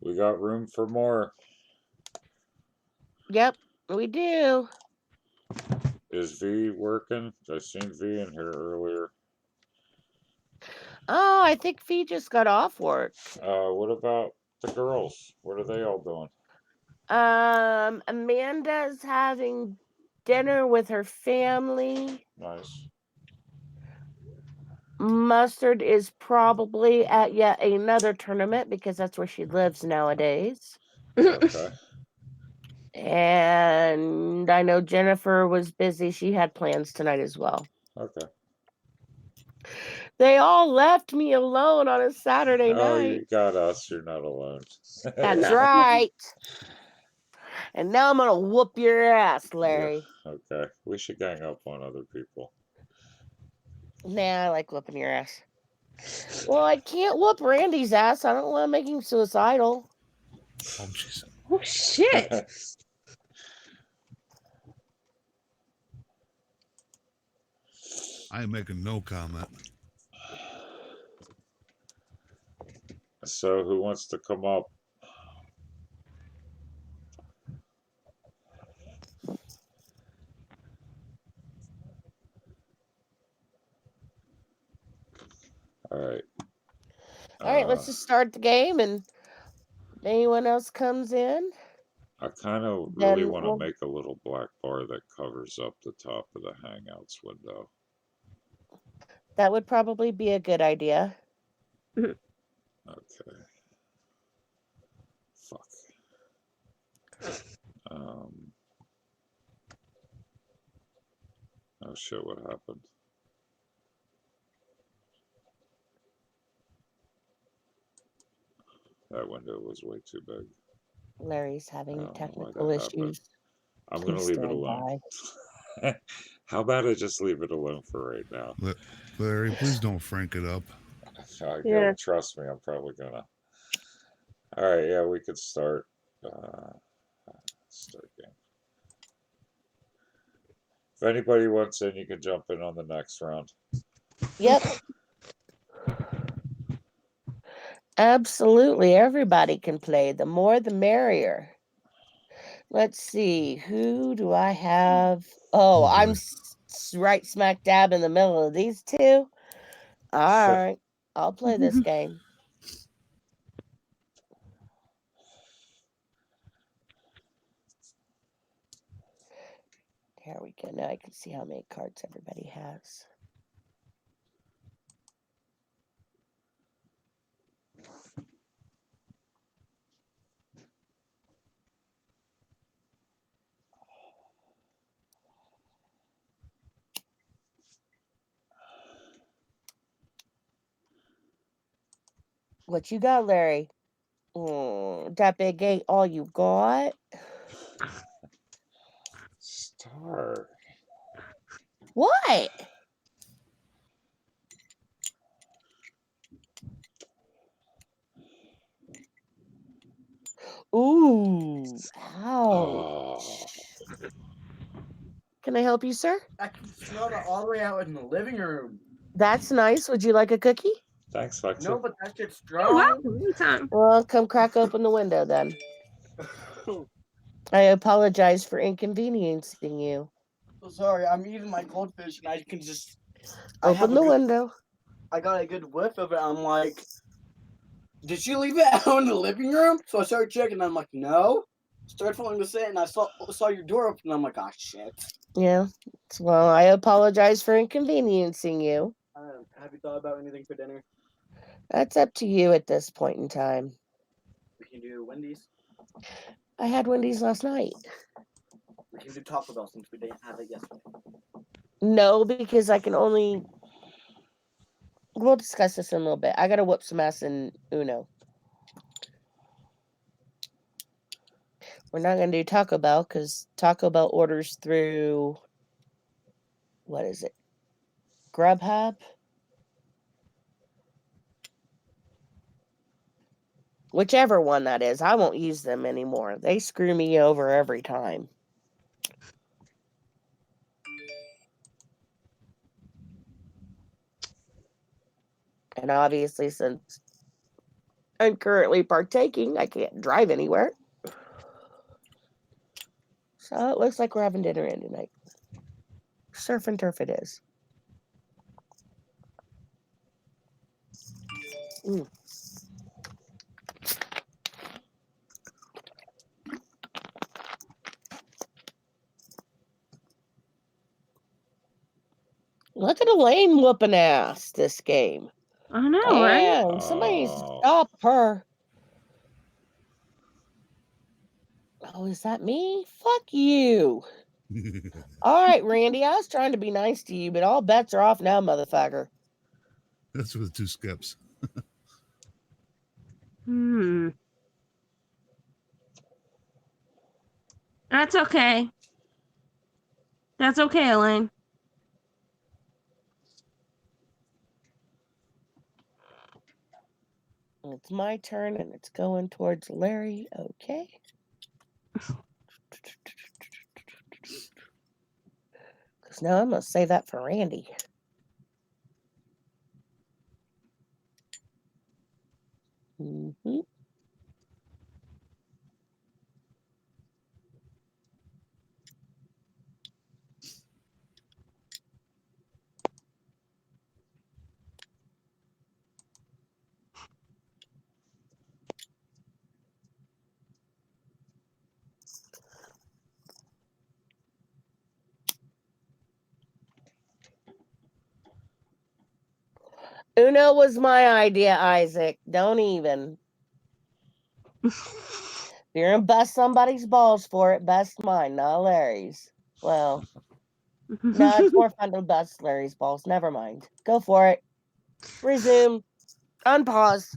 Speaker 1: We got room for more.
Speaker 5: Yep, we do.
Speaker 1: Is V working? I seen V in here earlier.
Speaker 5: Oh, I think Fee just got off work.
Speaker 1: What about the girls? What are they all doing?
Speaker 5: Amanda's having dinner with her family.
Speaker 1: Nice.
Speaker 5: Mustard is probably at yet another tournament because that's where she lives nowadays.
Speaker 1: Okay.
Speaker 5: And I know Jennifer was busy. She had plans tonight as well.
Speaker 1: Okay.
Speaker 5: They all left me alone on a Saturday
Speaker 1: Oh,
Speaker 5: night.
Speaker 1: you got us. You're not alone.
Speaker 5: That's
Speaker 3: No.
Speaker 5: right. And now I'm going to whoop your ass, Larry.
Speaker 1: Okay. We should gang up on other people.
Speaker 5: Nah, I like whooping your ass. Well, I can't whoop Randy's ass. I don't want to make him suicidal.
Speaker 4: Oh, jeez.
Speaker 3: Oh, shit.
Speaker 4: I am making no comment.
Speaker 1: So, who wants to come up? All right.
Speaker 5: All right, let's just start the game, and if anyone else comes in,
Speaker 1: I kind of really
Speaker 5: then
Speaker 1: want to
Speaker 5: we'll-
Speaker 1: make a little black bar that covers up the top of the Hangouts window.
Speaker 5: that would probably be a good idea.
Speaker 1: Okay. Fuck. Oh shit, what happened? That window was way too big.
Speaker 5: Larry's
Speaker 1: I
Speaker 5: having
Speaker 1: don't know why
Speaker 5: technical
Speaker 1: that happened.
Speaker 5: issues.
Speaker 1: I'm going to
Speaker 5: Please
Speaker 1: leave it
Speaker 5: stand
Speaker 1: alone.
Speaker 5: by.
Speaker 1: How about I just leave it alone for right now?
Speaker 4: Larry, please don't frank it up.
Speaker 3: Yeah.
Speaker 1: Trust me, I'm probably gonna. All right, yeah, we could start. Start game. If anybody wants in, you can jump in on the next round.
Speaker 5: Yep. Absolutely. Everybody can play. The more, the merrier. Let's see. Who do I have? Oh, I'm right smack dab in the middle of these two. All right. I'll play this game. There we go. Now I can see how many cards everybody has. What you got, Larry? That big eight, all you got?
Speaker 1: Star.
Speaker 5: What? Ooh, ouch.
Speaker 1: Oh.
Speaker 5: Can I help you, sir?
Speaker 6: I can smell it all the way out in the living room.
Speaker 5: That's nice. Would you like a cookie?
Speaker 1: Thanks, Lexi.
Speaker 6: No, but that shit's
Speaker 3: You're
Speaker 6: strong.
Speaker 3: welcome anytime.
Speaker 5: Well, come crack open the window then. I apologize for inconveniencing you.
Speaker 6: So sorry, I'm eating my goldfish and I can just I have
Speaker 5: Open
Speaker 6: a
Speaker 5: the
Speaker 6: good-
Speaker 5: window.
Speaker 6: I got a good whiff of it. I'm like, did she leave it out in the living room? So I started checking. I'm like, no. Started falling to sit, and I saw your door open. And I'm like, ah, shit.
Speaker 5: Yeah. Well, I apologize for inconveniencing you.
Speaker 6: Have you thought about anything for dinner?
Speaker 5: That's up to you at this point in time.
Speaker 6: We can do Wendy's.
Speaker 5: I had Wendy's last night.
Speaker 6: We can do Taco Bell since we didn't have it yesterday.
Speaker 5: No, because I can only. We'll discuss this in a little bit. I gotta whoop some ass in Uno. We're not gonna do Taco Bell because Taco Bell orders through. What is it? Grubhub. Whichever one that is, I won't use them anymore. They screw me over every time. And obviously, since I'm currently partaking, I can't drive anywhere. So it looks like we're having dinner in tonight. Surf and turf it is. Mm. Look at Elaine whooping ass this game.
Speaker 3: I know, right?
Speaker 5: Damn, somebody needs to
Speaker 1: Oh.
Speaker 5: stop her. Oh, is that me? Fuck you. All right, Randy, I was trying to be nice to you, but all bets are off now, motherfucker.
Speaker 4: That's with 2 skips.
Speaker 3: That's okay. That's okay, Elaine.
Speaker 5: It's my turn, and it's going towards Larry. Okay. Because now I'm going to say that for Randy. Mm-hmm. Uno was my idea, Isaac. Don't even. If you're going to bust somebody's balls for it, bust mine, not Larry's. Well, no, it's more fun to bust Larry's balls. Never mind. Go for it. Resume. Unpause.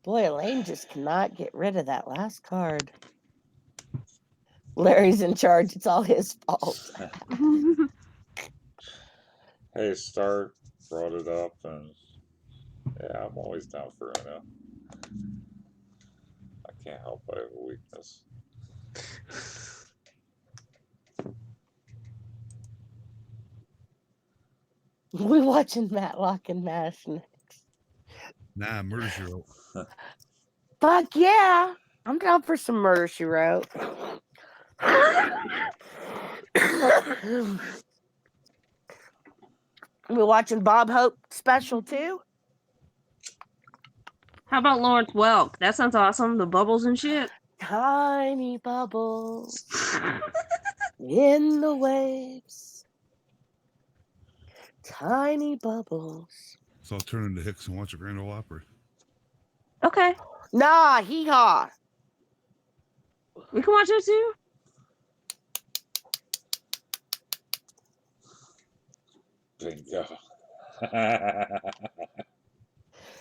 Speaker 5: Boy, Elaine just cannot get rid of that last card. Larry's in charge. It's all his fault.
Speaker 1: Hey, Star brought it up, and yeah, I'm always down for Uno. I can't help I have a weakness.
Speaker 5: We watching Matlock and Mash next.
Speaker 4: Nah, Murder She Wrote.
Speaker 5: Fuck yeah. I'm down for some Murder, She Wrote. We watching Bob Hope special too?
Speaker 3: How about Lawrence Welk? That sounds awesome. The bubbles and shit.
Speaker 5: Tiny bubbles in the waves. Tiny bubbles.
Speaker 4: So I'll turn into Hicks and watch a Grand Ole Opry.
Speaker 3: Okay.
Speaker 5: Nah, hee-haw.
Speaker 3: We can watch that too.
Speaker 1: Bingo.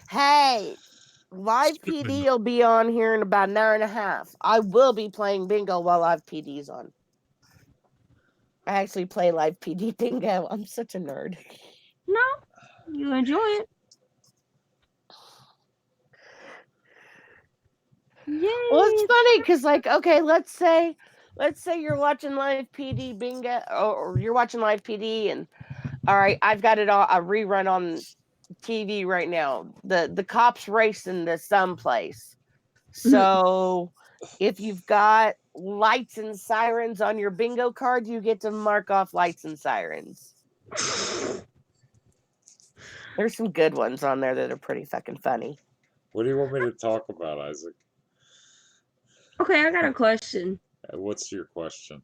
Speaker 5: Hey, Live PD will be on here in about an hour and a half. I will be playing bingo while Live PD's on. I actually play Live PD bingo. I'm such a nerd.
Speaker 3: No, you enjoy it. Yay.
Speaker 5: Well, it's funny because, like, okay, let's say you're watching Live PD bingo, or you're watching Live PD, and all right, I've got it all a rerun on TV right now. The cops racing to someplace. So if you've got lights and sirens on your bingo card, you get to mark off lights and sirens. There's some good ones on there that are pretty fucking funny.
Speaker 1: What do you want me to talk about, Isaac?
Speaker 3: Okay, I got a question.
Speaker 1: What's your question?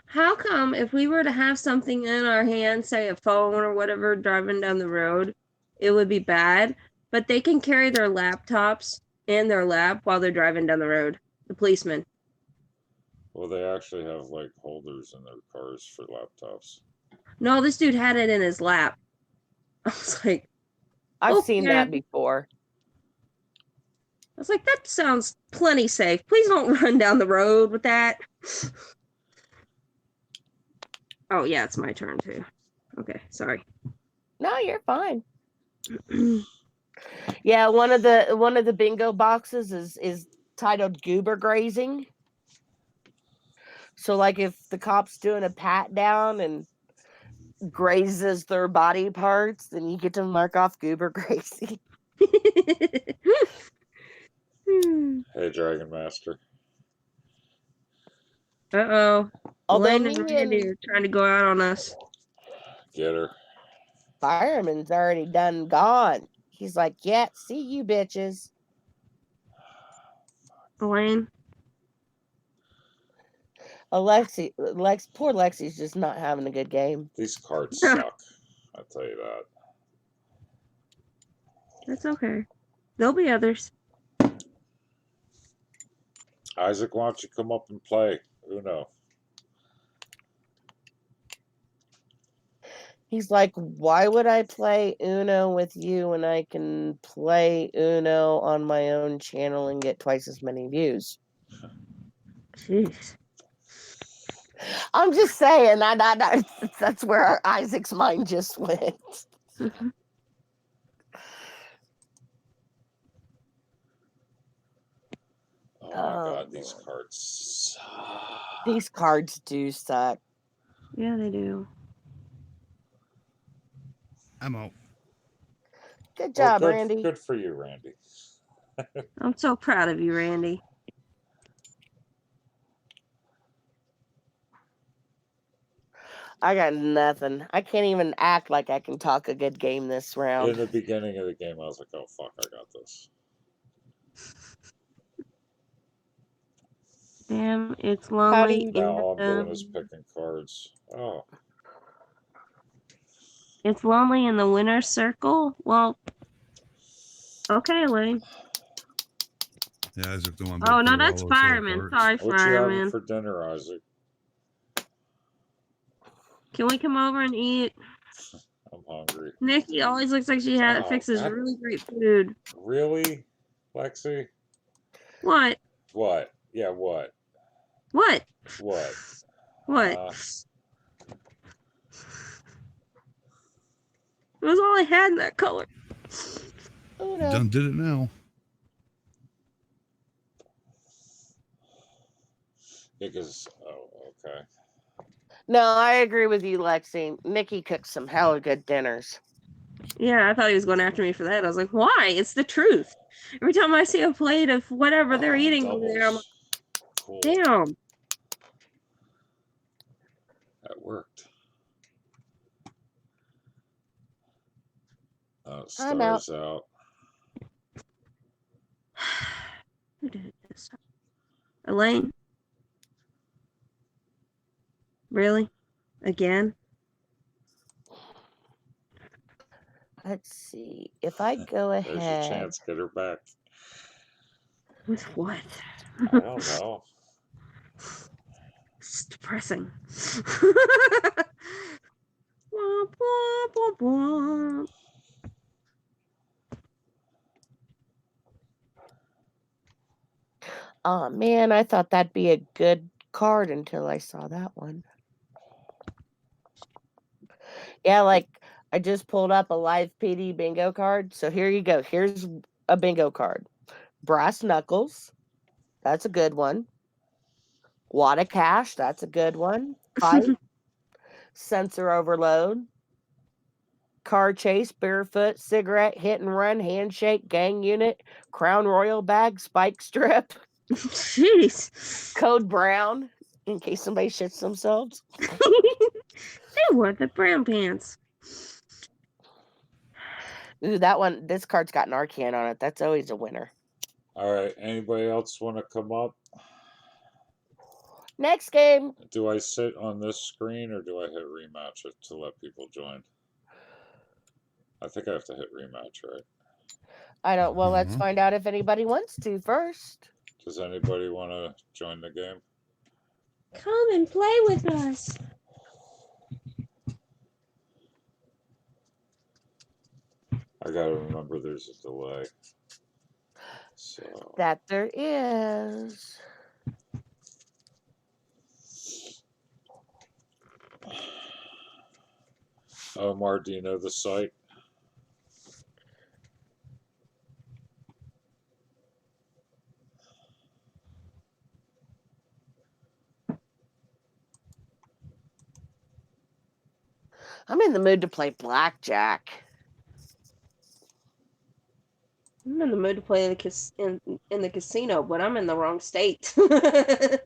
Speaker 3: How come if we were to have something in our hand, say a phone or whatever, driving down the road, it would be bad, but they can carry their laptops in their lap while they're driving down the road? The policemen.
Speaker 1: Well, they actually have like holders in their cars for laptops.
Speaker 3: No, this dude had it in his lap. I was like,
Speaker 5: I've seen
Speaker 3: okay.
Speaker 5: that before.
Speaker 3: I was like, that sounds plenty safe. Please don't run down the road with that. Oh yeah, it's my turn too. Okay, sorry.
Speaker 5: No, you're fine. Yeah, one of the bingo boxes is titled Goober Grazing. So like if the cop's doing a pat down and grazes their body parts, then you get to mark off Goober Grazing.
Speaker 1: Hey, Dragon Master.
Speaker 3: Uh-oh.
Speaker 5: Although
Speaker 3: Elaine and
Speaker 5: me
Speaker 3: Randy
Speaker 5: and
Speaker 3: are trying to go out on us.
Speaker 1: Get her.
Speaker 5: Fireman's already done gone. He's like, yeah, see you bitches.
Speaker 3: Elaine?
Speaker 5: Poor Lexi's just not having a good game.
Speaker 1: These cards suck. I'll tell you that.
Speaker 3: That's okay. There'll be others.
Speaker 1: Isaac, why don't you come up and play Uno?
Speaker 5: He's like, why would I play Uno with you when I can play Uno on my own channel and get twice as many views?
Speaker 3: Jeez.
Speaker 5: I'm just saying that's where Isaac's mind just went.
Speaker 1: Oh my God, these cards suck.
Speaker 5: These cards do suck.
Speaker 3: Yeah, they do.
Speaker 4: I'm out.
Speaker 5: Good
Speaker 1: Well,
Speaker 5: job, Randy.
Speaker 1: Good for you, Randy.
Speaker 3: I'm so proud of you, Randy.
Speaker 5: I got nothing. I can't even act like I can talk a good game this
Speaker 1: In
Speaker 5: round.
Speaker 1: the beginning of the game, I was like, oh, fuck, I got this.
Speaker 3: Damn, it's
Speaker 5: How do
Speaker 3: lonely.
Speaker 5: you
Speaker 1: Now all I'm doing
Speaker 3: in
Speaker 1: is picking cards. Oh,
Speaker 3: It's lonely in the winner's circle? Well, okay, Elaine.
Speaker 4: Yeah, Isaac, the one.
Speaker 3: Oh, no, that's fireman. Sorry,
Speaker 1: what you having
Speaker 3: fireman.
Speaker 1: for dinner, Isaac?
Speaker 3: Can we come over and eat?
Speaker 1: I'm hungry.
Speaker 3: Nikki always looks like she fixes
Speaker 1: God.
Speaker 3: really great food.
Speaker 1: Really, Lexi?
Speaker 3: What?
Speaker 1: What? Yeah, what?
Speaker 3: What?
Speaker 1: What?
Speaker 3: What? It was all I had in that color.
Speaker 5: Uno.
Speaker 4: Done did it now.
Speaker 1: Because, oh, okay.
Speaker 5: No, I agree with you, Lexi. Nikki cooked some hella good dinners.
Speaker 3: Yeah, I thought he was going after me for that. I was like, why? It's the truth. Every time I see a plate of whatever they're eating over there, I'm like,
Speaker 1: Cool.
Speaker 3: damn.
Speaker 1: That worked.
Speaker 5: I'm out.
Speaker 1: Stars out.
Speaker 3: Who did this? Elaine? Really? Again?
Speaker 5: Let's see. If I go
Speaker 1: There's your
Speaker 5: ahead.
Speaker 1: chance. Get her back.
Speaker 3: With what?
Speaker 1: I don't know.
Speaker 3: It's depressing. Womp, womp, womp, womp.
Speaker 5: Oh man, I thought that'd be a good card until I saw that one. Yeah, like I just pulled up a live PD bingo card. So here you go. Here's a bingo card. Brass knuckles. That's a good one. Wad of cash. That's a good one. Fight. Sensor overload. Car chase, barefoot, cigarette, hit and run, handshake, gang unit, Crown Royal bag, spike strip.
Speaker 3: Jeez.
Speaker 5: Code brown, in case somebody shits themselves.
Speaker 3: They wore the brown pants.
Speaker 5: Ooh, that one, this card's got Narcan on it. That's always a winner.
Speaker 1: All right. Anybody else want to come up?
Speaker 5: Next game.
Speaker 1: Do I sit on this screen or do I hit rematch it to let people join? I think I have to hit rematch, right?
Speaker 5: I don't. Well, let's
Speaker 4: Uh-huh.
Speaker 5: find out if anybody wants to first.
Speaker 1: Does anybody want to join the game?
Speaker 3: Come and play with us.
Speaker 1: I gotta remember there's a delay. So
Speaker 5: That there is.
Speaker 1: Omar, do you know the site?
Speaker 5: I'm in the mood to play blackjack.
Speaker 3: I'm in the mood to play in the casino, but I'm in the wrong state.
Speaker 5: They've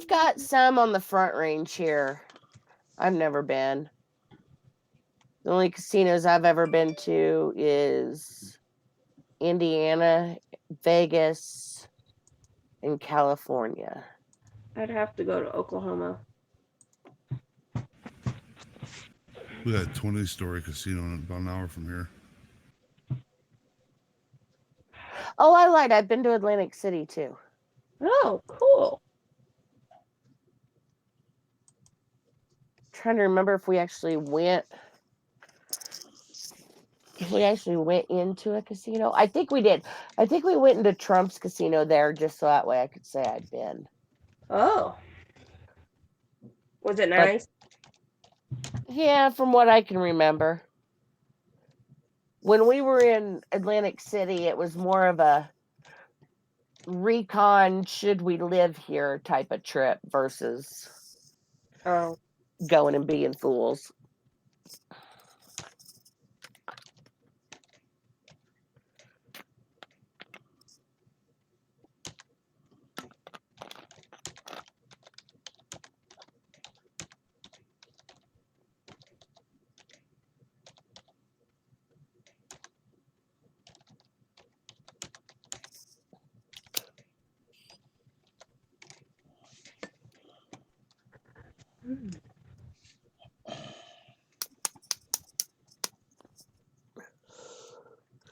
Speaker 5: got some on the Front Range here. I've never been. The only casinos I've ever been to is Indiana, Vegas, and California.
Speaker 3: I'd have to go to Oklahoma.
Speaker 4: We got a 20-story casino about an hour from here.
Speaker 5: Oh, I lied. I've been to Atlantic City too.
Speaker 3: Oh, cool.
Speaker 5: Trying to remember if we actually went. If we actually went into a casino, I think we did. I think we went into Trump's casino there just so that way I could say I'd been.
Speaker 3: Oh. Was it
Speaker 5: But-
Speaker 3: nice?
Speaker 5: Yeah, from what I can remember. When we were in Atlantic City, it was more of a recon, should we live here type of trip versus
Speaker 3: Oh.
Speaker 5: going and being fools.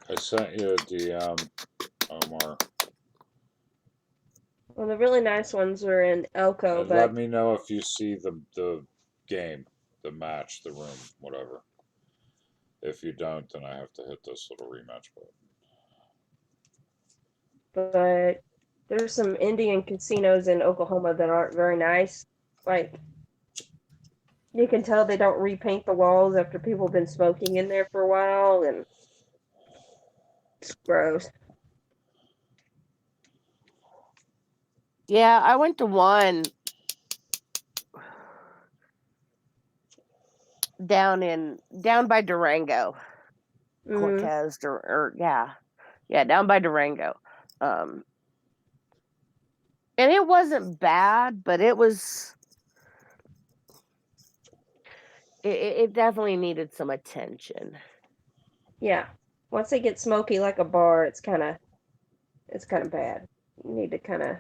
Speaker 1: I sent you a DM, Omar.
Speaker 3: Well, the really nice ones are in Elko,
Speaker 1: And
Speaker 3: but
Speaker 1: let me know if you see the game, the match, the room, whatever. If you don't, then I have to hit this little rematch button.
Speaker 3: but there's some Indian casinos in Oklahoma that aren't very nice. Like, you can tell they don't repaint the walls after people have been smoking in there for a while, and it's gross.
Speaker 5: Yeah, I went to one down by Durango, Cortez, or yeah, down by Durango, and it wasn't bad, but it was. It definitely needed some attention.
Speaker 3: Yeah. Once they get smoky like a bar, it's kind of bad. You need to kind of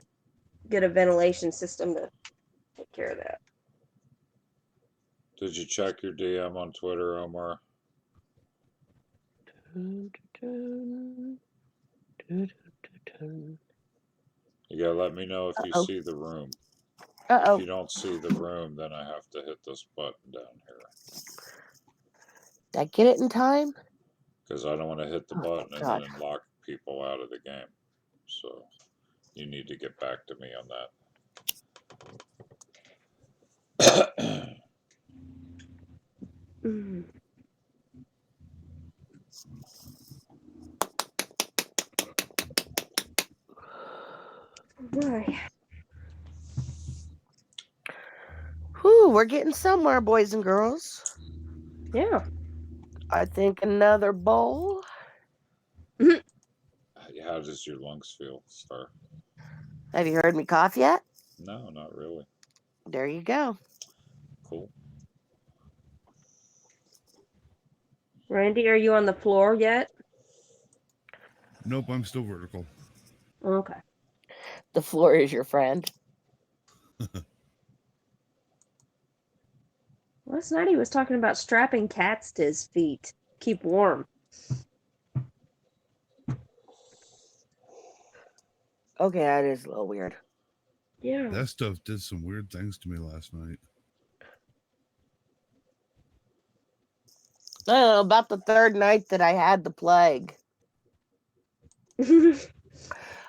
Speaker 3: get a ventilation system to take care of that.
Speaker 1: Did you check your DM on Twitter, Omar? You gotta let me know if you
Speaker 5: Uh-oh.
Speaker 1: see the room.
Speaker 5: Uh-oh.
Speaker 1: If you don't see the room, then I have to hit this button down here.
Speaker 5: Did I get it in time?
Speaker 1: Because I don't want to hit the
Speaker 5: Oh,
Speaker 1: button
Speaker 5: thank
Speaker 1: and
Speaker 5: God.
Speaker 1: then lock people out of the game. So you need to get back to me on that.
Speaker 3: Mm. Boy.
Speaker 5: Whew, we're getting somewhere, boys and girls.
Speaker 3: Yeah.
Speaker 5: I think another bowl.
Speaker 1: How does your lungs feel, Star?
Speaker 5: Have you heard me cough yet?
Speaker 1: No, not really.
Speaker 5: There you go.
Speaker 1: Cool.
Speaker 3: Randy, are you on the floor yet?
Speaker 4: Nope, I'm still vertical.
Speaker 3: Okay.
Speaker 5: The floor is your friend.
Speaker 3: Last night he was talking about strapping cats to his feet. Keep warm.
Speaker 5: Okay, that is a little weird.
Speaker 3: Yeah.
Speaker 4: That stuff did some weird things to me last night.
Speaker 5: I don't know, about the third night that I had the plague,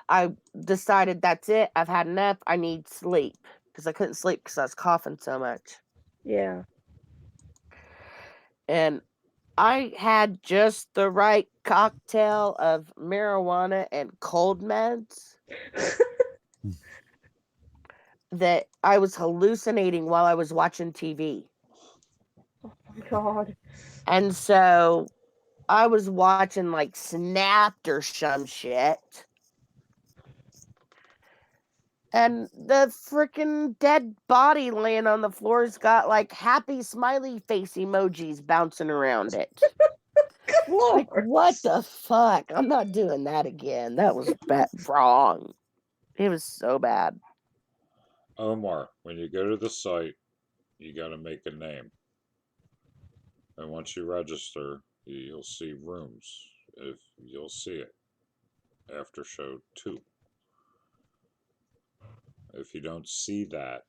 Speaker 5: I decided that's it. I've had enough. I need sleep because I couldn't sleep because I was coughing so much.
Speaker 3: Yeah.
Speaker 5: And I had just the right cocktail of marijuana and cold meds that I was hallucinating while I was watching TV.
Speaker 3: Oh my god.
Speaker 5: And so I was watching like Snapped or some shit. And the freaking dead body laying on the floor's got like happy smiley face emojis bouncing around it. Like, what the fuck? I'm not doing that again. That was wrong. It was so bad.
Speaker 1: Omar, when you go to the site, you got to make a name. And once you register, you'll see rooms. If you'll see it after show 2. If you don't see that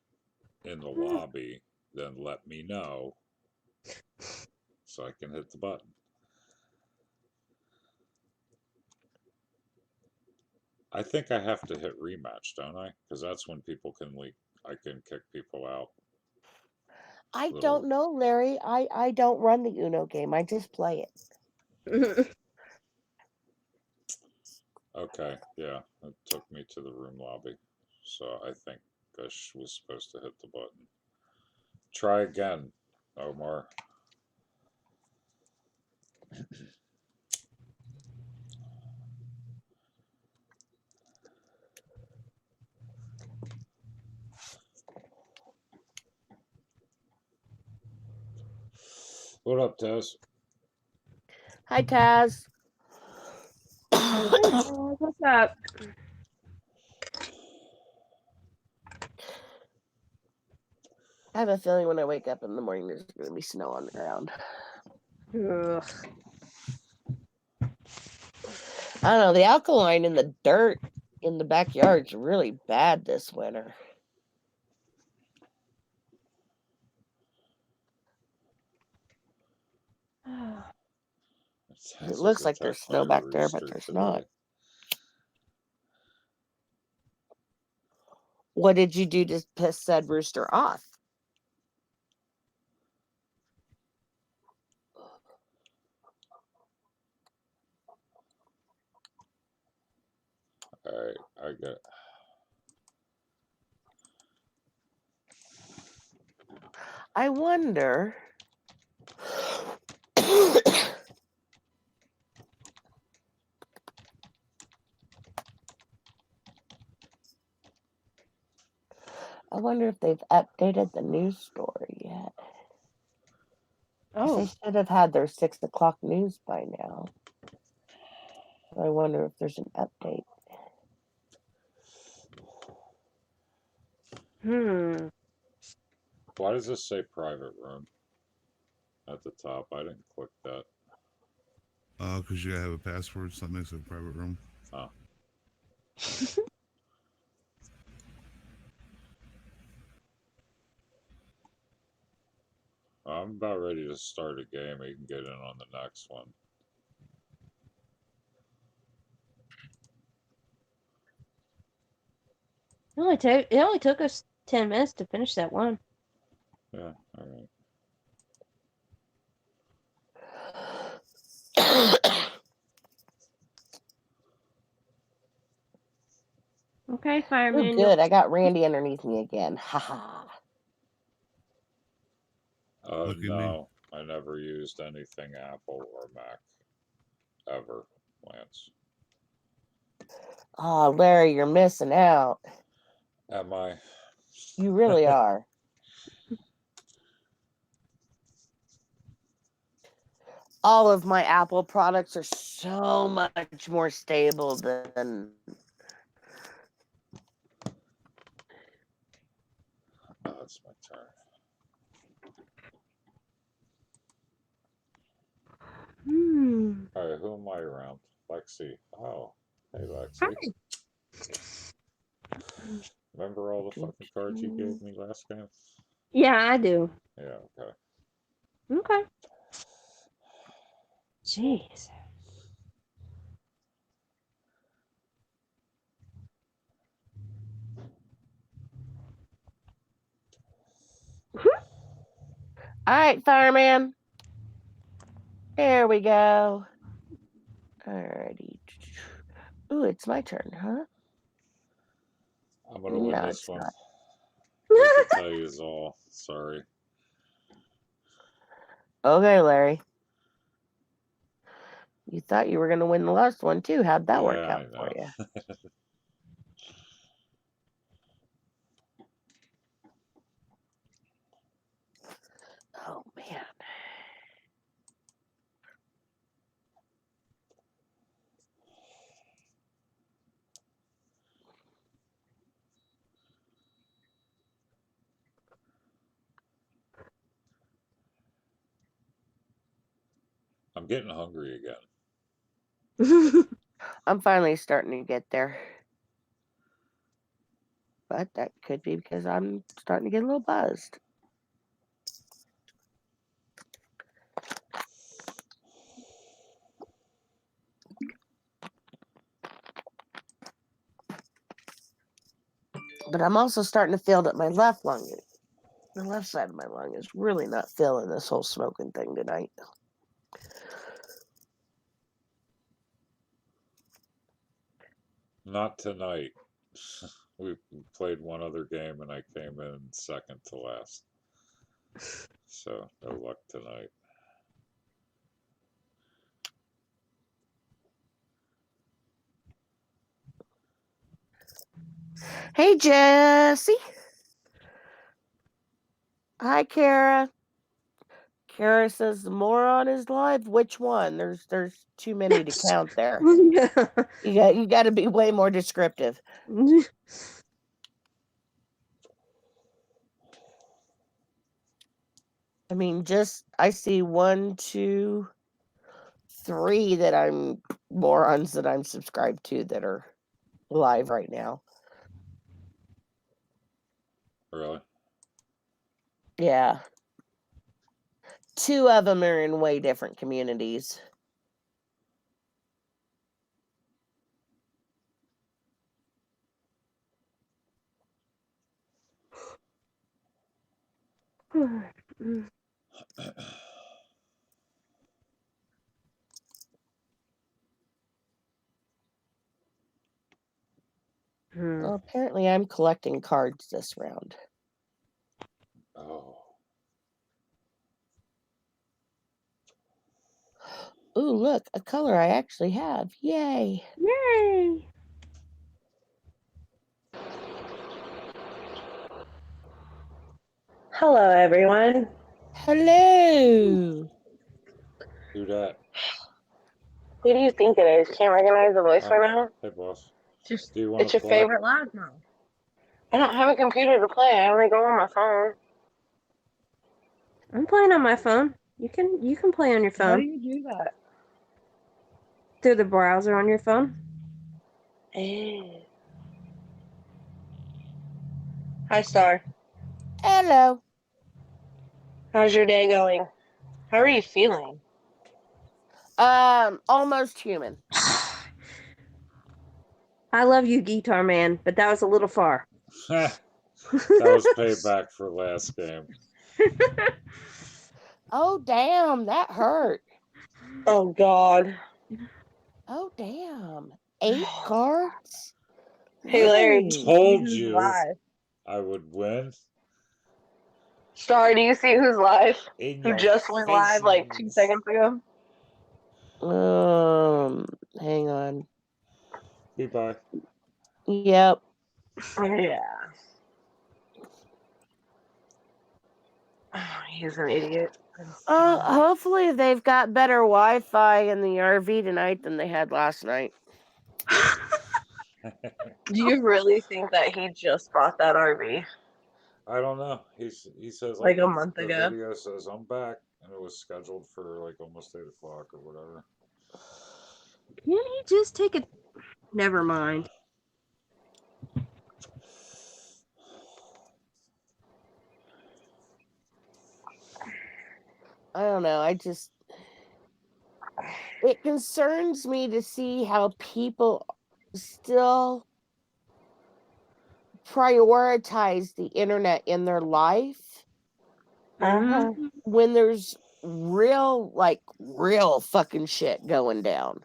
Speaker 1: in the lobby, then let me know so I can hit the button. I think I have to hit rematch, don't I? Because that's when people can leak. I can kick people out.
Speaker 5: I don't know, Larry. I don't run the Uno game. I just play it.
Speaker 1: Okay, yeah, it took me to the room lobby. So I think I was supposed to hit the button. Try again, Omar. What up, Taz?
Speaker 5: Hi, Taz.
Speaker 3: What's up?
Speaker 5: I have a feeling when I wake up in the morning, there's going to be snow on the ground.
Speaker 3: Ugh.
Speaker 5: I don't know. The alkaline in the dirt in the backyard is really bad this winter. It looks like there's snow back there, but there's not. What did you do to piss said rooster off?
Speaker 1: Alright, I got.
Speaker 5: I wonder. I wonder if they've updated the news story yet.
Speaker 3: Oh.
Speaker 5: They should have had their 6 o'clock news by now. I wonder if there's an update.
Speaker 1: Why does this say private room at the top? I didn't click that.
Speaker 4: Because you gotta have a password, so that makes it a private room.
Speaker 1: Oh. I'm about ready to start a game. You can get in on the next one.
Speaker 3: It only took us 10 minutes to finish that one.
Speaker 1: Yeah, alright.
Speaker 3: Okay,
Speaker 5: Oh,
Speaker 3: fireman.
Speaker 5: good. I got Randy underneath me again. Haha.
Speaker 1: Oh,
Speaker 4: Lucky me.
Speaker 1: no. I never used anything Apple or Mac. Ever, Lance.
Speaker 5: Oh, Larry, you're missing out.
Speaker 1: Am I?
Speaker 5: You really are. All of my Apple products are so much more stable than
Speaker 1: who am I around? Lexi. Oh, hey Lexi. Remember all the fucking cards you gave me last game?
Speaker 3: Yeah, I do.
Speaker 1: Yeah, okay.
Speaker 3: Okay. Jeez.
Speaker 5: All right, fireman. There we go. Alrighty. Ooh, it's my turn, huh?
Speaker 1: I'm gonna win
Speaker 5: No,
Speaker 1: this
Speaker 5: it's
Speaker 1: one.
Speaker 5: not.
Speaker 1: I can tell you is all. Sorry.
Speaker 5: Okay, Larry. You thought you were going to win the last one, too. How'd that work
Speaker 1: Yeah,
Speaker 5: out
Speaker 1: I
Speaker 5: for
Speaker 1: know.
Speaker 5: you? Oh, man.
Speaker 1: I'm getting hungry again.
Speaker 5: I'm finally starting to get there. But that could be because I'm starting to get a little buzzed. But I'm also starting to feel that my left lung, the left side of my lung, is really not feeling this whole smoking thing tonight.
Speaker 1: Not tonight. We played one other game and I came in second to last. So no luck tonight.
Speaker 5: Hey, Jesse. Hi, Kara. Kara says the moron is live. Which one? There's too many to count there. You got to be way more descriptive. I mean, I see 1, 2, 3 that I'm morons that I'm subscribed to that are live right now.
Speaker 1: Really?
Speaker 5: Yeah. 2 of them are in way different communities. Well, apparently I'm collecting cards this round.
Speaker 1: Oh.
Speaker 5: Ooh, look, a color I actually have. Yay.
Speaker 3: Yay.
Speaker 2: Hello, everyone.
Speaker 5: Hello.
Speaker 1: Who that?
Speaker 2: Who do you think it is? Can't recognize the voice right now.
Speaker 1: Hey boss.
Speaker 2: Just,
Speaker 1: Do you want
Speaker 2: it's
Speaker 1: to
Speaker 2: your
Speaker 1: play?
Speaker 2: favorite loudmouth. I don't have a computer to play. I only go on my phone.
Speaker 3: I'm playing on my phone. You can play on your
Speaker 2: How do
Speaker 3: phone
Speaker 2: you do that?
Speaker 3: through the browser on your phone.
Speaker 2: Hi, Star.
Speaker 5: Hello.
Speaker 2: How's your day going? How are you feeling?
Speaker 5: Almost human.
Speaker 3: I love you, Guitar Man, but that was a little far.
Speaker 1: That was payback for last game.
Speaker 5: Oh, damn, that hurt.
Speaker 2: Oh, God.
Speaker 5: Oh, damn. 8 cards?
Speaker 2: Hey, Larry.
Speaker 5: Whoa.
Speaker 1: Told
Speaker 2: Who's
Speaker 1: you
Speaker 2: live?
Speaker 1: I would win.
Speaker 2: Star, do you see who's live?
Speaker 1: In
Speaker 2: Who
Speaker 1: your
Speaker 2: just went live like 2
Speaker 1: faces.
Speaker 2: seconds ago?
Speaker 5: Hang on.
Speaker 1: Goodbye.
Speaker 5: Yep.
Speaker 2: Yeah. Oh, he's an idiot.
Speaker 5: Hopefully they've got better Wi-Fi in the RV tonight than they had last night.
Speaker 2: Do you really think that he just bought that RV?
Speaker 1: I don't know. He says
Speaker 2: Like a month
Speaker 1: the
Speaker 2: ago?
Speaker 1: video says I'm back, and it was scheduled for like almost 8 o'clock or whatever.
Speaker 3: Can he just take a? Never mind.
Speaker 5: I don't know. It concerns me to see how people still prioritize the internet in their life
Speaker 3: Mhm.
Speaker 5: when there's real fucking shit going down.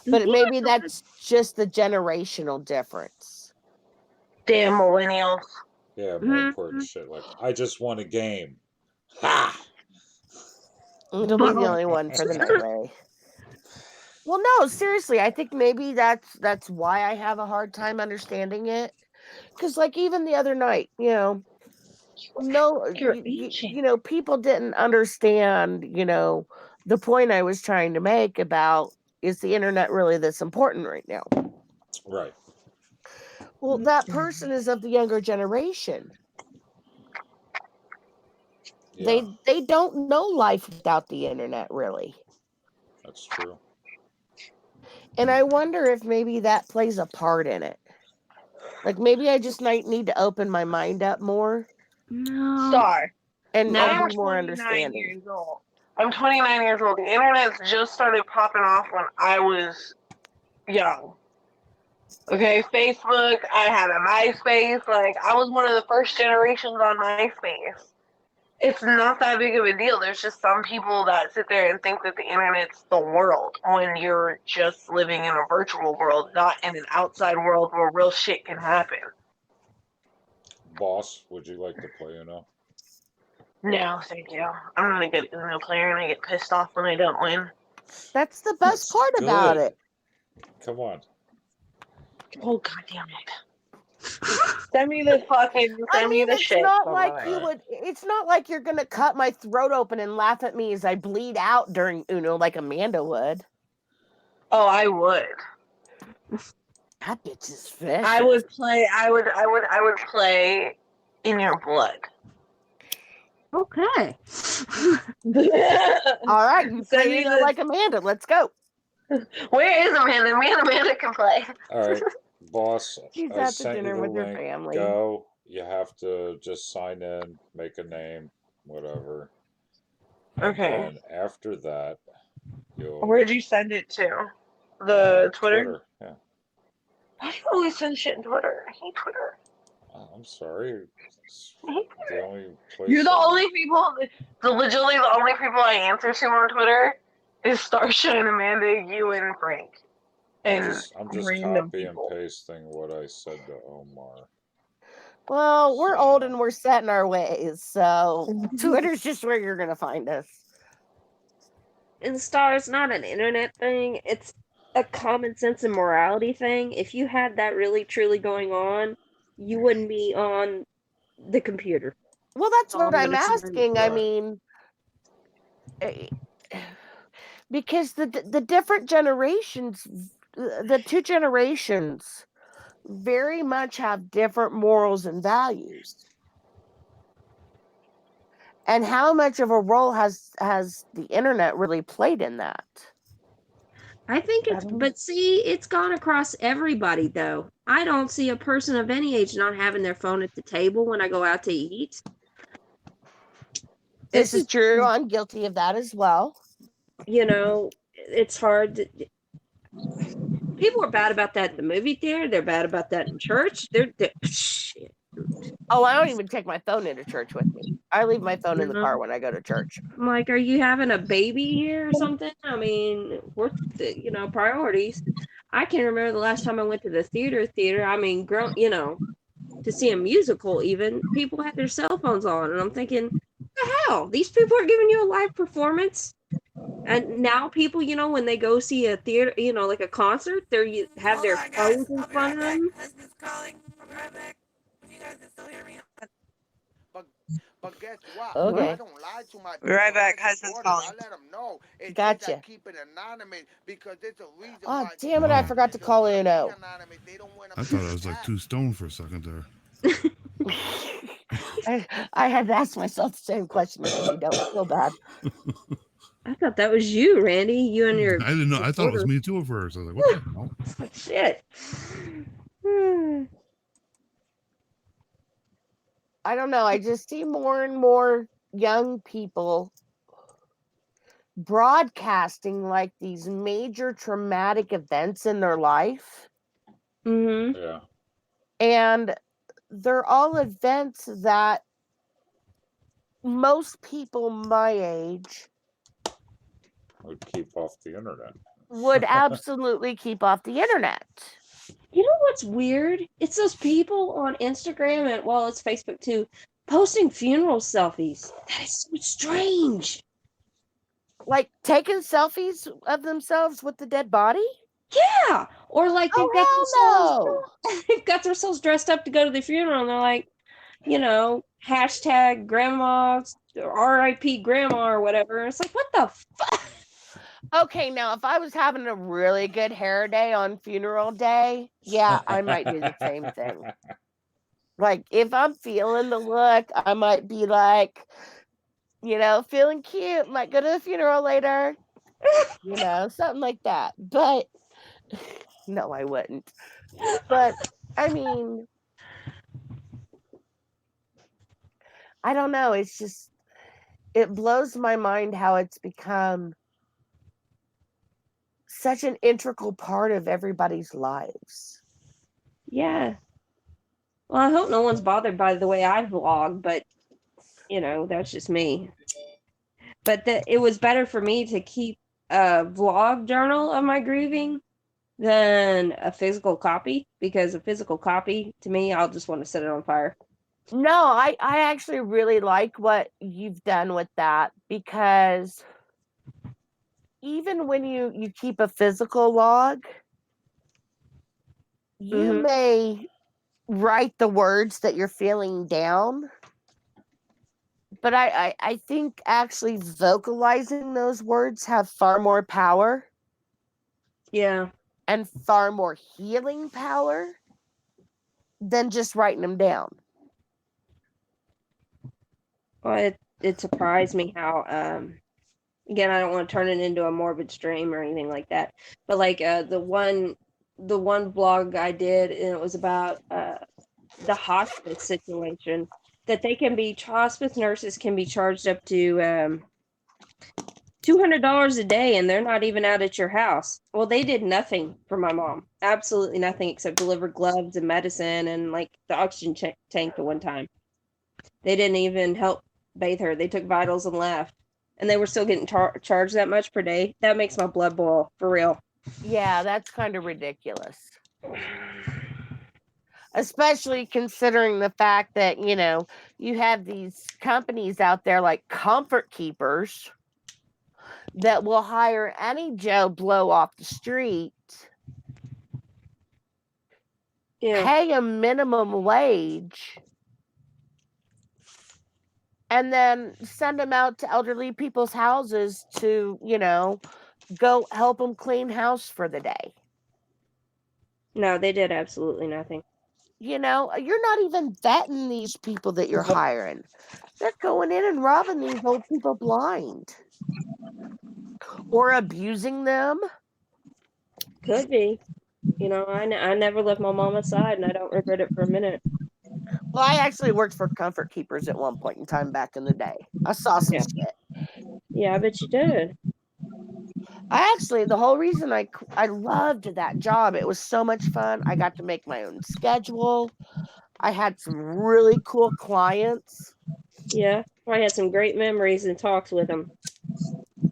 Speaker 5: But maybe that's just the generational difference.
Speaker 2: Damn millennials.
Speaker 1: Yeah, more important shit like I just won a game. Ha!
Speaker 5: You'll be the only one for the night, Ray. Well, no, seriously, I think maybe that's why I have a hard time understanding it. Because, like, even the other night, no,
Speaker 2: You're
Speaker 5: people didn't understand, the point I was trying to make about is the internet really this important right now?
Speaker 1: Right.
Speaker 5: Well, that person is of the younger generation.
Speaker 1: Yeah,
Speaker 5: They don't know life without the internet, really.
Speaker 1: that's true.
Speaker 5: And I wonder if maybe that plays a part in it. Like, maybe I just need to open my mind up more
Speaker 3: No.
Speaker 2: Star.
Speaker 5: and
Speaker 3: No.
Speaker 5: be
Speaker 2: I'm
Speaker 5: more
Speaker 2: 29
Speaker 5: understanding.
Speaker 2: years old. I'm 29 years old. The internet's just started popping off when I was young. Okay, Facebook, I had a MySpace. Like, I was one of the first generations on MySpace. It's not that big of a deal. There's just some people that sit there and think that the internet's the world when you're just living in a virtual world, not in an outside world where real shit can happen.
Speaker 1: Boss, would you like to play Uno?
Speaker 2: No, thank you. I'm not a good Uno player and I get pissed off when I don't win.
Speaker 5: That's the best
Speaker 1: That's
Speaker 5: part about
Speaker 1: good.
Speaker 5: it.
Speaker 1: Come on.
Speaker 2: Oh, god damn it. Send me the
Speaker 5: It's
Speaker 2: shit.
Speaker 5: not like you
Speaker 1: Alright.
Speaker 5: would. It's not like you're gonna cut my throat open and laugh at me as I bleed out during Uno like Amanda would.
Speaker 2: Oh, I would.
Speaker 5: That bitch is vicious.
Speaker 2: I would play in your blood.
Speaker 3: Okay.
Speaker 5: All right, you
Speaker 2: Send
Speaker 5: play
Speaker 2: me
Speaker 5: Uno
Speaker 2: the-
Speaker 5: like Amanda. Let's go.
Speaker 2: Where is Amanda? Me and Amanda can play.
Speaker 1: Alright, boss,
Speaker 5: She's
Speaker 1: I
Speaker 5: out to
Speaker 1: sent you
Speaker 5: dinner
Speaker 1: the
Speaker 5: with her
Speaker 1: link.
Speaker 5: family.
Speaker 1: Go. You have to just sign in, make a name, whatever.
Speaker 2: Okay.
Speaker 1: And after that, you'll
Speaker 2: Where'd you send it to? The Twitter?
Speaker 1: Yeah.
Speaker 2: Why do you always send shit in Twitter? I hate Twitter.
Speaker 1: I'm sorry. It's
Speaker 2: I hate
Speaker 1: the
Speaker 2: Twitter.
Speaker 1: only place.
Speaker 2: You're the
Speaker 1: I'm-
Speaker 2: only people, literally the only people I answer to on Twitter is Starsha and Amanda, you and Frank. And
Speaker 1: I'm just
Speaker 2: random
Speaker 1: copy
Speaker 2: people.
Speaker 1: and pasting what I said to Omar.
Speaker 5: Well, we're
Speaker 1: So-
Speaker 5: old and we're set in our ways, so Twitter's just where you're gonna find us.
Speaker 3: And Star, it's not an internet thing. It's a common sense and morality thing. If you had that really truly going on, you wouldn't be on the computer.
Speaker 5: Well, that's
Speaker 3: Oh,
Speaker 5: what
Speaker 3: I'm
Speaker 5: I'm
Speaker 3: gonna send
Speaker 5: asking. I
Speaker 1: Right.
Speaker 5: mean, because the different generations, the two generations, very much have different morals and values. And how much of a role has the internet really played in that?
Speaker 3: I think it's, but see, it's gone across everybody though. I don't see a person of any age not having their phone at the table when I go out to eat.
Speaker 5: This is true. I'm guilty of that as well.
Speaker 3: You know, it's hard to, people are bad about that in the movie theater. They're bad about that in church. They're shit.
Speaker 5: Oh, I don't even take my phone into church with me. I leave my phone in the
Speaker 3: No.
Speaker 5: car when I go to church.
Speaker 3: I'm like, are you having a baby here or something? I mean, what's the, priorities? I can't remember the last time I went to the theater. I mean, to see a musical even, people had their cell phones on. And I'm thinking, what the hell? These people are giving you a live performance. And now people, when they go see a theater, like a concert, they have their phones in front of them.
Speaker 9: Husband's calling. I'll be right back. You guys can still hear me.
Speaker 10: But guess what?
Speaker 5: Okay.
Speaker 10: I don't lie to my
Speaker 9: Be right back.
Speaker 10: my
Speaker 9: Husband's
Speaker 10: supporters.
Speaker 9: calling.
Speaker 10: I let them know. It's
Speaker 5: Gotcha.
Speaker 10: just I keep it anonymous because there's a reason
Speaker 5: Oh,
Speaker 10: why.
Speaker 5: damn it, I forgot to call Uno.
Speaker 4: I thought I was like too stoned for a second there.
Speaker 5: I had to ask myself the same question. If you don't feel bad.
Speaker 3: I thought that was you, Randy. You and your
Speaker 4: I didn't know. I thought it was
Speaker 3: reporter.
Speaker 4: me too at first. I was like, what the hell?
Speaker 3: Shit.
Speaker 5: I don't know. I just see more and more young people broadcasting like these major traumatic events in their life.
Speaker 3: Mm-hmm.
Speaker 1: Yeah.
Speaker 5: And they're all events that most people my age
Speaker 1: Would keep off the internet.
Speaker 5: would absolutely keep off the internet.
Speaker 3: You know what's weird? It's those people on Instagram and, well, it's Facebook too, posting funeral selfies. That is so strange.
Speaker 5: Like taking selfies of themselves with the dead body?
Speaker 3: Yeah. Or like they've got
Speaker 5: Oh,
Speaker 3: themselves, they've got themselves dressed up to go to the funeral and they're like, you know, hashtag grandma, RIP grandma or whatever. It's like, what the fuck?
Speaker 5: no. Okay, now if I was having a really good hair day on funeral day, yeah, I might do the same thing. Like if I'm feeling the look, I might be like, you know, feeling cute, might go to the funeral later. You know, something like that. But no, I wouldn't. But I mean, I don't know. It's just, it blows my mind how it's become such an integral part of everybody's lives.
Speaker 3: Yeah. Well, I hope no one's bothered by the way I vlog, but you know, that's just me. But it was better for me to keep a vlog journal of my grieving than a physical copy, because a physical copy, to me, I'll just want to set it on fire.
Speaker 5: No, I actually really like what you've done with that, because even when you keep a physical log, you
Speaker 3: Mhm.
Speaker 5: may write the words that you're feeling down, but I think actually vocalizing those words have far more power
Speaker 3: Yeah.
Speaker 5: and far more healing power than just writing them down.
Speaker 3: Well, it surprised me how again, I don't want to turn it into a morbid stream or anything like that, but like the one vlog I did, and it was about the hospice situation, that hospice nurses can be charged up to $200 a day, and they're not even out at your house. Well, they did nothing for my mom, absolutely nothing, except deliver gloves and medicine and like the oxygen tank the one time. They didn't even help bathe her. They took vitals and left, and they were still getting charged that much per day. That makes my blood boil, for real.
Speaker 5: Yeah, that's kind of ridiculous. Especially considering the fact that, you know, you have these companies out there like Comfort Keepers that will hire any Joe Blow off the street,
Speaker 3: Yeah.
Speaker 5: pay a minimum wage, and then send them out to elderly people's houses to, you know, go help them clean house for the day.
Speaker 3: No, they did absolutely nothing.
Speaker 5: You know, you're not even vetting these people that you're hiring. They're going in and robbing these old people blind or abusing them.
Speaker 3: Could be. You know, I never left my mama's side, and I don't regret it for a minute.
Speaker 5: Well, I actually worked for Comfort Keepers at one point in time back in the day. I saw some
Speaker 3: Yeah.
Speaker 5: shit.
Speaker 3: Yeah, I bet you did.
Speaker 5: The whole reason I loved that job, it was so much fun. I got to make my own schedule. I had some really cool clients.
Speaker 3: Yeah, I had some great memories and talks with them.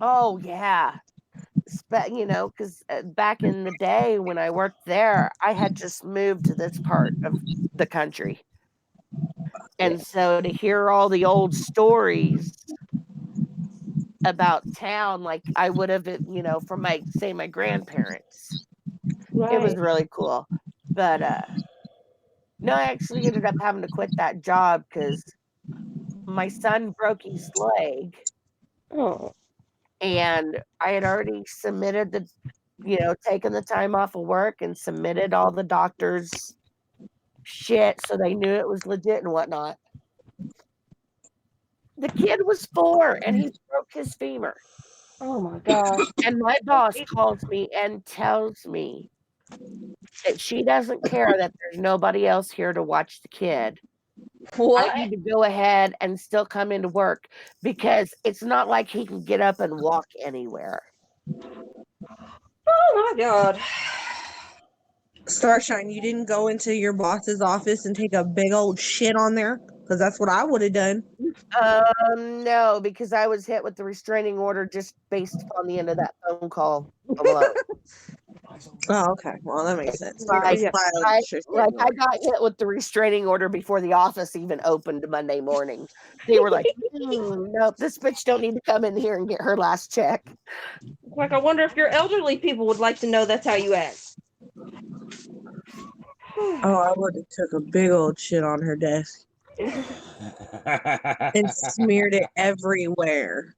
Speaker 5: Oh yeah, you know, because back in the day when I worked there, I had just moved to this part of the country, and so to hear all the old stories about town, like I would have, you know, from my grandparents, it was really cool. But no, I actually ended up having to quit that job because my son broke his leg.
Speaker 3: Oh.
Speaker 5: And I had already submitted taken the time off of work and submitted all the doctor's shit so they knew it was legit and whatnot. The kid was 4 and he broke his femur.
Speaker 3: Oh my gosh.
Speaker 5: And my boss calls me and tells me that she doesn't care that there's nobody else here to watch the kid.
Speaker 3: What?
Speaker 5: I need to go ahead and still come into work because it's not like he can get up and walk anywhere.
Speaker 3: Oh my god.
Speaker 11: Starshine, you didn't go into your boss's office and take a big old shit on there? Because that's what I would have done.
Speaker 5: No, because I was hit with the restraining order just based upon the end of that phone call alone.
Speaker 11: Oh, okay. Well, that makes sense.
Speaker 5: Like,
Speaker 11: You filed
Speaker 5: I
Speaker 11: restraining order.
Speaker 5: got hit with the restraining order before the office even opened Monday morning. They were like, nope, this bitch don't need to come in here and get her last check.
Speaker 3: Like, I wonder if your elderly people would like to know that's how you act.
Speaker 11: Oh, I would have took a big old shit on her desk and smeared it everywhere.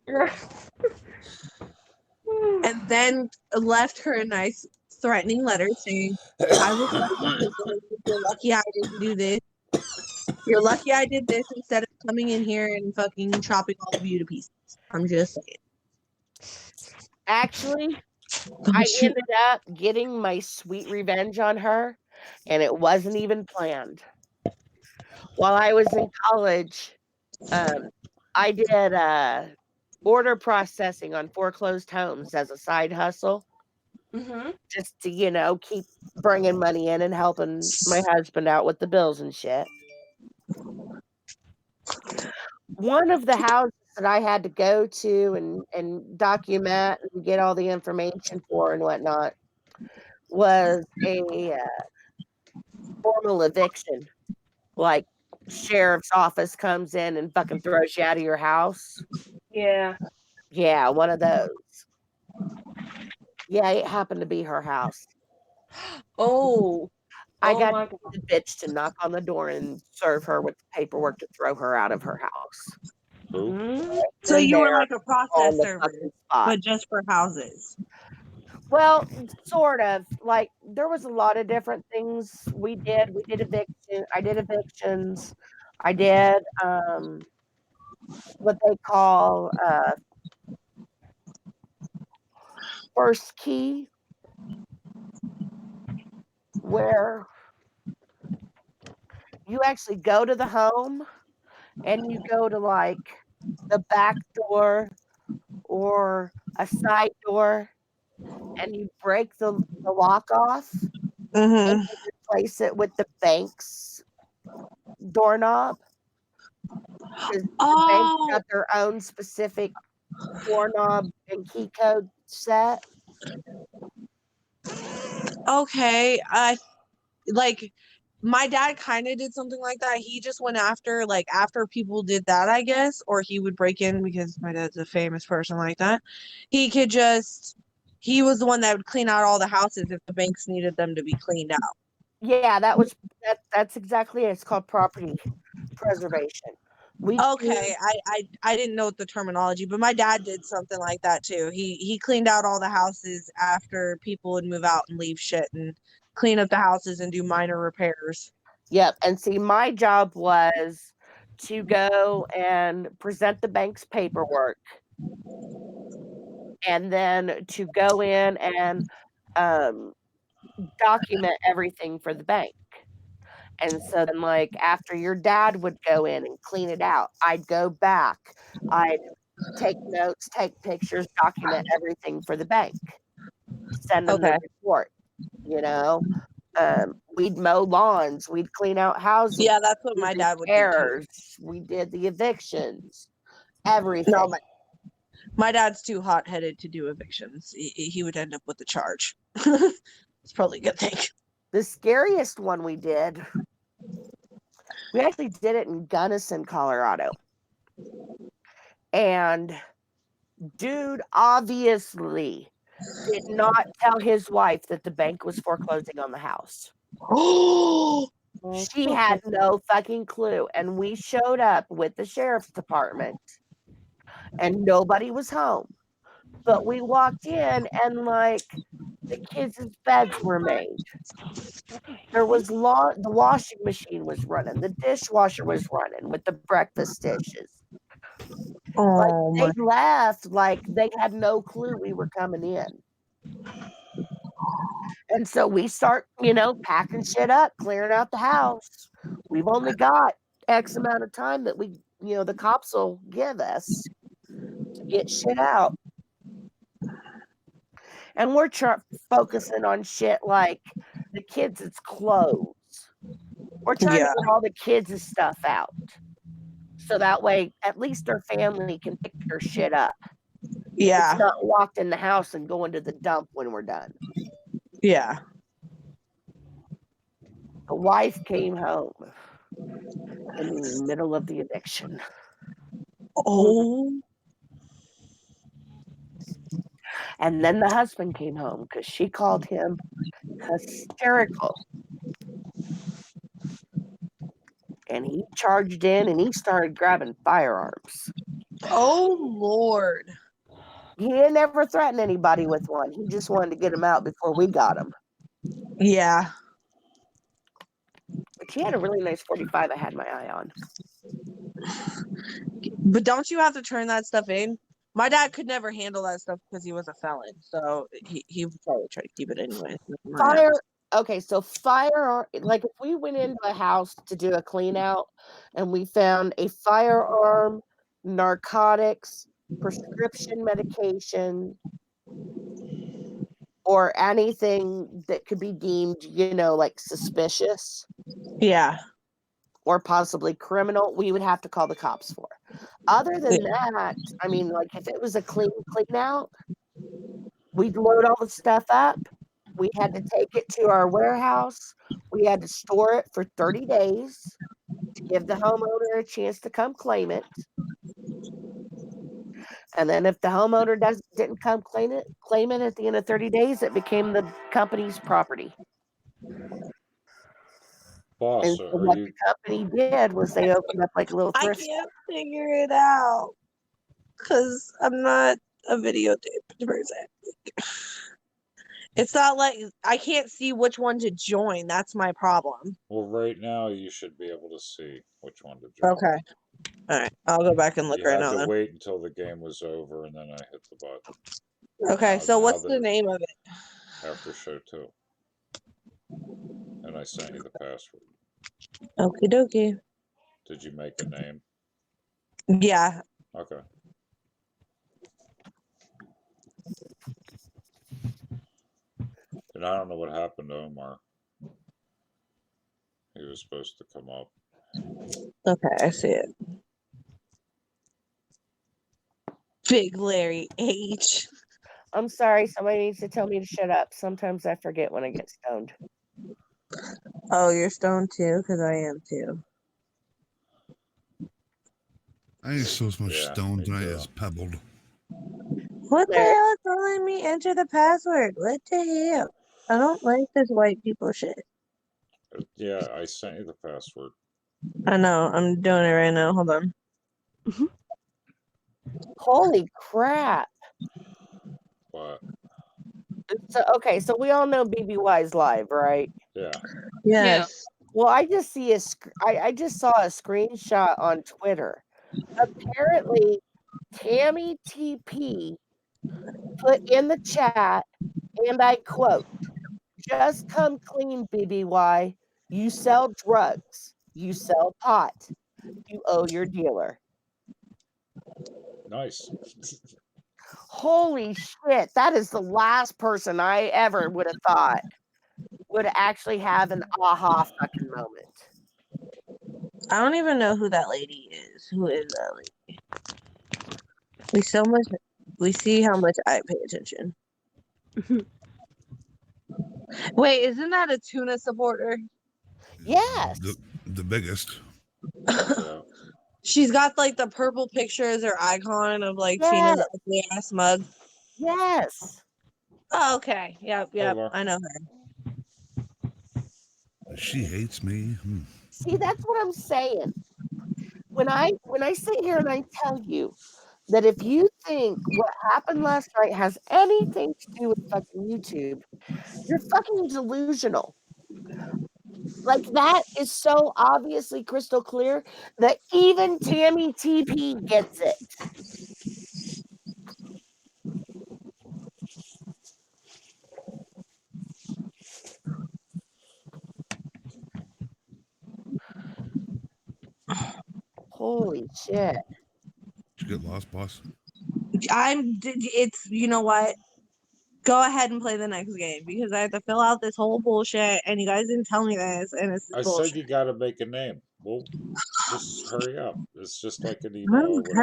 Speaker 11: And then left her a nice threatening letter saying, I was lucky. You're lucky I didn't do this. You're lucky I did this instead of coming in here and fucking chopping all of you to pieces. I'm just saying.
Speaker 5: Actually, I ended up getting my sweet revenge on her, and it wasn't even planned. While I was in college, I did order processing on foreclosed homes as a side hustle, just to, keep bringing money in and helping my husband out with the bills and shit. One of the houses that I had to go to and document and get all the information for and whatnot was a formal eviction. Like, sheriff's office comes in and fucking throws you out of your house.
Speaker 3: Yeah.
Speaker 5: Yeah, one of those. Yeah, it happened to be her house.
Speaker 3: Oh.
Speaker 5: I
Speaker 3: Oh
Speaker 5: got
Speaker 3: my
Speaker 5: the bitch to knock on the door and serve her with the paperwork to throw her out of her house.
Speaker 11: So
Speaker 5: And
Speaker 11: you were
Speaker 5: they're
Speaker 11: like a process
Speaker 5: on the
Speaker 11: server,
Speaker 5: fucking spot.
Speaker 11: but just for houses.
Speaker 5: Well, sort of. Like, there was a lot of different things we did. We did eviction. I did evictions. I did what they call first key, where you actually go to the home and you go to like the back door or a side door and you break the lock off and you replace it with the bank's doorknob. Because the bank's got their own specific doorknob and key code set.
Speaker 11: Okay, my dad kind of did something like that. He just went after people did that, I guess, or he would break in because my dad's a famous person like that. He was the one that would clean out all the houses if the banks needed them to be cleaned out.
Speaker 5: Yeah, that's exactly it. It's called property preservation.
Speaker 11: Okay, I didn't know the terminology, but my dad did something like that too. He cleaned out all the houses after people would move out and leave shit and clean up the houses and do minor repairs.
Speaker 5: Yep. And see, my job was to go and present the bank's paperwork and then to go in and document everything for the bank. And so then, like, after your dad would go in and clean it out, I'd go back. I'd take notes, take pictures, document everything for the bank. Send them the report, We'd mow lawns. We'd clean out houses.
Speaker 11: Yeah, that's what my dad would do.
Speaker 5: We did the evictions. Everything.
Speaker 11: No, my dad's too hot-headed to do evictions. He would end up with a charge. It's probably a good thing.
Speaker 5: The scariest one we did, we actually did it in Gunnison, Colorado. And dude obviously did not tell his wife that the bank was foreclosing on the house. She had no fucking clue. And we showed up with the sheriff's department and nobody was home. But we walked in and like the kids' beds were made. There was the washing machine was running. The dishwasher was running with the breakfast dishes.
Speaker 11: Oh my.
Speaker 5: They left like they had no clue we were coming in. And so we start, packing shit up, clearing out the house. We've only got X amount of time that the cops will give us to get shit out. And we're focusing on shit like the kids' clothes. We're trying to get all the kids' stuff out. So that way, at least their family can pick their shit up.
Speaker 11: Yeah.
Speaker 5: It's not locked in the house and going to the dump when we're done.
Speaker 11: Yeah.
Speaker 5: The wife came home in the middle of the eviction.
Speaker 11: Oh.
Speaker 5: And then the husband came home because she called him hysterical. And he charged in and he started grabbing firearms.
Speaker 11: Oh Lord.
Speaker 5: He didn't ever threaten anybody with one. He just wanted to get them out before we got them.
Speaker 11: Yeah.
Speaker 5: But he had a really nice 45 I had my eye on.
Speaker 11: But don't you have to turn that stuff in? My dad could never handle that stuff because he was a felon. So he would probably try to keep it anyway.
Speaker 5: Fire, like if we went into a house to do a clean out and we found a firearm, narcotics, prescription medication, or anything that could be deemed, like suspicious.
Speaker 11: Yeah.
Speaker 5: Or possibly criminal, we would have to call the cops for. Other than that, I mean, like if it was a clean out, we'd load all the stuff up. We had to take it to our warehouse. We had to store it for 30 days to give the homeowner a chance to come claim it. And then if the homeowner didn't come claim it at the end of 30 days, it became the company's property.
Speaker 1: Boss,
Speaker 5: and so what the company did was they opened up like a little thrift.
Speaker 11: I can't figure it out because I'm not a videotape person. It's not like I can't see which one to join. That's my problem.
Speaker 1: Well, right now you should be able to see which one to join.
Speaker 11: Okay. All right. I'll go back and look
Speaker 1: You
Speaker 11: right
Speaker 1: had
Speaker 11: now.
Speaker 1: to
Speaker 11: Then.
Speaker 1: wait until the game was over, and then I hit the button.
Speaker 11: Okay. So
Speaker 1: now
Speaker 11: what's the name of it?
Speaker 1: After show 2. And I sent you the password.
Speaker 11: Okie dokie.
Speaker 1: Did you make a name?
Speaker 11: Yeah.
Speaker 1: Okay. And I don't know what happened to Omar. He was supposed to come up.
Speaker 11: Okay, I see it. Big Larry H.
Speaker 5: I'm sorry, somebody needs to tell me to shut up. Sometimes I forget when I get stoned.
Speaker 11: Oh, you're stoned too? Because I am too.
Speaker 4: I ain't so much
Speaker 1: Yeah,
Speaker 4: stoned
Speaker 1: me
Speaker 4: tonight
Speaker 1: too.
Speaker 4: as pebbled.
Speaker 11: What the hell is telling me enter the password? What the hell? I don't like this white people shit.
Speaker 1: Yeah, I sent you the password.
Speaker 11: I know. I'm doing it right now. Hold on.
Speaker 5: Holy crap.
Speaker 1: What?
Speaker 5: So we all know BBY's live, right?
Speaker 1: Yeah.
Speaker 11: Yes.
Speaker 5: Well, I just saw a screenshot on Twitter. Apparently, Tammy TP put in the chat, and I quote, "Just come clean, BBY. You sell drugs. You sell pot. You owe your dealer."
Speaker 1: Nice.
Speaker 5: Holy shit. That is the last person I ever would have thought would actually have an aha fucking moment.
Speaker 11: I don't even know who that lady is. Who is that lady? We see how much I pay attention. Wait, isn't that a tuna supporter?
Speaker 5: Yes.
Speaker 4: The biggest.
Speaker 1: Yeah.
Speaker 11: She's got like the purple picture as her icon of like Tina's ugly ass mug.
Speaker 5: Yes.
Speaker 11: Oh, okay. Yep.
Speaker 1: Hello.
Speaker 11: I know her.
Speaker 4: She hates me.
Speaker 5: See, that's what I'm saying. When I sit here and I tell you that if you think what happened last night has anything to do with fucking YouTube, you're fucking delusional. Like, that is so obviously crystal clear that even Tammy TP gets it. Shit.
Speaker 4: Did you get lost, boss?
Speaker 11: It's, you know what? Go ahead and play the next game because I have to fill out this whole bullshit and you guys didn't tell me this and it's
Speaker 1: I
Speaker 11: bullshit.
Speaker 1: said you got to make a name. Well, just hurry up. It's just like an email or
Speaker 11: I'm
Speaker 1: whatever.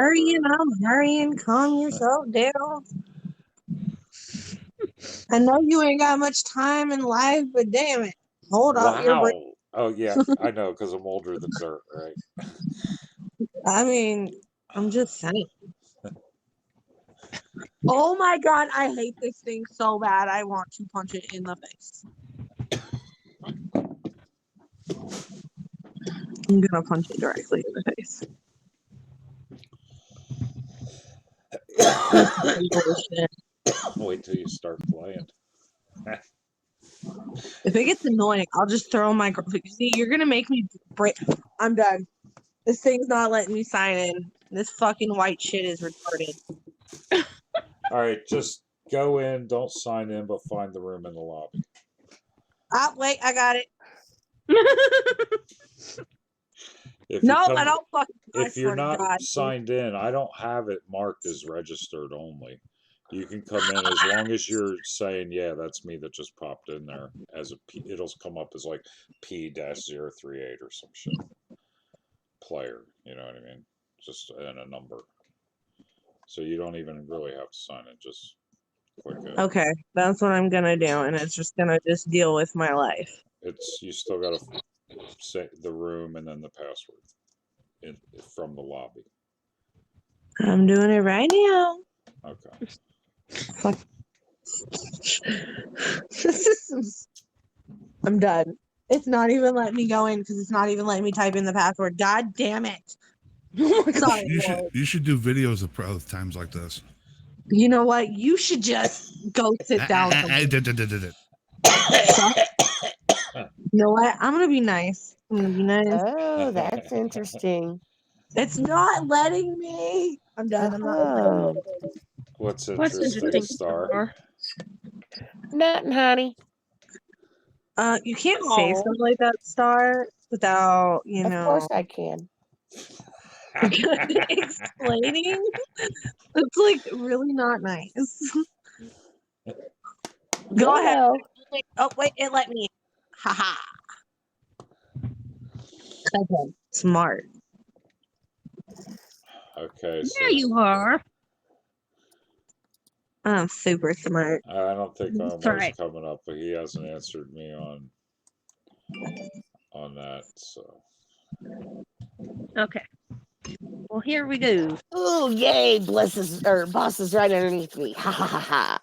Speaker 11: hurrying. Calm yourself down. I know you ain't got much time in life, but damn it. Hold up.
Speaker 1: Wow. Oh, yeah, I know, because I'm older than dirt, right?
Speaker 11: I mean, I'm just saying. Oh my god, I hate this thing so bad. I want to punch it in the face. I'm gonna punch it directly in the face. Bullshit.
Speaker 1: Wait till you start playing.
Speaker 11: If it gets annoying, I'll just throw my. See, you're gonna make me break. I'm done. This thing's not letting me sign in. This fucking white shit is retarded.
Speaker 1: All right, just go in, don't sign in, but find the room in the lobby.
Speaker 11: Ah, wait, I got it.
Speaker 1: If
Speaker 11: No,
Speaker 1: you
Speaker 11: I don't fucking.
Speaker 1: If you're not
Speaker 11: God.
Speaker 1: signed in, I don't have it marked as registered only. You can come in as long as you're saying, yeah, that's me that just popped in there as a P. It'll come up as like P-038 or some shit. Player, you know what I mean? Just and a number. So you don't even really have to sign it, just click it.
Speaker 11: Okay, that's what I'm gonna do, and it's just gonna deal with my life.
Speaker 1: It's you still gotta say the room and then the password from the lobby.
Speaker 11: I'm doing it right now.
Speaker 1: Okay.
Speaker 11: Fuck. I'm done. It's not even letting me go in because it's not even letting me type in the password. God damn it. Sorry,
Speaker 4: You should do videos of times like this.
Speaker 11: You know what? You should just go sit down. You know what? I'm gonna be nice. I'm gonna be nice.
Speaker 5: Oh, that's interesting.
Speaker 11: It's not letting me. I'm done. I'm not.
Speaker 1: What's interesting, Star?
Speaker 5: Nothing, honey.
Speaker 11: You can't say something like that, Star, without
Speaker 5: Of course I can.
Speaker 11: explaining. It's like really not nice. Go ahead. Oh wait, it let me. Haha. Okay. Smart.
Speaker 1: Okay. So
Speaker 11: There you are. I'm super smart.
Speaker 1: I don't think Omar's
Speaker 11: right.
Speaker 1: coming up, but he hasn't answered me on that. So
Speaker 12: Okay. Well, here we go.
Speaker 5: Oh, yay! Boss is right underneath me. Ha ha ha ha.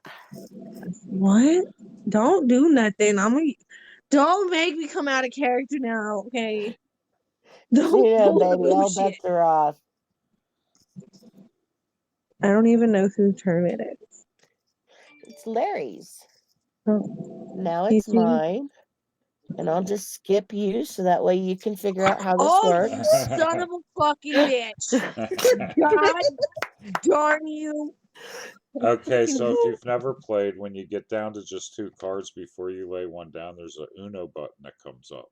Speaker 11: What? Don't do nothing. Don't make me come out of character now, okay? Don't
Speaker 5: Yeah,
Speaker 11: pull
Speaker 5: baby, all
Speaker 11: bullshit.
Speaker 5: bets are off.
Speaker 11: I don't even know whose turn it is.
Speaker 5: It's Larry's.
Speaker 11: Oh.
Speaker 5: Now it's mine. And I'll just skip you so that way you can figure out how this works.
Speaker 11: You son of a fucking bitch. God darn you.
Speaker 1: okay, so if you've never played, when you get down to just 2 cards before you lay one down, there's a Uno button that comes up.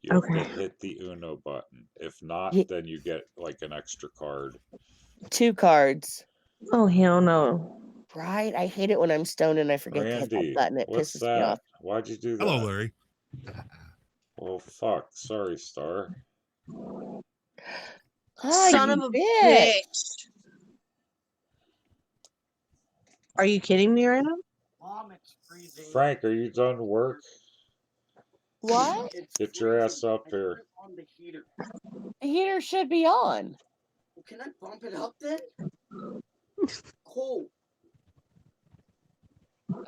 Speaker 1: You have to hit the Uno button. If not, then you get like an extra card.
Speaker 5: 2 cards.
Speaker 11: Oh hell no.
Speaker 5: Right? I hate it when I'm stoned and I forget to hit that
Speaker 1: Randy,
Speaker 5: button. It
Speaker 1: what's
Speaker 5: pisses
Speaker 1: that?
Speaker 5: me off.
Speaker 1: Why'd you do that?
Speaker 4: Hello, Larry.
Speaker 1: Well, fuck. Sorry, Star.
Speaker 5: Oh,
Speaker 11: Son of a bitch. Are you kidding me right now?
Speaker 6: Mom, it's freezing.
Speaker 1: Frank, are you done work?
Speaker 5: What?
Speaker 1: Get your ass up here.
Speaker 6: On the heater.
Speaker 5: The heater should be on.
Speaker 6: Well, can I bump it up then? Cold.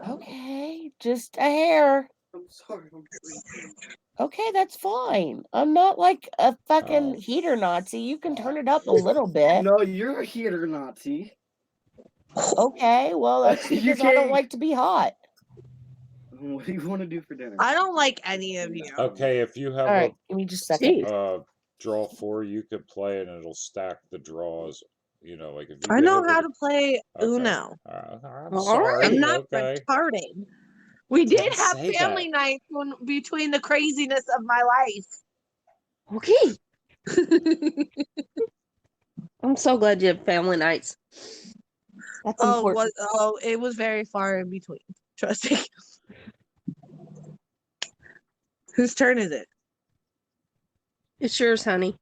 Speaker 5: Okay, just a hair.
Speaker 6: I'm sorry. I'm freezing.
Speaker 5: Okay, that's fine. I'm not like a fucking heater Nazi. You can turn it up a little bit.
Speaker 6: No, you're a heater Nazi.
Speaker 5: Okay, well, that's
Speaker 6: You
Speaker 5: because I don't
Speaker 6: can't-
Speaker 5: like to be hot.
Speaker 6: What do you want to do for dinner?
Speaker 11: I don't like any of you.
Speaker 1: Okay, if you have
Speaker 5: All right, give me just a second.
Speaker 1: draw 4, you could play it and it'll stack the draws. You know, like if you
Speaker 11: I
Speaker 1: get
Speaker 11: know
Speaker 1: hit
Speaker 11: how
Speaker 1: with-
Speaker 11: to play
Speaker 1: Okay.
Speaker 11: Uno.
Speaker 1: I'm sorry.
Speaker 11: I'm not
Speaker 1: Okay.
Speaker 11: retarded. We did
Speaker 1: Didn't
Speaker 11: have
Speaker 1: say
Speaker 11: family
Speaker 1: that.
Speaker 11: nights between the craziness of my life.
Speaker 12: Okay.
Speaker 3: I'm so glad you have family nights. That's important.
Speaker 11: It was very far in between. Trust me. Whose turn is it?
Speaker 3: It's yours, honey.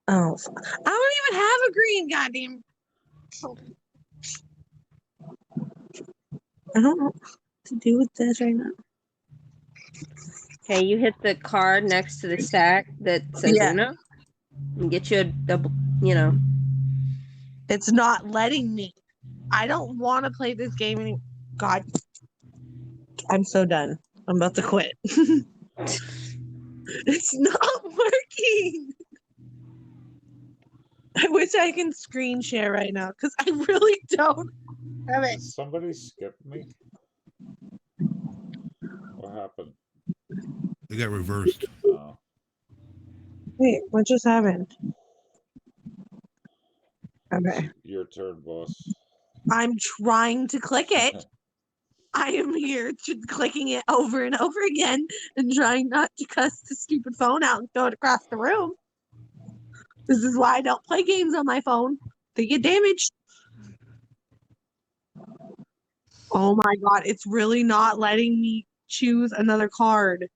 Speaker 11: Oh, I don't even have a green, goddamn. I don't know what to do with this right now.
Speaker 3: Okay, you hit the card next to the stack that says
Speaker 11: Yeah.
Speaker 3: Uno. And get you a double,
Speaker 11: It's not letting me. I don't want to play this game anymore. God. I'm so done. I'm about to quit. It's not working. I wish I can screen share right now because I really don't have it.
Speaker 1: Did somebody skip me? What happened?
Speaker 4: It got reversed.
Speaker 1: Oh.
Speaker 11: Wait, what just happened? Okay.
Speaker 1: Your turn, boss.
Speaker 11: I'm trying to click it. I am here clicking it over and over again and trying not to cuss the stupid phone out and throw it across the room. This is why I don't play games on my phone. They get damaged. Oh my god, it's really not letting me choose another card.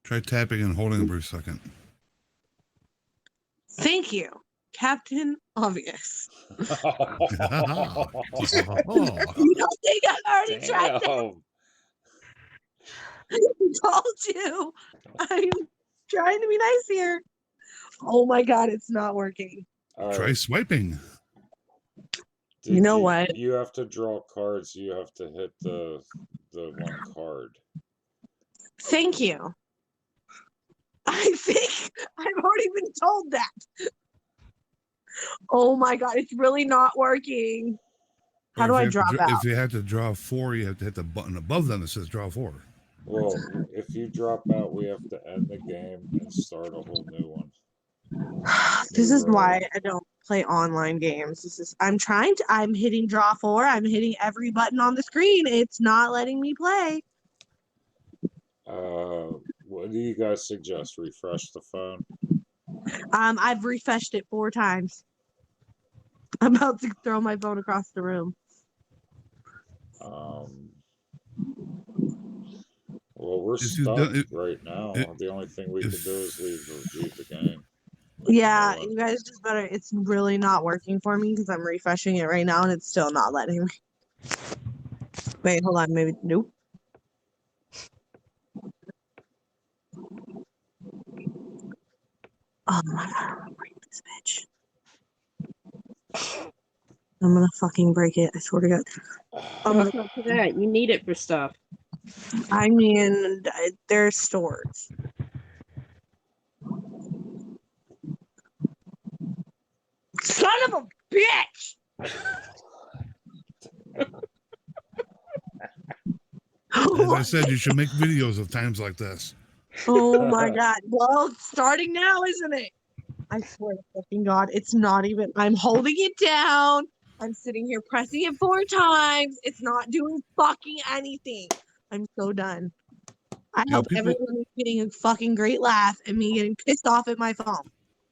Speaker 4: Try tapping and holding it for a second.
Speaker 11: Thank you, Captain Obvious.
Speaker 4: Oh.
Speaker 11: You don't think I've already tried that?
Speaker 1: Damn.
Speaker 11: I told you. I'm trying to be nice here. Oh my god, it's not working.
Speaker 1: All
Speaker 4: Try
Speaker 1: right.
Speaker 4: swiping.
Speaker 11: You know what?
Speaker 1: You have to draw cards. You have to hit the one card.
Speaker 11: Thank you. I think I've already been told that. Oh my god, it's really not working. How do I drop out?
Speaker 4: If you have to draw 4, you have to hit the button above them that says draw 4.
Speaker 1: Well, if you drop out, we have to end the game and start a whole new one.
Speaker 11: This is why I don't play online games. I'm hitting draw 4. I'm hitting every button on the screen. It's not letting me play.
Speaker 1: What do you guys suggest? Refresh the phone?
Speaker 11: I've refreshed it 4 times. I'm about to throw my phone across the room.
Speaker 1: Well, we're stuck right now. The only thing we can do is leave the game.
Speaker 11: Yeah, you guys just better. It's really not working for me because I'm refreshing it right now and it's still not letting me. Wait, hold on. Maybe. Nope. Oh my god, I'm gonna break this bitch. I'm gonna fucking break it. I swear to god.
Speaker 3: What's up to that? You need it for stuff.
Speaker 11: I mean, there's stores. Son of a bitch!
Speaker 4: As I said, you should make videos of times like this.
Speaker 11: Oh my god. Well, it's starting now, isn't it? I swear to fucking god, it's not even. I'm holding it down. I'm sitting here pressing it 4 times. It's not doing fucking anything. I'm so done. I hope everyone is getting a fucking great laugh and me getting pissed off at my phone.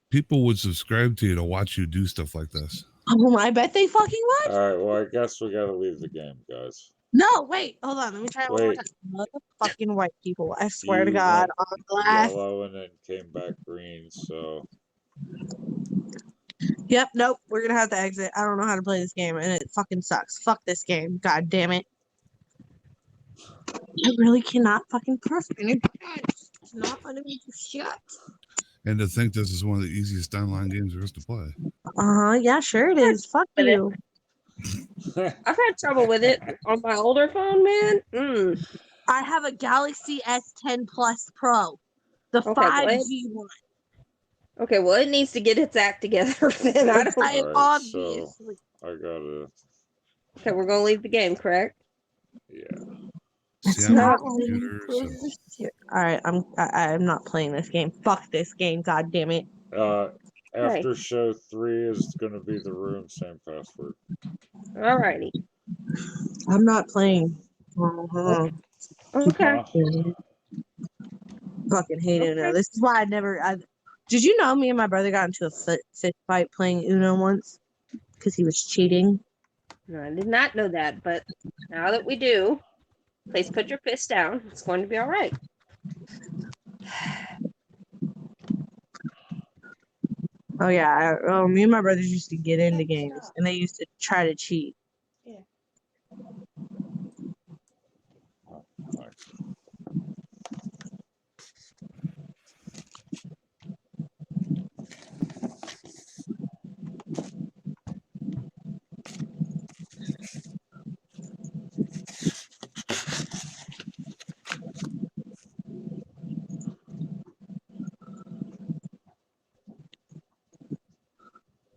Speaker 4: People would subscribe to you to watch you do stuff like this.
Speaker 11: Oh, I bet they fucking would.
Speaker 1: All right, well, I guess we gotta leave the game, guys.
Speaker 11: No, wait, hold on. Let me try it one more time. Motherfucking white people. I swear to God. On glass.
Speaker 1: Yellow and then came back green, so.
Speaker 11: Yep, nope. We're gonna have to exit. I don't know how to play this game and it fucking sucks. Fuck this game. God damn it. I really cannot fucking press any buttons. It's not letting me do shit.
Speaker 4: And to think this is one of the easiest online games there is to play.
Speaker 11: Yeah, sure it is. Fuck you.
Speaker 3: I've had trouble with it on my older phone, man.
Speaker 11: I have a Galaxy S10 Plus Pro, the 5G one.
Speaker 3: Okay, well, it needs to get its act together. Then I don't.
Speaker 11: Obviously.
Speaker 1: So I gotta.
Speaker 3: Okay, we're gonna leave the game, correct?
Speaker 1: Yeah.
Speaker 11: It's not all right, I'm not playing this game. Fuck this game, god damn it.
Speaker 1: After show 3 is gonna be the room, same password.
Speaker 3: Alrighty.
Speaker 11: I'm not playing.
Speaker 3: Okay.
Speaker 11: Fucking hate it. This is why I Did you know me and my brother got into a fist fight playing Uno once because he was cheating?
Speaker 3: No, I did not know that, but now that we do, please put your fist down. It's going to be all right.
Speaker 11: Oh yeah, me and my brothers used to get into games, and they used to try to cheat.
Speaker 1: Oh, thanks.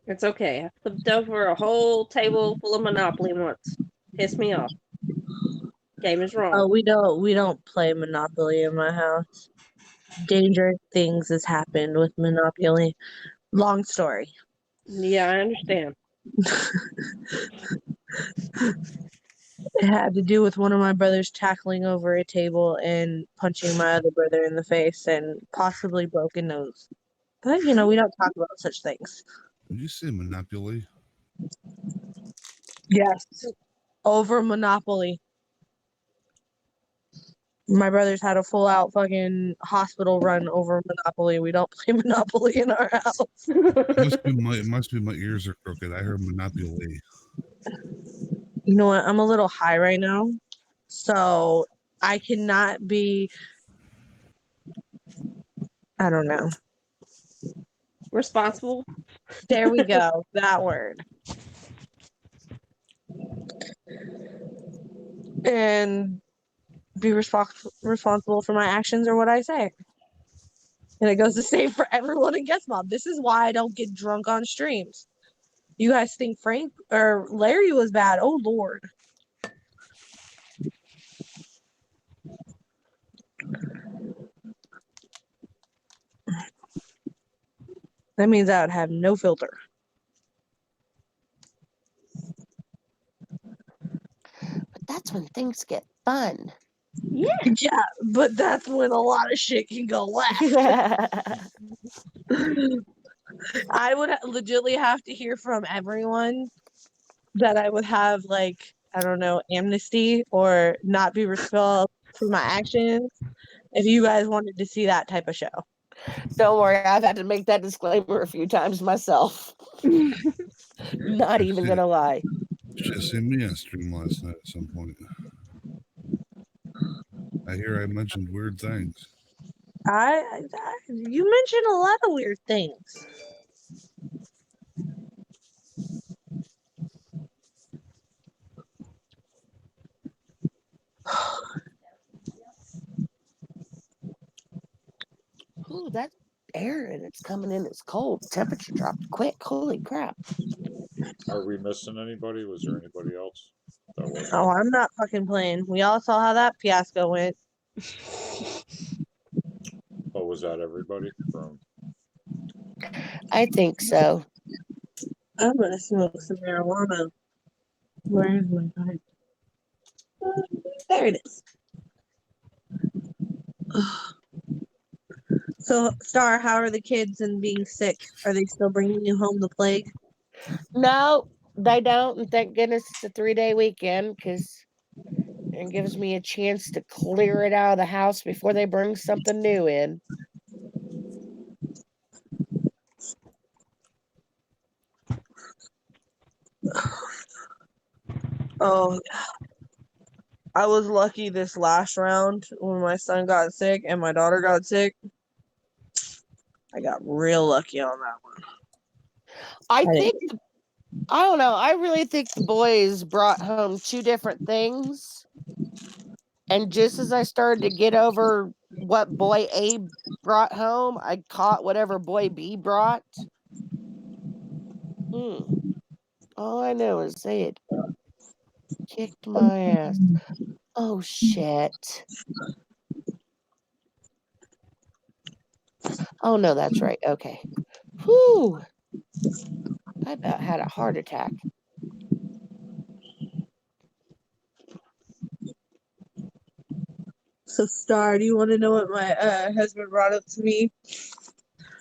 Speaker 3: It's okay. I flipped over a whole table full of Monopoly once. Pissed me off. Game is wrong.
Speaker 11: Oh, we don't play Monopoly in my house. Dangerous things has happened with Monopoly. Long story.
Speaker 3: Yeah, I understand.
Speaker 11: It had to do with one of my brothers tackling over a table and punching my other brother in the face and possibly broken nose. But we don't talk about such things.
Speaker 4: Did you say Monopoly?
Speaker 11: Yes. Over Monopoly. My brothers had a full out fucking hospital run over Monopoly. We don't play Monopoly in our house.
Speaker 4: It must be my ears are crooked. I heard Monopoly.
Speaker 11: You know what? I'm a little high right now. So I cannot be, I don't know.
Speaker 3: Responsible.
Speaker 11: There we go. That word. And be responsible for my actions or what I say. And it goes the same for everyone in Guest Mob. This is why I don't get drunk on streams. You guys think Frank or Larry was bad? Oh Lord. That means I would have no filter.
Speaker 5: But that's when things get fun.
Speaker 3: Yeah.
Speaker 11: Yeah, but that's when a lot of shit can go left. I would legitimately have to hear from everyone that I would have, like, I don't know, amnesty or not be responsible for my actions if you guys wanted to see that type of show.
Speaker 5: Don't worry, I've had to make that disclaimer a few times myself. Not even gonna lie.
Speaker 4: Should have seen me on stream last night at some point. I hear I mentioned weird things.
Speaker 11: You mentioned a lot of weird things.
Speaker 5: Ooh, that air and it's coming in. It's cold. Temperature dropped quick. Holy crap.
Speaker 1: Are we missing anybody? Was there anybody else that wasn't?
Speaker 11: Oh, I'm not fucking playing. We all saw how that fiasco went.
Speaker 1: Oh, was that everybody from?
Speaker 5: I think so.
Speaker 11: I'm gonna smoke some marijuana. Where is my pipe? There it is. So, Star, how are the kids and being sick? Are they still bringing you home the plague?
Speaker 5: No, they don't. And thank goodness it's a 3-day weekend because it gives me a chance to clear it out of the house before they bring something new in.
Speaker 11: Oh, I was lucky this last round when my son got sick and my daughter got sick. I got real lucky on that one.
Speaker 5: I don't know. I really think the boys brought home 2 different things. And just as I started to get over what boy A brought home, I caught whatever boy B brought. All I know is they had kicked my ass. Oh, shit. Oh, no, that's right. Okay. Whew. I about had a heart attack.
Speaker 11: So, Star, do you want to know what my husband brought up to me?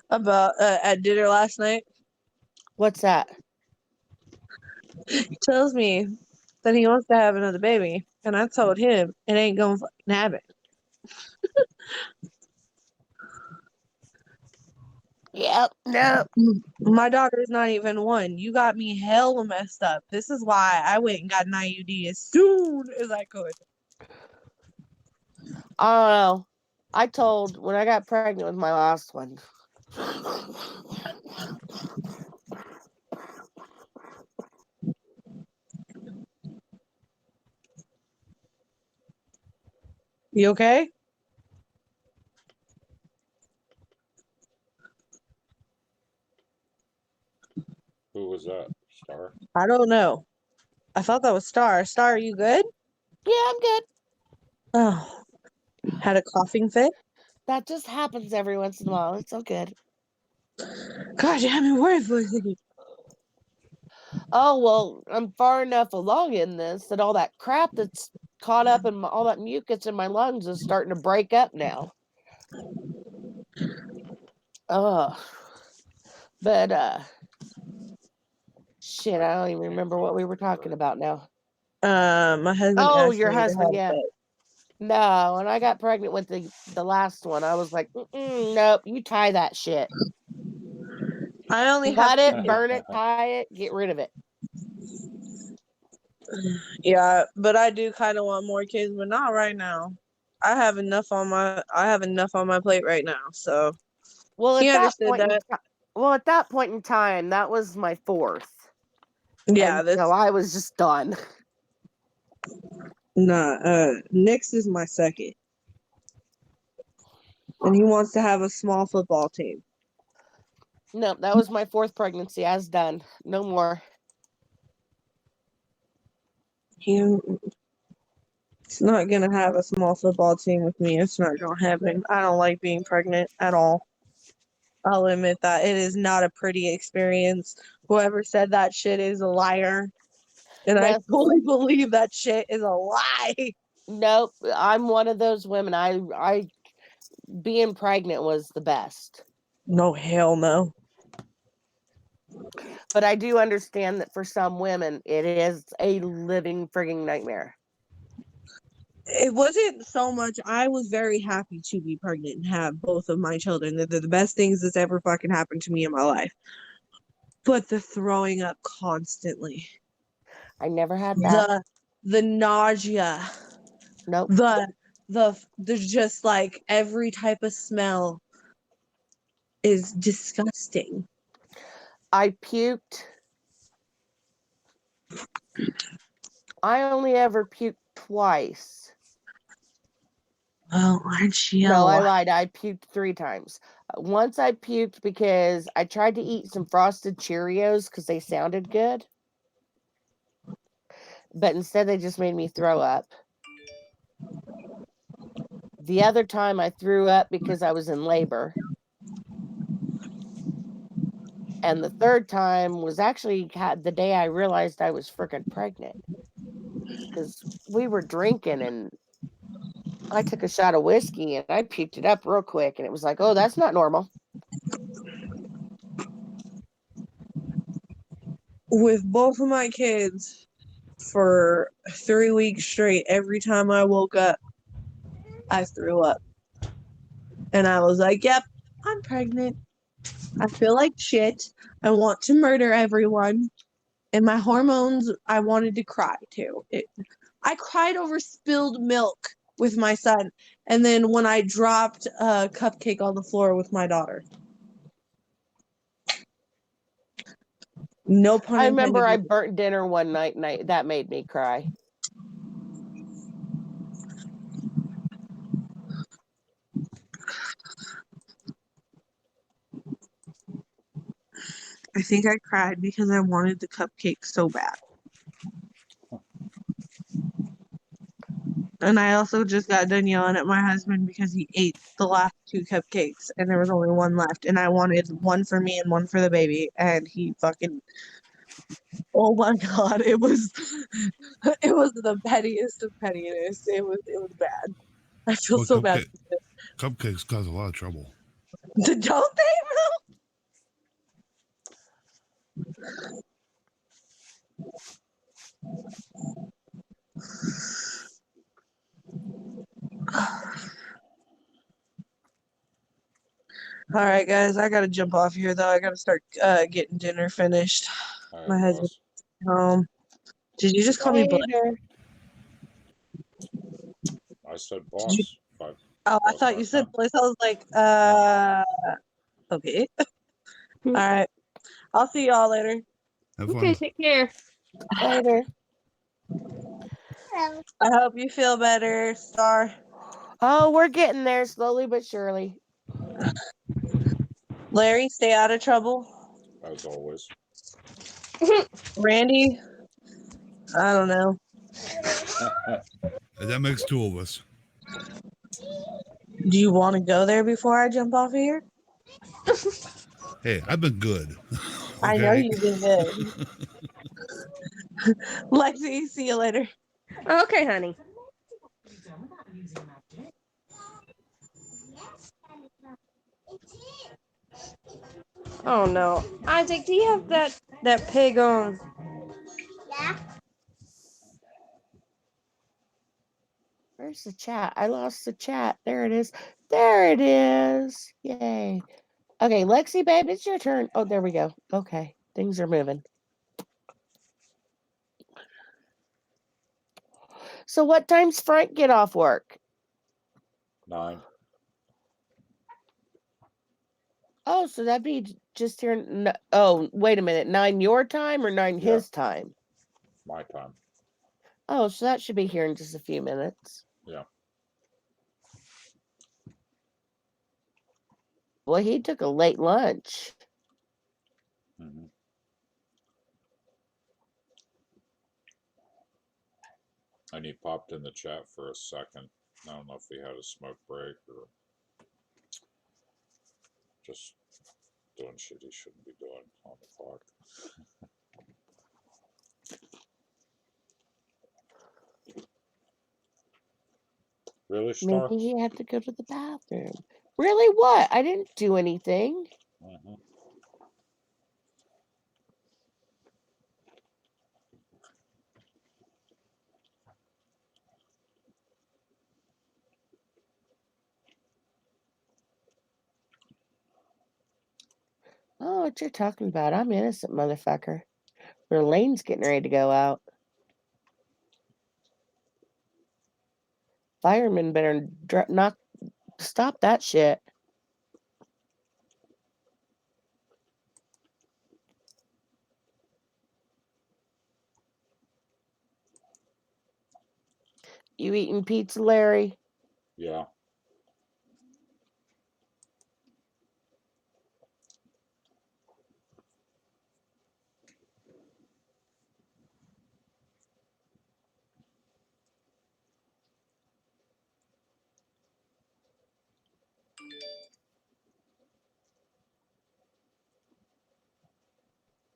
Speaker 11: about at dinner last night.
Speaker 5: What's that?
Speaker 11: He tells me that he wants to have another baby, and I told him it ain't gonna fucking happen.
Speaker 5: Yep. No.
Speaker 11: My daughter's not even 1. You got me hella messed up. This is why I went and got an IUD as soon as I could.
Speaker 5: I don't know. I told when I got pregnant with my last one.
Speaker 11: You okay?
Speaker 1: Who was that? Star?
Speaker 11: I don't know. I thought that was Star. Star, are you good?
Speaker 5: Yeah, I'm good.
Speaker 11: Oh, had a coughing fit?
Speaker 5: That just happens every once in a while. It's all good.
Speaker 11: God damn it, where is it?
Speaker 5: Oh, well, I'm far enough along in this that all that crap that's caught up in all that mucus in my lungs is starting to break up now. But shit, I don't even remember what we were talking about now.
Speaker 11: My husband
Speaker 5: Oh,
Speaker 11: asked
Speaker 5: your
Speaker 11: me to
Speaker 5: husband,
Speaker 11: have
Speaker 5: yeah.
Speaker 11: it.
Speaker 5: No, when I got pregnant with the last one, I was like, nope, you tie that shit.
Speaker 11: I only
Speaker 5: Cut
Speaker 11: have
Speaker 5: it, burn it, tie it, get rid of it.
Speaker 11: Yeah, but I do kind of want more kids, but not right now. I have enough on my plate right now. So
Speaker 5: Well,
Speaker 11: he
Speaker 5: at that
Speaker 11: understood
Speaker 5: point,
Speaker 11: that.
Speaker 5: at that point in time, that was my 4th.
Speaker 11: Yeah,
Speaker 5: and so I was just done.
Speaker 11: Nick's is my 2nd. And he wants to have a small football team.
Speaker 5: No, that was my 4th pregnancy. I was done. No more.
Speaker 11: He's not gonna have a small football team with me. It's not gonna happen. I don't like being pregnant at all. I'll admit that. It is not a pretty experience. Whoever said that shit is a liar. And I fully believe that shit is a lie.
Speaker 5: Nope, I'm one of those women. I being pregnant was the best.
Speaker 11: No, hell no.
Speaker 5: But I do understand that for some women, it is a living frigging nightmare.
Speaker 11: It wasn't so much. I was very happy to be pregnant and have both of my children. They're the best things that's ever fucking happened to me in my life. But the throwing up constantly.
Speaker 5: I never had that.
Speaker 11: The nausea.
Speaker 5: Nope.
Speaker 11: There's just like every type of smell is disgusting.
Speaker 5: I puked. I only ever puked twice.
Speaker 11: Oh, aren't you?
Speaker 5: No, I lied. I puked 3 times. Once I puked because I tried to eat some Frosted Cheerios because they sounded good. But instead they just made me throw up. The other time I threw up because I was in labor. And the 3rd time was actually the day I realized I was freaking pregnant. Because we were drinking and I took a shot of whiskey and I puked it up real quick. And it was like, oh, that's not normal.
Speaker 11: With both of my kids, for 3 weeks straight, every time I woke up, I threw up. And I was like, yep, I'm pregnant. I feel like shit. I want to murder everyone. And my hormones, I wanted to cry too. I cried over spilled milk with my son. And then when I dropped a cupcake on the floor with my daughter. No pun
Speaker 5: I
Speaker 11: intended.
Speaker 5: remember I burnt dinner one night and that made me cry.
Speaker 11: I think I cried because I wanted the cupcake so bad. And I also just got done yelling at my husband because he ate the last 2 cupcakes and there was only 1 left. And I wanted 1 for me and 1 for the baby. And he fucking... Oh my God, it was the pettiest of pettiness. It was bad. I feel so bad.
Speaker 4: Cupcakes cause a lot of trouble.
Speaker 11: Don't they, All right, guys, I gotta jump off here though. I gotta start getting dinner finished.
Speaker 1: All
Speaker 11: My
Speaker 1: right,
Speaker 11: husband's
Speaker 1: boss.
Speaker 11: home. Did you just call me Blake?
Speaker 5: Later.
Speaker 1: I said
Speaker 11: Did you?
Speaker 1: boss. But
Speaker 11: Oh, I
Speaker 1: boss
Speaker 11: thought you
Speaker 1: last
Speaker 11: said
Speaker 1: time.
Speaker 11: Blake. I was like, okay. All right. I'll see y'all later.
Speaker 4: Have
Speaker 3: Okay,
Speaker 4: fun.
Speaker 3: take care.
Speaker 5: Later.
Speaker 11: I hope you feel better, Star.
Speaker 5: Oh, we're getting there slowly but surely.
Speaker 11: Larry, stay out of trouble.
Speaker 1: As always.
Speaker 11: Randy, I don't know.
Speaker 4: That makes two of us.
Speaker 11: Do you want to go there before I jump off of here?
Speaker 4: Hey, I've been good.
Speaker 11: I know
Speaker 4: Okay?
Speaker 11: you've been good. Lexi, see you later.
Speaker 3: Okay, honey. Oh no, Isaac, do you have that pig on?
Speaker 5: Where's the chat? I lost the chat. There it is. There it is. Yay. Okay, Lexi, babe, it's your turn. Oh, there we go. Okay, things are moving. So what time's Frank get off work?
Speaker 1: 9.
Speaker 5: Oh, so that'd be just here. Oh, wait a minute. 9 your time or 9
Speaker 1: Yeah.
Speaker 5: his time?
Speaker 1: My time.
Speaker 5: Oh, so that should be here in just a few minutes.
Speaker 1: Yeah.
Speaker 5: Well, he took a late lunch.
Speaker 1: Mm-hmm. And he popped in the chat for a second. I don't know if he had a smoke break or just doing shit he shouldn't be doing on the clock. Really, Star?
Speaker 5: Maybe he had to go to the bathroom. Really? What? I didn't do anything.
Speaker 1: Mm-hmm.
Speaker 5: Oh, what you're talking about? I'm innocent, motherfucker. Lane's getting ready to go out. Firemen better not stop that shit. You eating pizza, Larry?
Speaker 1: Yeah.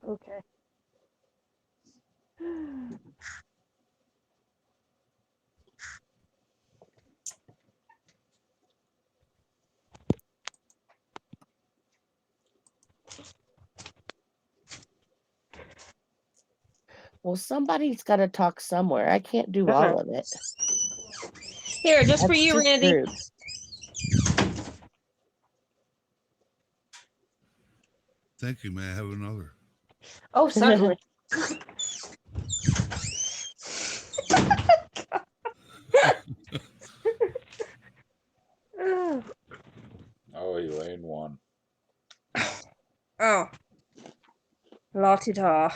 Speaker 3: Okay.
Speaker 5: Well, somebody's got to talk somewhere. I can't do
Speaker 3: Uh-huh.
Speaker 5: all of it.
Speaker 3: Here, just for
Speaker 5: That's
Speaker 3: you,
Speaker 5: just
Speaker 3: Randy.
Speaker 5: rude.
Speaker 4: Thank you, man. I have another.
Speaker 3: Oh, certainly.
Speaker 1: Oh, Elaine won.
Speaker 3: Oh. La-ti-da.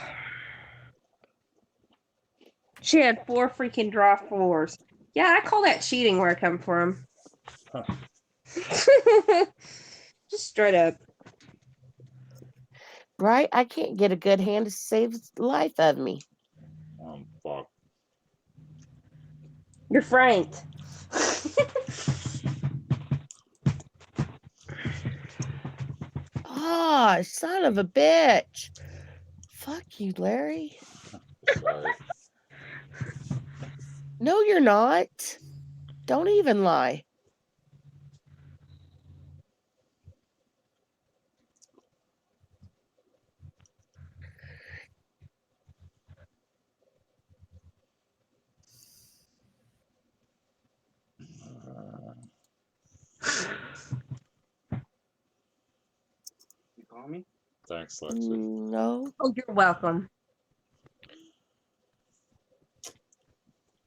Speaker 3: She had 4 freaking draw 4s. Yeah, I call that cheating where I come from.
Speaker 1: Huh.
Speaker 3: Just straight up.
Speaker 5: Right? I can't get a good hand to save the life of me.
Speaker 1: Fuck.
Speaker 3: You're franked.
Speaker 5: Ah, son of a bitch. Fuck you, Larry.
Speaker 1: Sorry.
Speaker 5: No, you're not. Don't even lie.
Speaker 6: Mommy?
Speaker 1: Thanks, Lexi.
Speaker 5: No.
Speaker 12: Oh, you're welcome.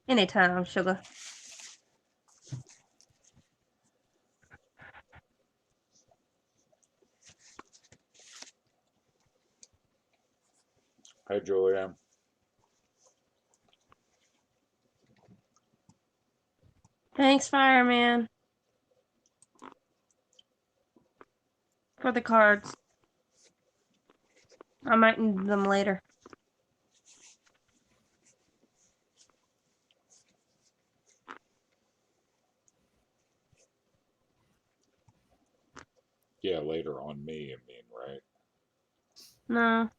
Speaker 12: Anytime, sugar.
Speaker 1: Hey, Julianne.
Speaker 12: Thanks, fireman, for the cards. I might need them later.
Speaker 1: Yeah, later on me, you mean, right?
Speaker 12: No.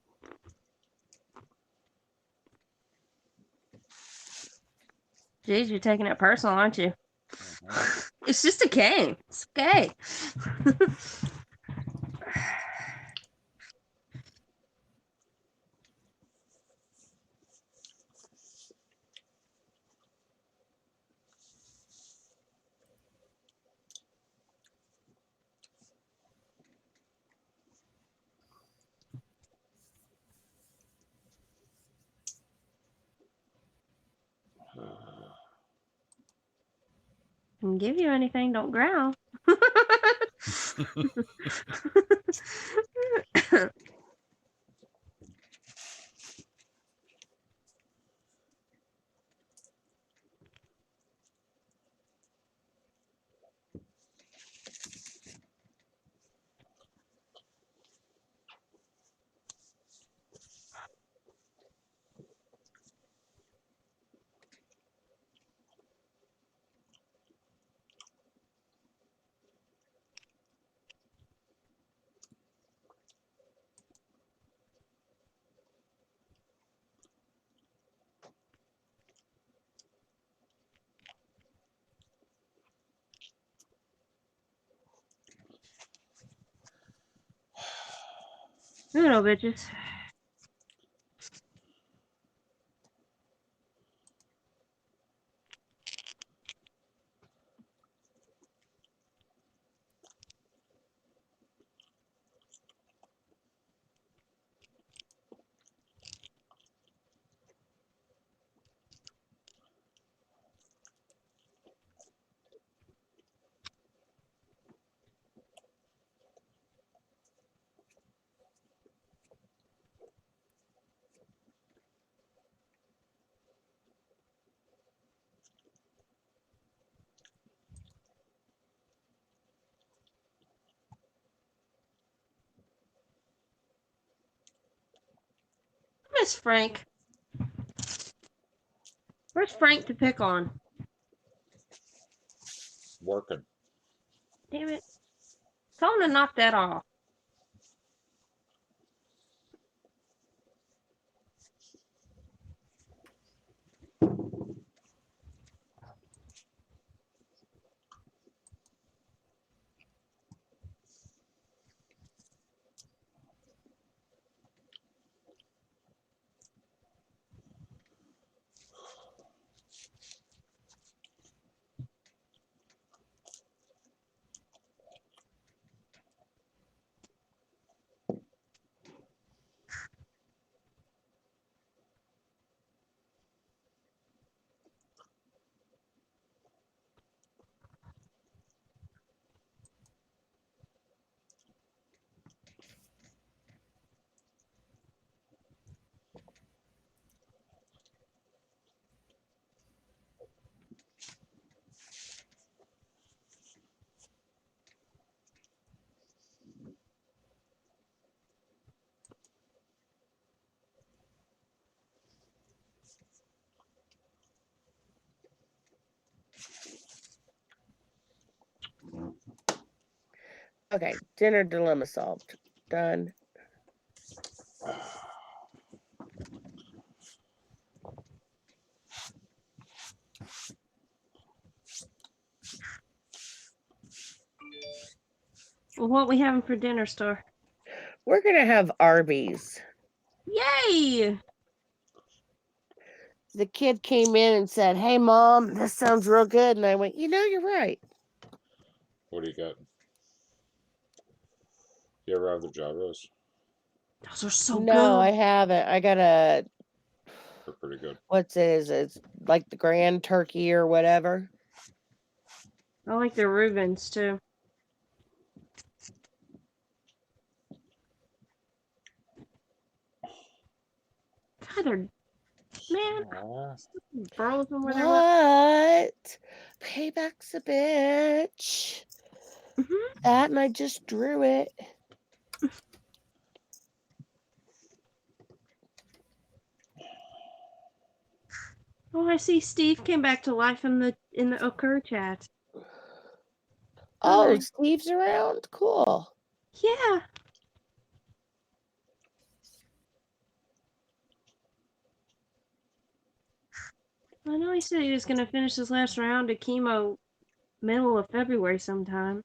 Speaker 12: Jeez, you're taking it personal, aren't you? It's just a game. It's okay. Can give you anything, don't growl. You know, bitches. Miss Frank. Where's Frank to pick on?
Speaker 1: Working.
Speaker 12: Damn it. Tell him to knock that off.
Speaker 5: Okay, dinner dilemma solved. Done.
Speaker 12: Well, what we having for dinner, Star?
Speaker 5: We're gonna have Arby's.
Speaker 12: Yay!
Speaker 5: The kid came in and said, "Hey, Mom, this sounds real good," and I went, "You know, you're right."
Speaker 1: What do you got? You ever have the gyros?
Speaker 12: Those are so
Speaker 5: No, I
Speaker 12: good.
Speaker 5: haven't. I got a
Speaker 1: They're pretty good.
Speaker 5: what's it? Is it like the Grand Turkey or whatever?
Speaker 12: I like the Reubens too. God, they're man
Speaker 1: Aw.
Speaker 12: frozen where they're left.
Speaker 5: What? Payback's a bitch.
Speaker 12: Mhm.
Speaker 5: That and I just drew it.
Speaker 12: Oh, I see Steve came back to life in the Occur chat.
Speaker 5: Oh,
Speaker 12: Hi.
Speaker 5: Steve's around? Cool.
Speaker 12: Yeah. I know he said he was gonna finish his last round of chemo middle of February sometime.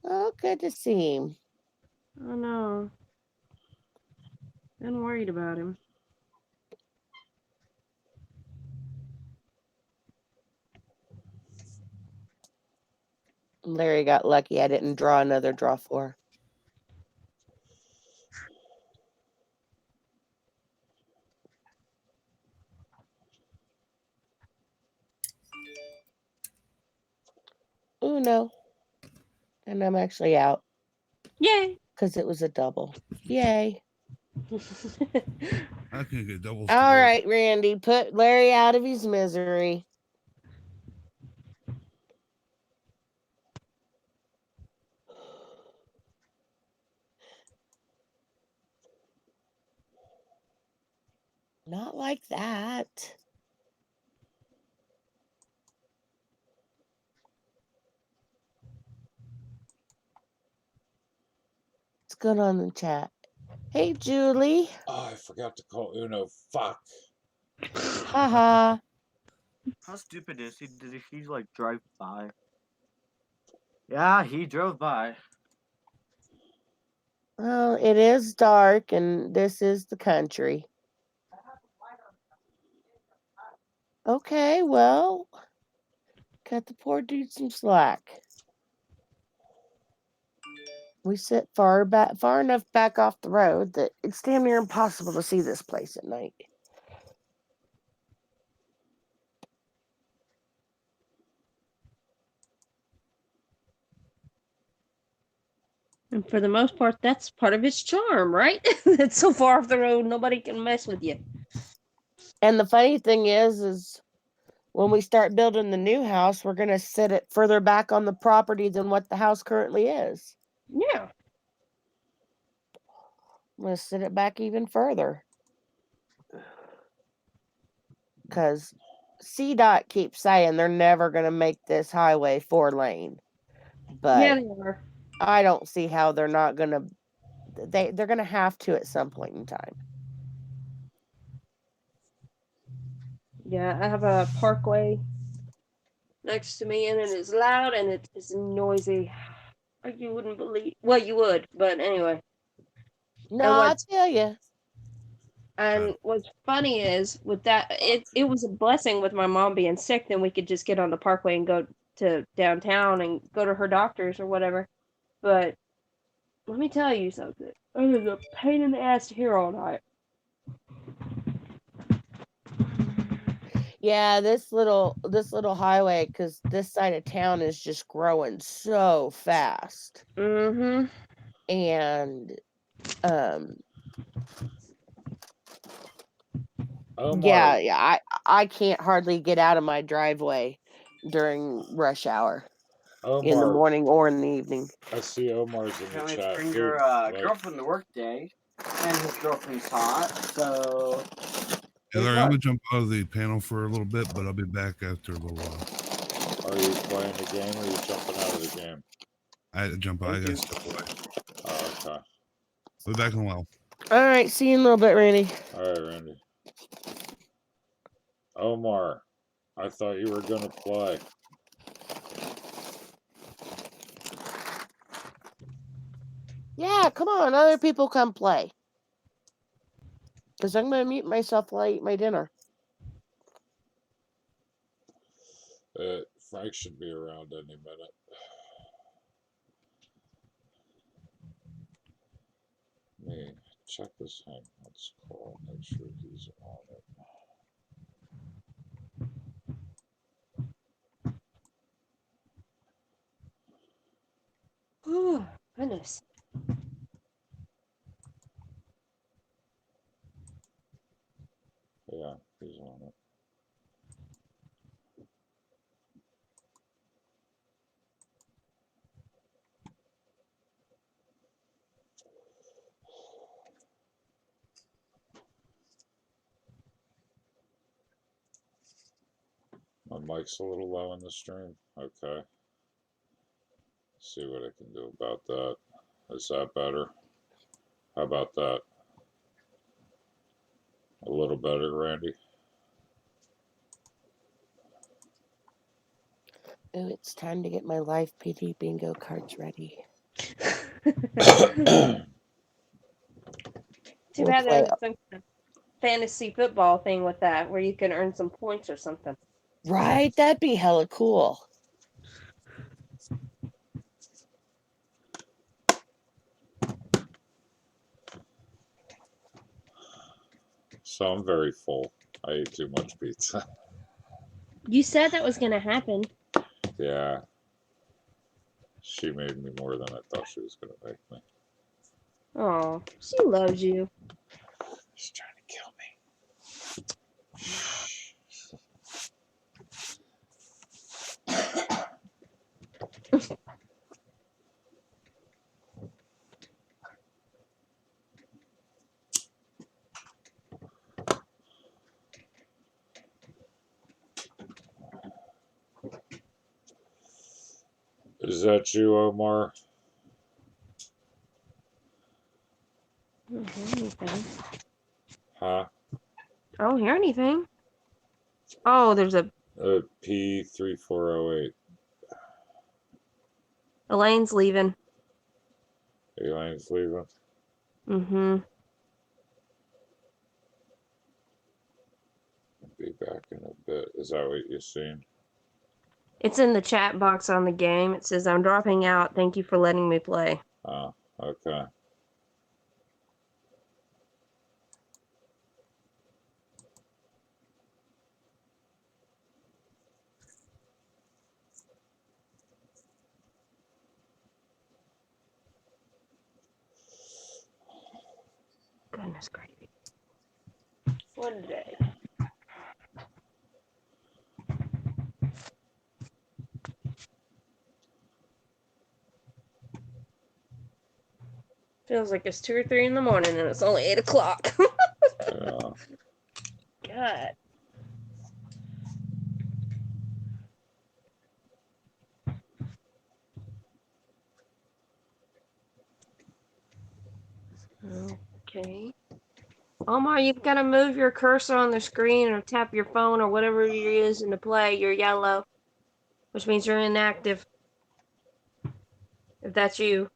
Speaker 5: Oh, good to see him.
Speaker 12: I know. Been worried about him.
Speaker 5: Larry got lucky. I didn't draw another draw four. Uno. And I'm actually out
Speaker 12: Yay.
Speaker 5: because it was a double. Yay.
Speaker 4: I can get doubles.
Speaker 5: All right, Randy, put Larry out of his misery. Not like that. What's going on in the chat? Hey, Julie.
Speaker 1: Oh, I forgot to call Uno. Fuck.
Speaker 5: Haha.
Speaker 6: How stupid is he? Did he like drive by? Yeah, he drove by.
Speaker 5: Well, it is dark and this is the country. Okay, well, cut the poor dude some slack. We sit far enough back off the road that it's damn near impossible to see this place at night.
Speaker 12: And for the most part, that's part of its charm, right? It's so far off the road, nobody can mess with you.
Speaker 5: And the funny thing is when we start building the new house, we're gonna set it further back on the property than what the house currently is.
Speaker 12: Yeah.
Speaker 5: I'm gonna set it back even further. Because CDOT keeps saying they're never gonna make this highway 4-lane. But
Speaker 12: Yeah, they are.
Speaker 5: I don't see how they're not gonna they're gonna have to at some point in time.
Speaker 12: Yeah, I have a parkway next to me, and it is loud and it is noisy. You wouldn't believe. Well, you would, but anyway.
Speaker 5: No,
Speaker 12: And
Speaker 5: I
Speaker 12: what's
Speaker 5: tell you.
Speaker 12: and what's funny is with that, it was a blessing with my mom being sick. Then we could just get on the parkway and go to downtown and go to her doctor's or whatever. But let me tell you something. It is a pain in the ass to hear all night.
Speaker 5: Yeah, this little highway, because this side of town is just growing so fast.
Speaker 12: Mm-hmm.
Speaker 5: And
Speaker 1: Omar.
Speaker 5: yeah, I can't hardly get out of my driveway during rush hour in the
Speaker 1: Omar.
Speaker 5: morning or in the evening.
Speaker 1: I see Omar's in the
Speaker 6: Apparently
Speaker 1: chat.
Speaker 6: it's bring
Speaker 1: Dude,
Speaker 6: your
Speaker 1: like,
Speaker 6: girlfriend to work day, and his girlfriend's hot, so.
Speaker 4: Hey, Larry, I'm gonna jump out of the panel for a little bit, but I'll be back after a little while.
Speaker 1: are you playing the game or are you jumping out of the game?
Speaker 4: I had to jump out. I gotta step away.
Speaker 1: Oh, okay.
Speaker 4: We'll be back in a while.
Speaker 5: All right, see you in a little bit, Randy.
Speaker 1: All right, Randy. Omar, I thought you were gonna play.
Speaker 5: Yeah, come on, other people come play. Because I'm gonna mute myself while I eat my dinner.
Speaker 1: Frank should be around any minute. check this thing. Let's call. Make sure he's on it.
Speaker 12: Oh, goodness.
Speaker 1: Yeah, he's on it. My mic's a little low in the stream. Okay. See what I can do about that. Is that better? How about that? A little better, Randy?
Speaker 5: Ooh, it's time to get my live PD bingo cards ready.
Speaker 12: Too
Speaker 5: We'll
Speaker 12: bad
Speaker 5: play.
Speaker 12: there's some kind of fantasy football thing with that where you can earn some points or something.
Speaker 5: Right? That'd be hella cool.
Speaker 1: So I'm very full. I ate too much pizza.
Speaker 12: You said that was going to happen.
Speaker 1: Yeah. She made me more than I thought she was going to make me.
Speaker 12: Oh, she loves you.
Speaker 1: She's trying to kill me. Is that you, Omar?
Speaker 12: I don't hear anything.
Speaker 1: Huh?
Speaker 12: I don't hear anything. Oh, there's a
Speaker 1: P3408.
Speaker 12: Elaine's leaving.
Speaker 1: Elaine's leaving.
Speaker 12: Mm-hmm.
Speaker 1: Be back in a bit. Is that what you seen?
Speaker 12: It's in the chat box on the game. It says, I'm dropping out. Thank you for letting me play.
Speaker 1: Oh, okay.
Speaker 12: Goodness gravy. What a day. Feels like it's 2 or 3 in the morning and it's only 8 o'clock.
Speaker 1: Yeah.
Speaker 12: God. Okay. Omar, you've got to move your cursor on the screen or tap your phone or whatever you're using to play. You're yellow, which means you're inactive. If that's you.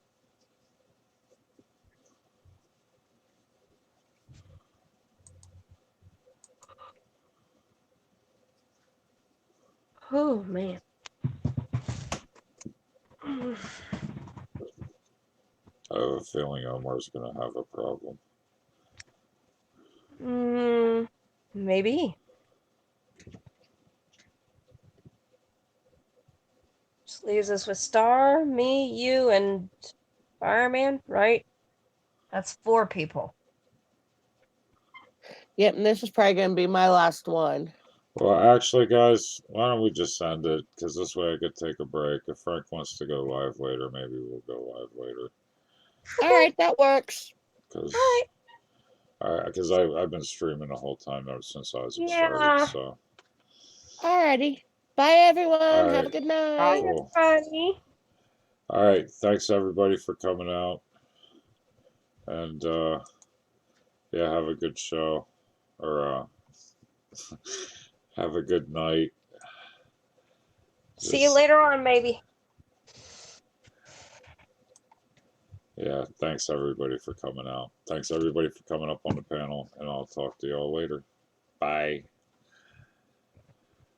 Speaker 12: Oh, man.
Speaker 1: I have a feeling Omar's going to have a problem.
Speaker 12: Maybe. Just leaves us with Star, me, you, and Fireman, right? That's 4 people.
Speaker 5: Yep, and this is probably going to be my last one.
Speaker 1: Well, actually, guys, why don't we just end it? Because this way I could take a break. If Frank wants to go live later, maybe we'll go live later.
Speaker 5: All right, that works.
Speaker 1: Because
Speaker 12: Right.
Speaker 1: I've been streaming the whole time ever since I was
Speaker 12: Yeah.
Speaker 1: started. So,
Speaker 5: Alrighty. Bye, everyone.
Speaker 1: all
Speaker 5: Have a
Speaker 1: right,
Speaker 5: good night.
Speaker 12: Bye,
Speaker 1: cool.
Speaker 12: everybody.
Speaker 1: All right, thanks everybody for coming out, and yeah, have a good show, or have a good night.
Speaker 12: See you later on, maybe.
Speaker 1: Yeah, thanks everybody for coming out. Thanks everybody for coming up on the panel, and I'll talk to y'all later. Bye.